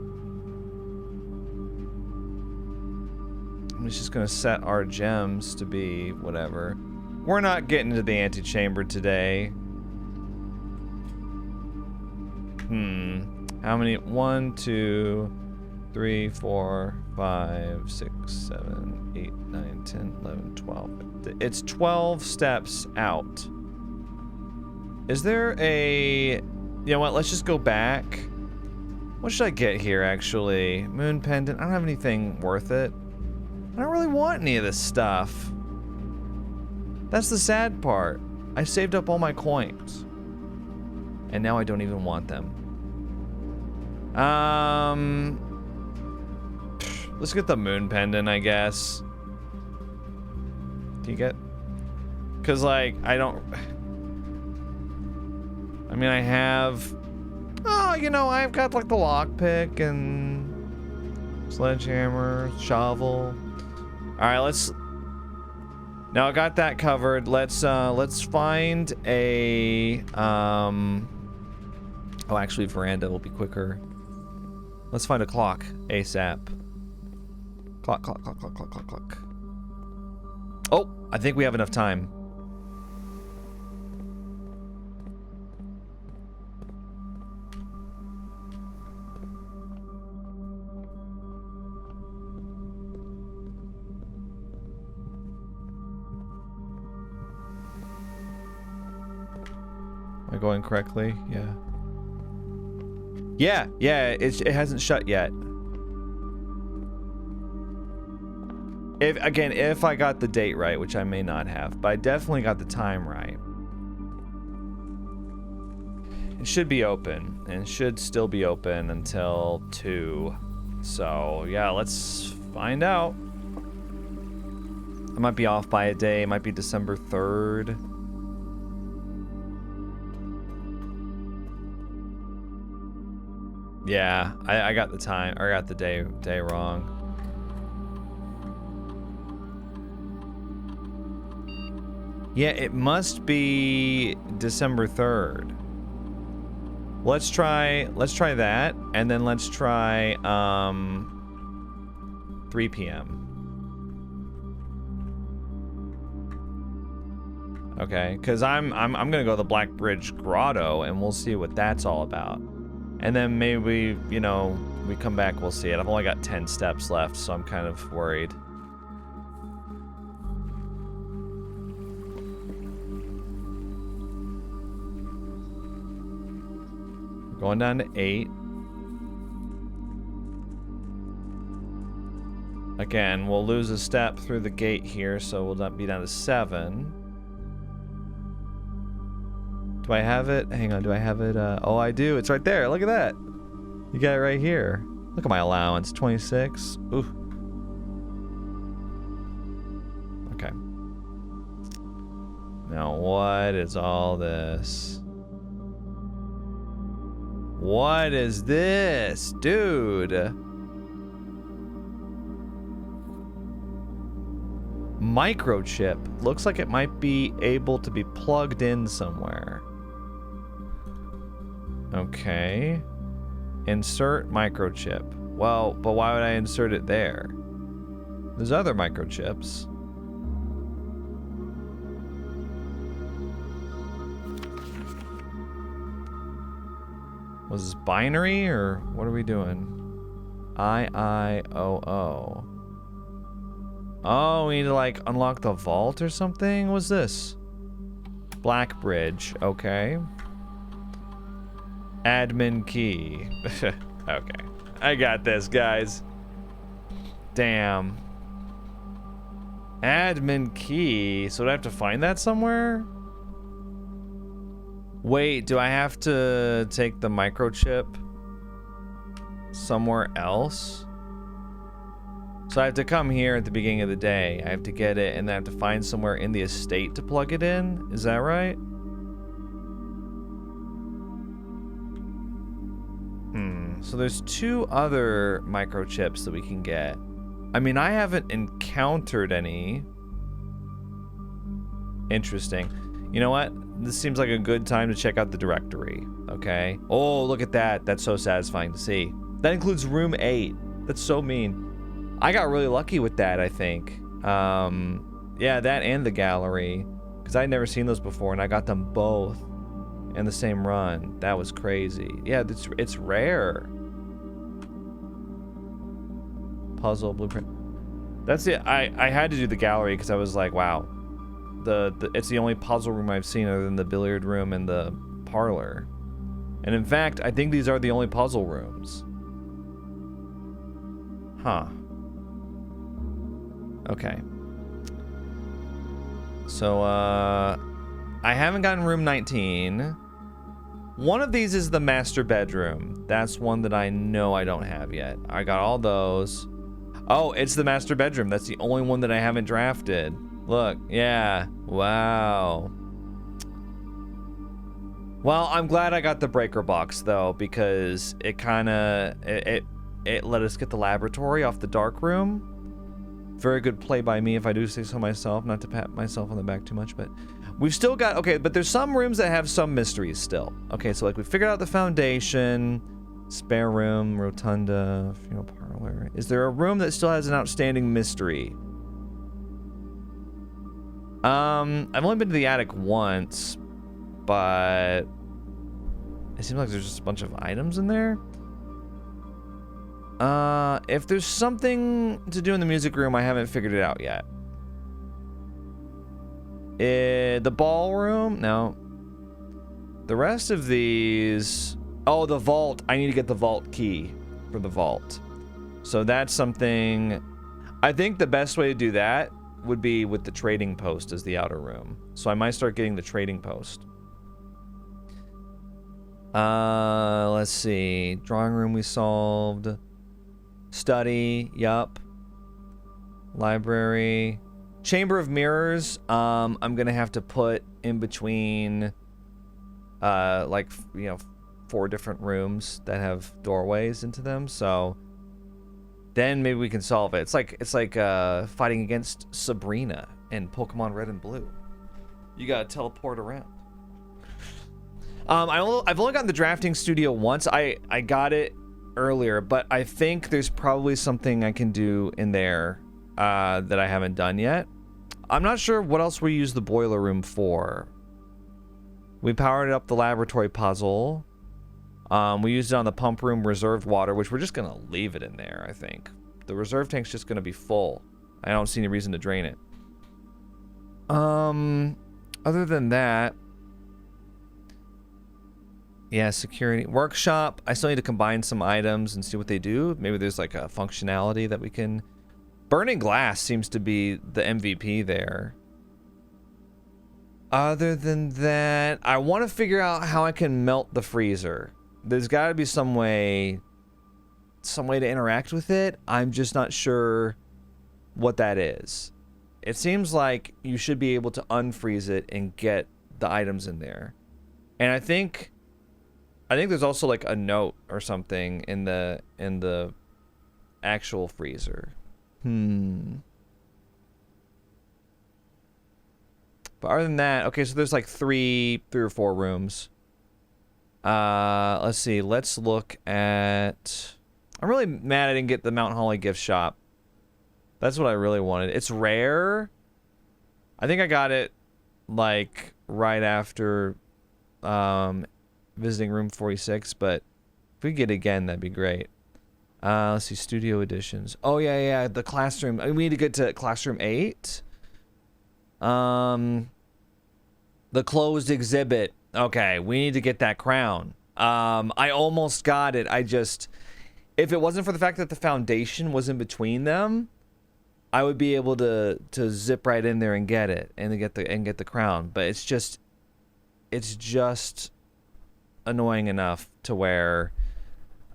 I'm just gonna set our gems to be whatever. We're not getting to the antechamber today. How many? 1, 2, 3, 4, 5, 6, 7, 8, 9, 10, 11, 12. It's 12 steps out. Is there a... You know what? Let's just go back. What should I get here, actually? Moon pendant. I don't have anything worth it. I don't really want any of this stuff. That's the sad part. I saved up all my coins. And now I don't even want them. Let's get the moon pendant, I guess. Can you get? Cause like I mean I have. Oh, you know I've got like the lockpick and sledgehammer, shovel. All right, let's. Now I got that covered. Let's find a Oh, actually, veranda will be quicker. Let's find a clock ASAP. Clock. Oh, I think we have enough time. Am I going correctly? Yeah. Yeah, it hasn't shut yet. If I got the date right, which I may not have, but I definitely got the time right. It should be open, and it should still be open until 2. So, yeah, let's find out. I might be off by a day. It might be December 3rd. Yeah, I got the time, or I got the day wrong. Yeah, it must be December 3rd. Let's try that, and then let's try 3 p.m. Okay, because I'm gonna go to the Black Bridge Grotto, and we'll see what that's all about. And then maybe, you know, we come back, we'll see it. I've only got 10 steps left, so I'm kind of worried. Going down to 8. Again, we'll lose a step through the gate here, so we'll not be down to 7. Do I have it? Hang on, do I have it? Oh, I do. It's right there. Look at that. You got it right here. Look at my allowance. 26. Ooh. Okay. Now, what is all this? What is this? Dude. Microchip. Looks like it might be able to be plugged in somewhere. Okay. Insert microchip. Well, but why would I insert it there? There's other microchips. Was this binary or what are we doing? IIOO. Oh, we need to like unlock the vault or something? What's this? Black Bridge. Okay. Admin key. Okay. I got this, guys. Damn. Admin key. So do I have to find that somewhere? Wait, do I have to take the microchip somewhere else? So I have to come here at the beginning of the day. I have to get it, and then I have to find somewhere in the estate to plug it in. Is that right? So there's 2 other microchips that we can get. I mean, I haven't encountered any. Interesting. You know what? This seems like a good time to check out the directory. Okay. Oh, look at that. That's so satisfying to see. That includes room 8. That's so mean. I got really lucky with that, I think. Yeah, that and the gallery. Because I'd never seen those before, and I got them both in the same run. That was crazy. Yeah, it's rare. Puzzle blueprint. That's it. I had to do the gallery because I was like, wow. It's the only puzzle room I've seen other than the billiard room and the parlor. And in fact, I think these are the only puzzle rooms. Huh. Okay. So, I haven't gotten room 19. One of these is the master bedroom. That's one that I know I don't have yet. I got all those. Oh, it's the master bedroom. That's the only one that I haven't drafted. Look, yeah. Wow. Well, I'm glad I got the breaker box though, because it kind of it let us get the laboratory off the dark room. Very good play by me, if I do say so myself. Not to pat myself on the back too much, but we've still got, okay, but there's some rooms that have some mysteries still. Okay, so like we figured out the foundation, spare room, rotunda, funeral parlor. Is there a room that still has an outstanding mystery? I've only been to the attic once, but it seems like there's just a bunch of items in there. If there's something to do in the music room, I haven't figured it out yet. The ballroom? No. The rest of these... Oh, the vault. I need to get the vault key for the vault. So that's something... I think the best way to do that would be with the trading post as the outer room. So I might start getting the trading post. Let's see. Drawing room we solved. Study, yup. Library. Chamber of Mirrors, I'm gonna have to put in between, like, you know, 4 different rooms that have doorways into them, so then maybe we can solve it. It's like fighting against Sabrina in Pokemon Red and Blue. You gotta teleport around. I've only gotten the drafting studio once. I got it earlier, but I think there's probably something I can do in there that I haven't done yet. I'm not sure what else we use the boiler room for. We powered up the laboratory puzzle. We used it on the pump room reserved water, which we're just gonna leave it in there, I think. The reserve tank's just gonna be full. I don't see any reason to drain it. Other than that, yeah, security workshop. I still need to combine some items and see what they do. Maybe there's like a functionality that we can... Burning glass seems to be the MVP there. Other than that, I want to figure out how I can melt the freezer. There's got to be some way to interact with it. I'm just not sure what that is. It seems like you should be able to unfreeze it and get the items in there. And I think there's also like a note or something in the actual freezer. But other than that, okay, so there's like three or 4 rooms. Let's see. Let's look at... I'm really mad I didn't get the Mount Holly gift shop. That's what I really wanted. It's rare. I think I got it like right after visiting room 46, but if we get it again, that'd be great. Let's see, studio editions. Oh yeah, the classroom. We need to get to classroom 8. The closed exhibit. Okay, we need to get that crown. I almost got it. If it wasn't for the fact that the foundation was in between them, I would be able to zip right in there and get it and get the crown. But it's just annoying enough to where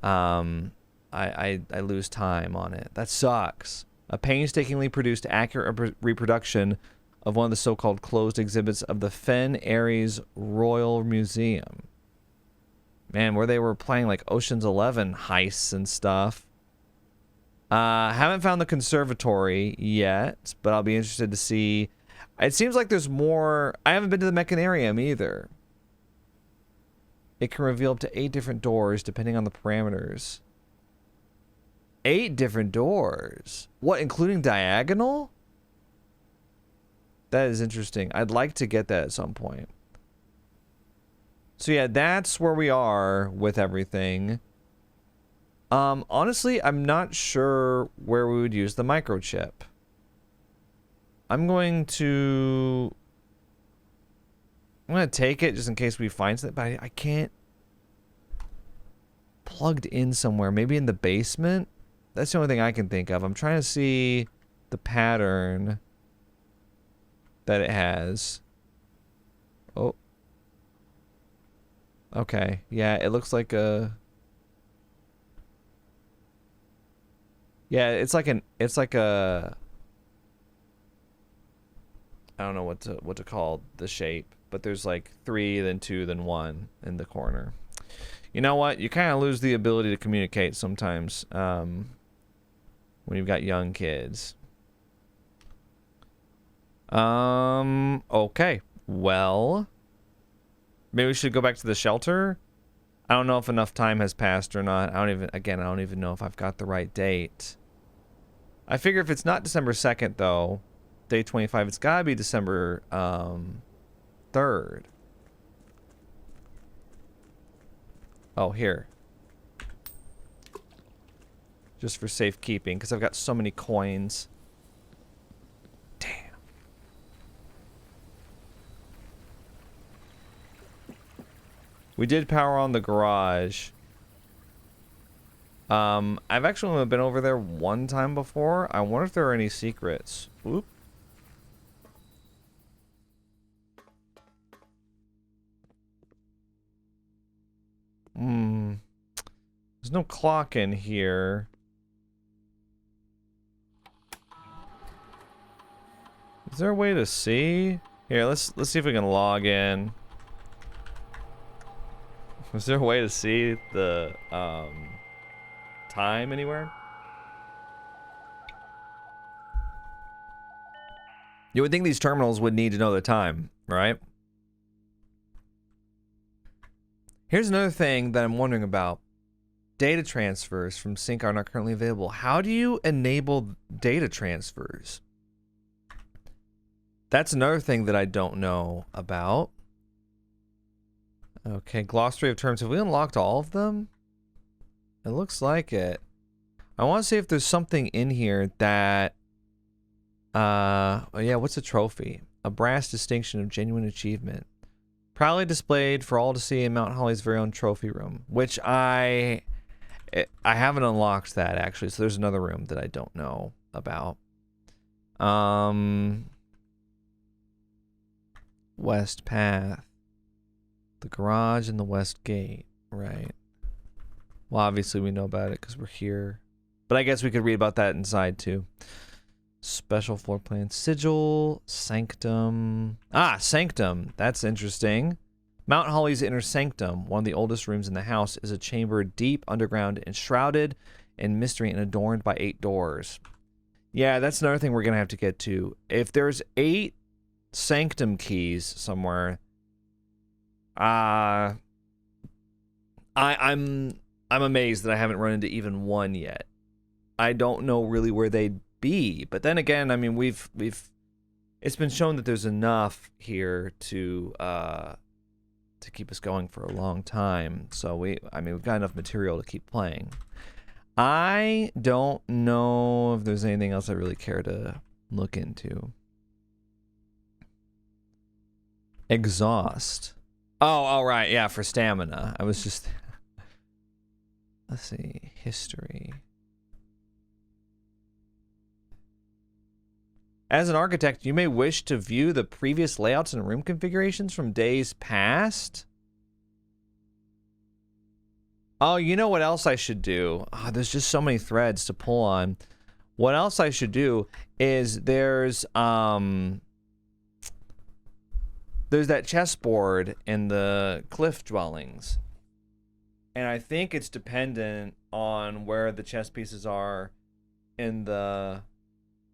I lose time on it. That sucks. A painstakingly produced accurate reproduction of one of the so-called closed exhibits of the Fen Ares Royal Museum. Man, where they were playing like Ocean's 11 heists and stuff. Haven't found the conservatory yet, but I'll be interested to see. It seems like there's more. I haven't been to the mechanarium either. It can reveal up to 8 different doors depending on the parameters. 8 different doors? What, including diagonal? That is interesting. I'd like to get that at some point. So yeah, that's where we are with everything. Honestly, I'm not sure where we would use the microchip. I'm going to take it just in case we find something, but I can't. Plugged in somewhere, maybe in the basement. That's the only thing I can think of. I'm trying to see the pattern that it has. Oh. Okay. Yeah, it looks like a... Yeah, it's like a... I don't know what to call the shape, but there's like 3, then 2, then 1 in the corner. You know what? You kind of lose the ability to communicate sometimes when you've got young kids. Okay. Well, maybe we should go back to the shelter. I don't know if enough time has passed or not. I don't even know if I've got the right date. I figure if it's not December 2nd, though, day 25, it's gotta be December 3rd. Oh, here. Just for safekeeping, because I've got so many coins. Damn. We did power on the garage. I've actually only been over there one time before. I wonder if there are any secrets. Oop. There's no clock in here. Is there a way to see? Here, let's see if we can log in. Is there a way to see the time anywhere? You would think these terminals would need to know the time, right? Here's another thing that I'm wondering about. Data transfers from sync are not currently available. How do you enable data transfers? That's another thing that I don't know about. Okay, glossary of terms. Have we unlocked all of them? It looks like it. I want to see if there's something in here that... oh yeah, what's a trophy? A brass distinction of genuine achievement. Proudly displayed for all to see in Mount Holly's very own trophy room. Which I haven't unlocked that, actually. So there's another room that I don't know about. West Path. The garage and the west gate. Right. Well, obviously we know about it because we're here. But I guess we could read about that inside, too. Special floor plan. Sigil. Sanctum. Ah, Sanctum. That's interesting. Mount Holly's inner sanctum, one of the oldest rooms in the house, is a chamber deep underground and shrouded in mystery and adorned by 8 doors. Yeah, that's another thing we're going to have to get to. If there's 8 sanctum keys somewhere, I'm amazed that I haven't run into even one yet. I don't know really where they'd be, but then again, I mean, it's been shown that there's enough here to keep us going for a long time. So we've got enough material to keep playing. I don't know if there's anything else I really care to look into. Exhaust. Oh, right, yeah, for stamina. I was just... Let's see, history. As an architect, you may wish to view the previous layouts and room configurations from days past. Oh, you know what else I should do? Oh, there's just so many threads to pull on. What else I should do is there's that chessboard in the cliff dwellings. And I think it's dependent on where the chess pieces are in the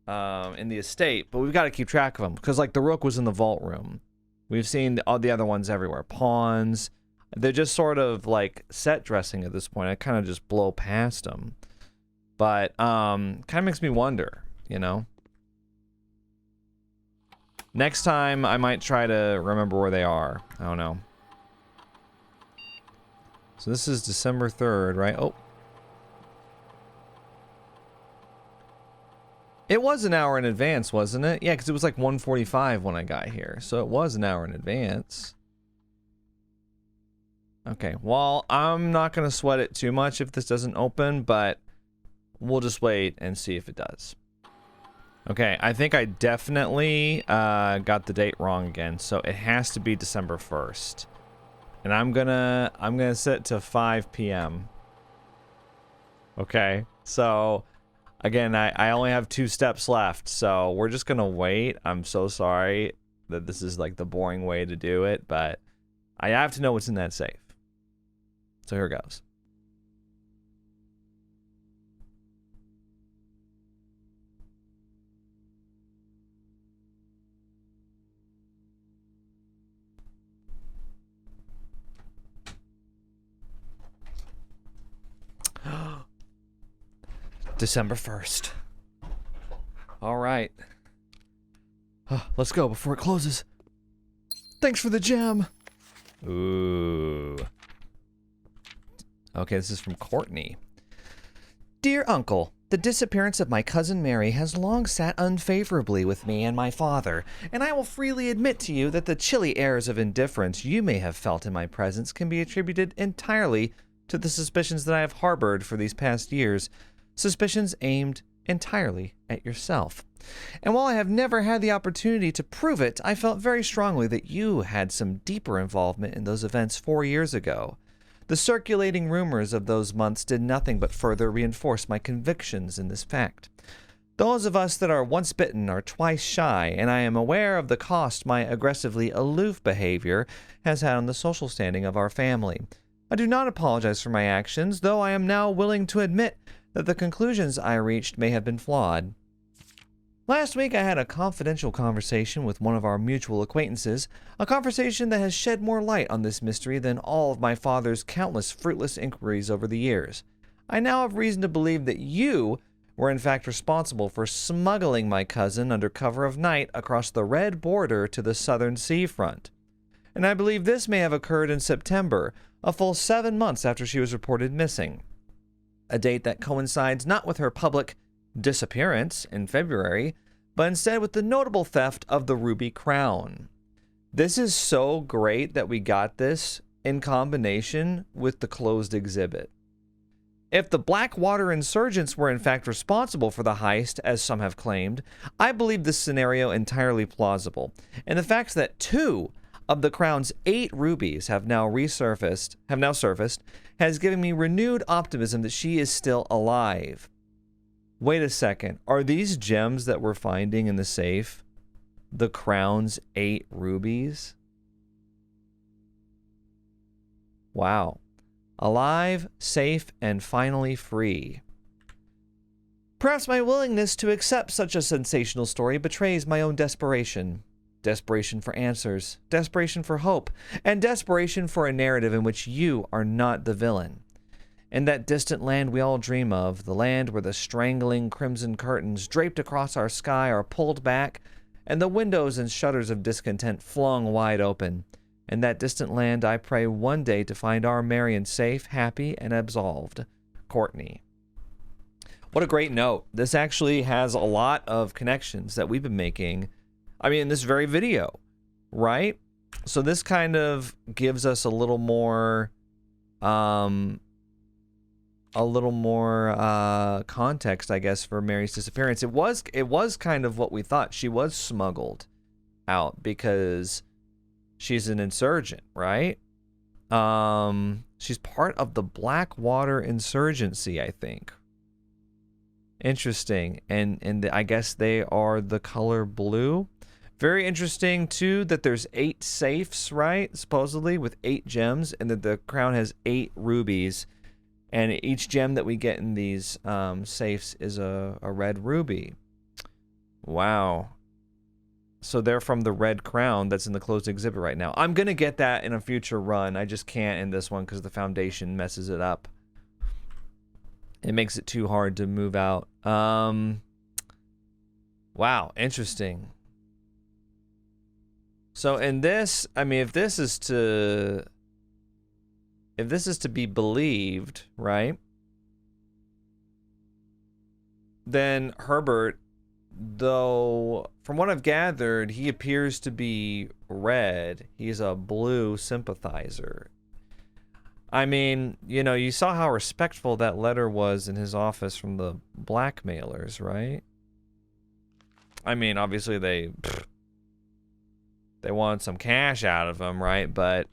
estate, but we've got to keep track of them because, like, the rook was in the vault room. We've seen all the other ones everywhere. Pawns, they're just sort of like set dressing at this point. I kind of just blow past them, but kind of makes me wonder, you know. Next time, I might try to remember where they are. I don't know. So this is December 3rd, right? Oh. It was an hour in advance, wasn't it? Yeah, because it was like 1:45 when I got here. So it was an hour in advance. Okay, well, I'm not going to sweat it too much if this doesn't open, but we'll just wait and see if it does. Okay, I think I definitely got the date wrong again, so it has to be December 1st. And I'm gonna set to 5 p.m. Okay, so again, I only have 2 steps left, so we're just gonna wait. I'm so sorry that this is like the boring way to do it, but I have to know what's in that safe. So here goes. December 1st. All right. Let's go before it closes. Thanks for the gem. Ooh. Okay, this is from Courtney. Dear Uncle, the disappearance of my cousin Mary has long sat unfavorably with me and my father, and I will freely admit to you that the chilly airs of indifference you may have felt in my presence can be attributed entirely to the suspicions that I have harbored for these past years, suspicions aimed entirely at yourself. And while I have never had the opportunity to prove it, I felt very strongly that you had some deeper involvement in those events 4 years ago. The circulating rumors of those months did nothing but further reinforce my convictions in this fact. Those of us that are once bitten are twice shy, and I am aware of the cost my aggressively aloof behavior has had on the social standing of our family. I do not apologize for my actions, though I am now willing to admit that the conclusions I reached may have been flawed. Last week I had a confidential conversation with one of our mutual acquaintances, a conversation that has shed more light on this mystery than all of my father's countless fruitless inquiries over the years. I now have reason to believe that you were in fact responsible for smuggling my cousin under cover of night across the red border to the southern seafront. And I believe this may have occurred in September, a full 7 months after she was reported missing. A date that coincides not with her public disappearance in February, but instead with the notable theft of the ruby crown. This is so great that we got this in combination with the closed exhibit. If the Blackwater insurgents were in fact responsible for the heist, as some have claimed, I believe this scenario entirely plausible, and the fact that 2 of the crown's 8 rubies have now surfaced, has given me renewed optimism that she is still alive. Wait a second, are these gems that we're finding in the safe the crown's 8 rubies? Wow. Alive, safe, and finally free. Perhaps my willingness to accept such a sensational story betrays my own desperation. Desperation for answers, desperation for hope, and desperation for a narrative in which you are not the villain. In that distant land we all dream of, the land where the strangling crimson curtains draped across our sky are pulled back, and the windows and shutters of discontent flung wide open. In that distant land I pray one day to find our Marion safe, happy, and absolved. Courtney. What a great note. This actually has a lot of connections that we've been making, I mean, in this very video, right? So this kind of gives us a little more context, I guess, for Mary's disappearance. It was kind of what we thought. She was smuggled out because she's an insurgent, right? She's part of the Blackwater insurgency, I think. Interesting. And I guess they are the color blue. Very interesting, too, that there's 8 safes, right? Supposedly, with 8 gems, and that the crown has 8 rubies. And each gem that we get in these safes is a red ruby. Wow. So they're from the red crown that's in the closed exhibit right now. I'm going to get that in a future run. I just can't in this one because the foundation messes it up. It makes it too hard to move out. Wow, interesting. So in this, I mean, if this is to be believed, right? Then Herbert, though, from what I've gathered, he appears to be red. He's a blue sympathizer. I mean, you know, you saw how respectful that letter was in his office from the blackmailers, right? I mean, obviously they wanted some cash out of him, right? But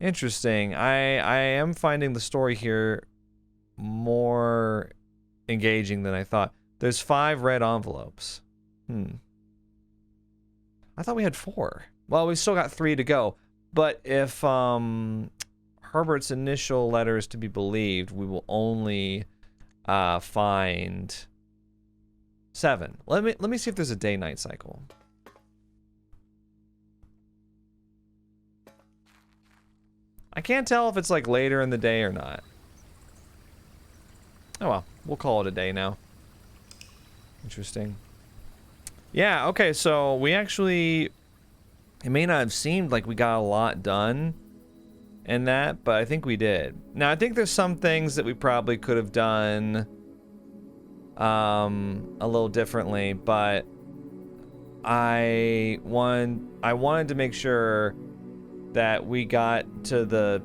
Interesting. I am finding the story here more engaging than I thought. There's 5 red envelopes. I thought we had 4. Well, we still got 3 to go. But if Herbert's initial letter is to be believed, we will only find 7. Let me see if there's a day-night cycle. I can't tell if it's like later in the day or not. Oh well, we'll call it a day now. Interesting. Yeah, okay, so we actually... It may not have seemed like we got a lot done in that, but I think we did. Now, I think there's some things that we probably could have done a little differently, but I wanted to make sure that we got to the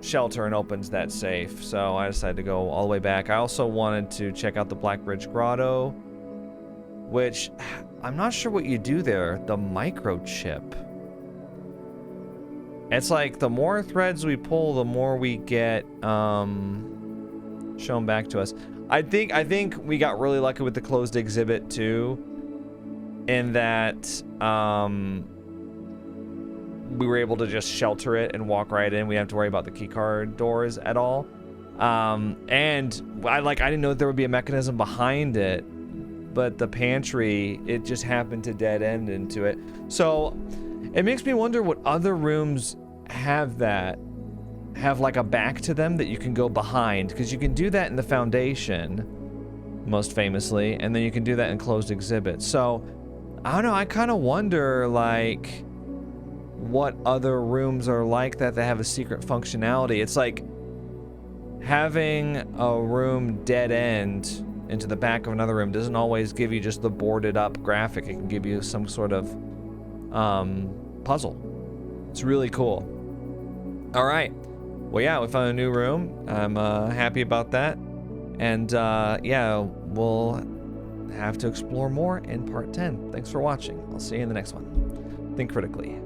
shelter and opened that safe, so I decided to go all the way back. I also wanted to check out the Blackbridge Grotto, which I'm not sure what you do there. The microchip. It's like the more threads we pull, the more we get shown back to us. I think we got really lucky with the closed exhibit too, in that we were able to just shelter it and walk right in. We didn't have to worry about the keycard doors at all. And I didn't know that there would be a mechanism behind it, but the pantry, it just happened to dead end into it. So it makes me wonder what other rooms have like a back to them that you can go behind, because you can do that in the Foundation, most famously, and then you can do that in closed exhibits. So I don't know, I kind of wonder like what other rooms are like that have a secret functionality. It's like having a room dead end into the back of another room doesn't always give you just the boarded up graphic. It can give you some sort of puzzle. It's really cool. All right. Well, yeah, we found a new room. I'm happy about that. And yeah, we'll have to explore more in part 10. Thanks for watching. I'll see you in the next one. Think critically.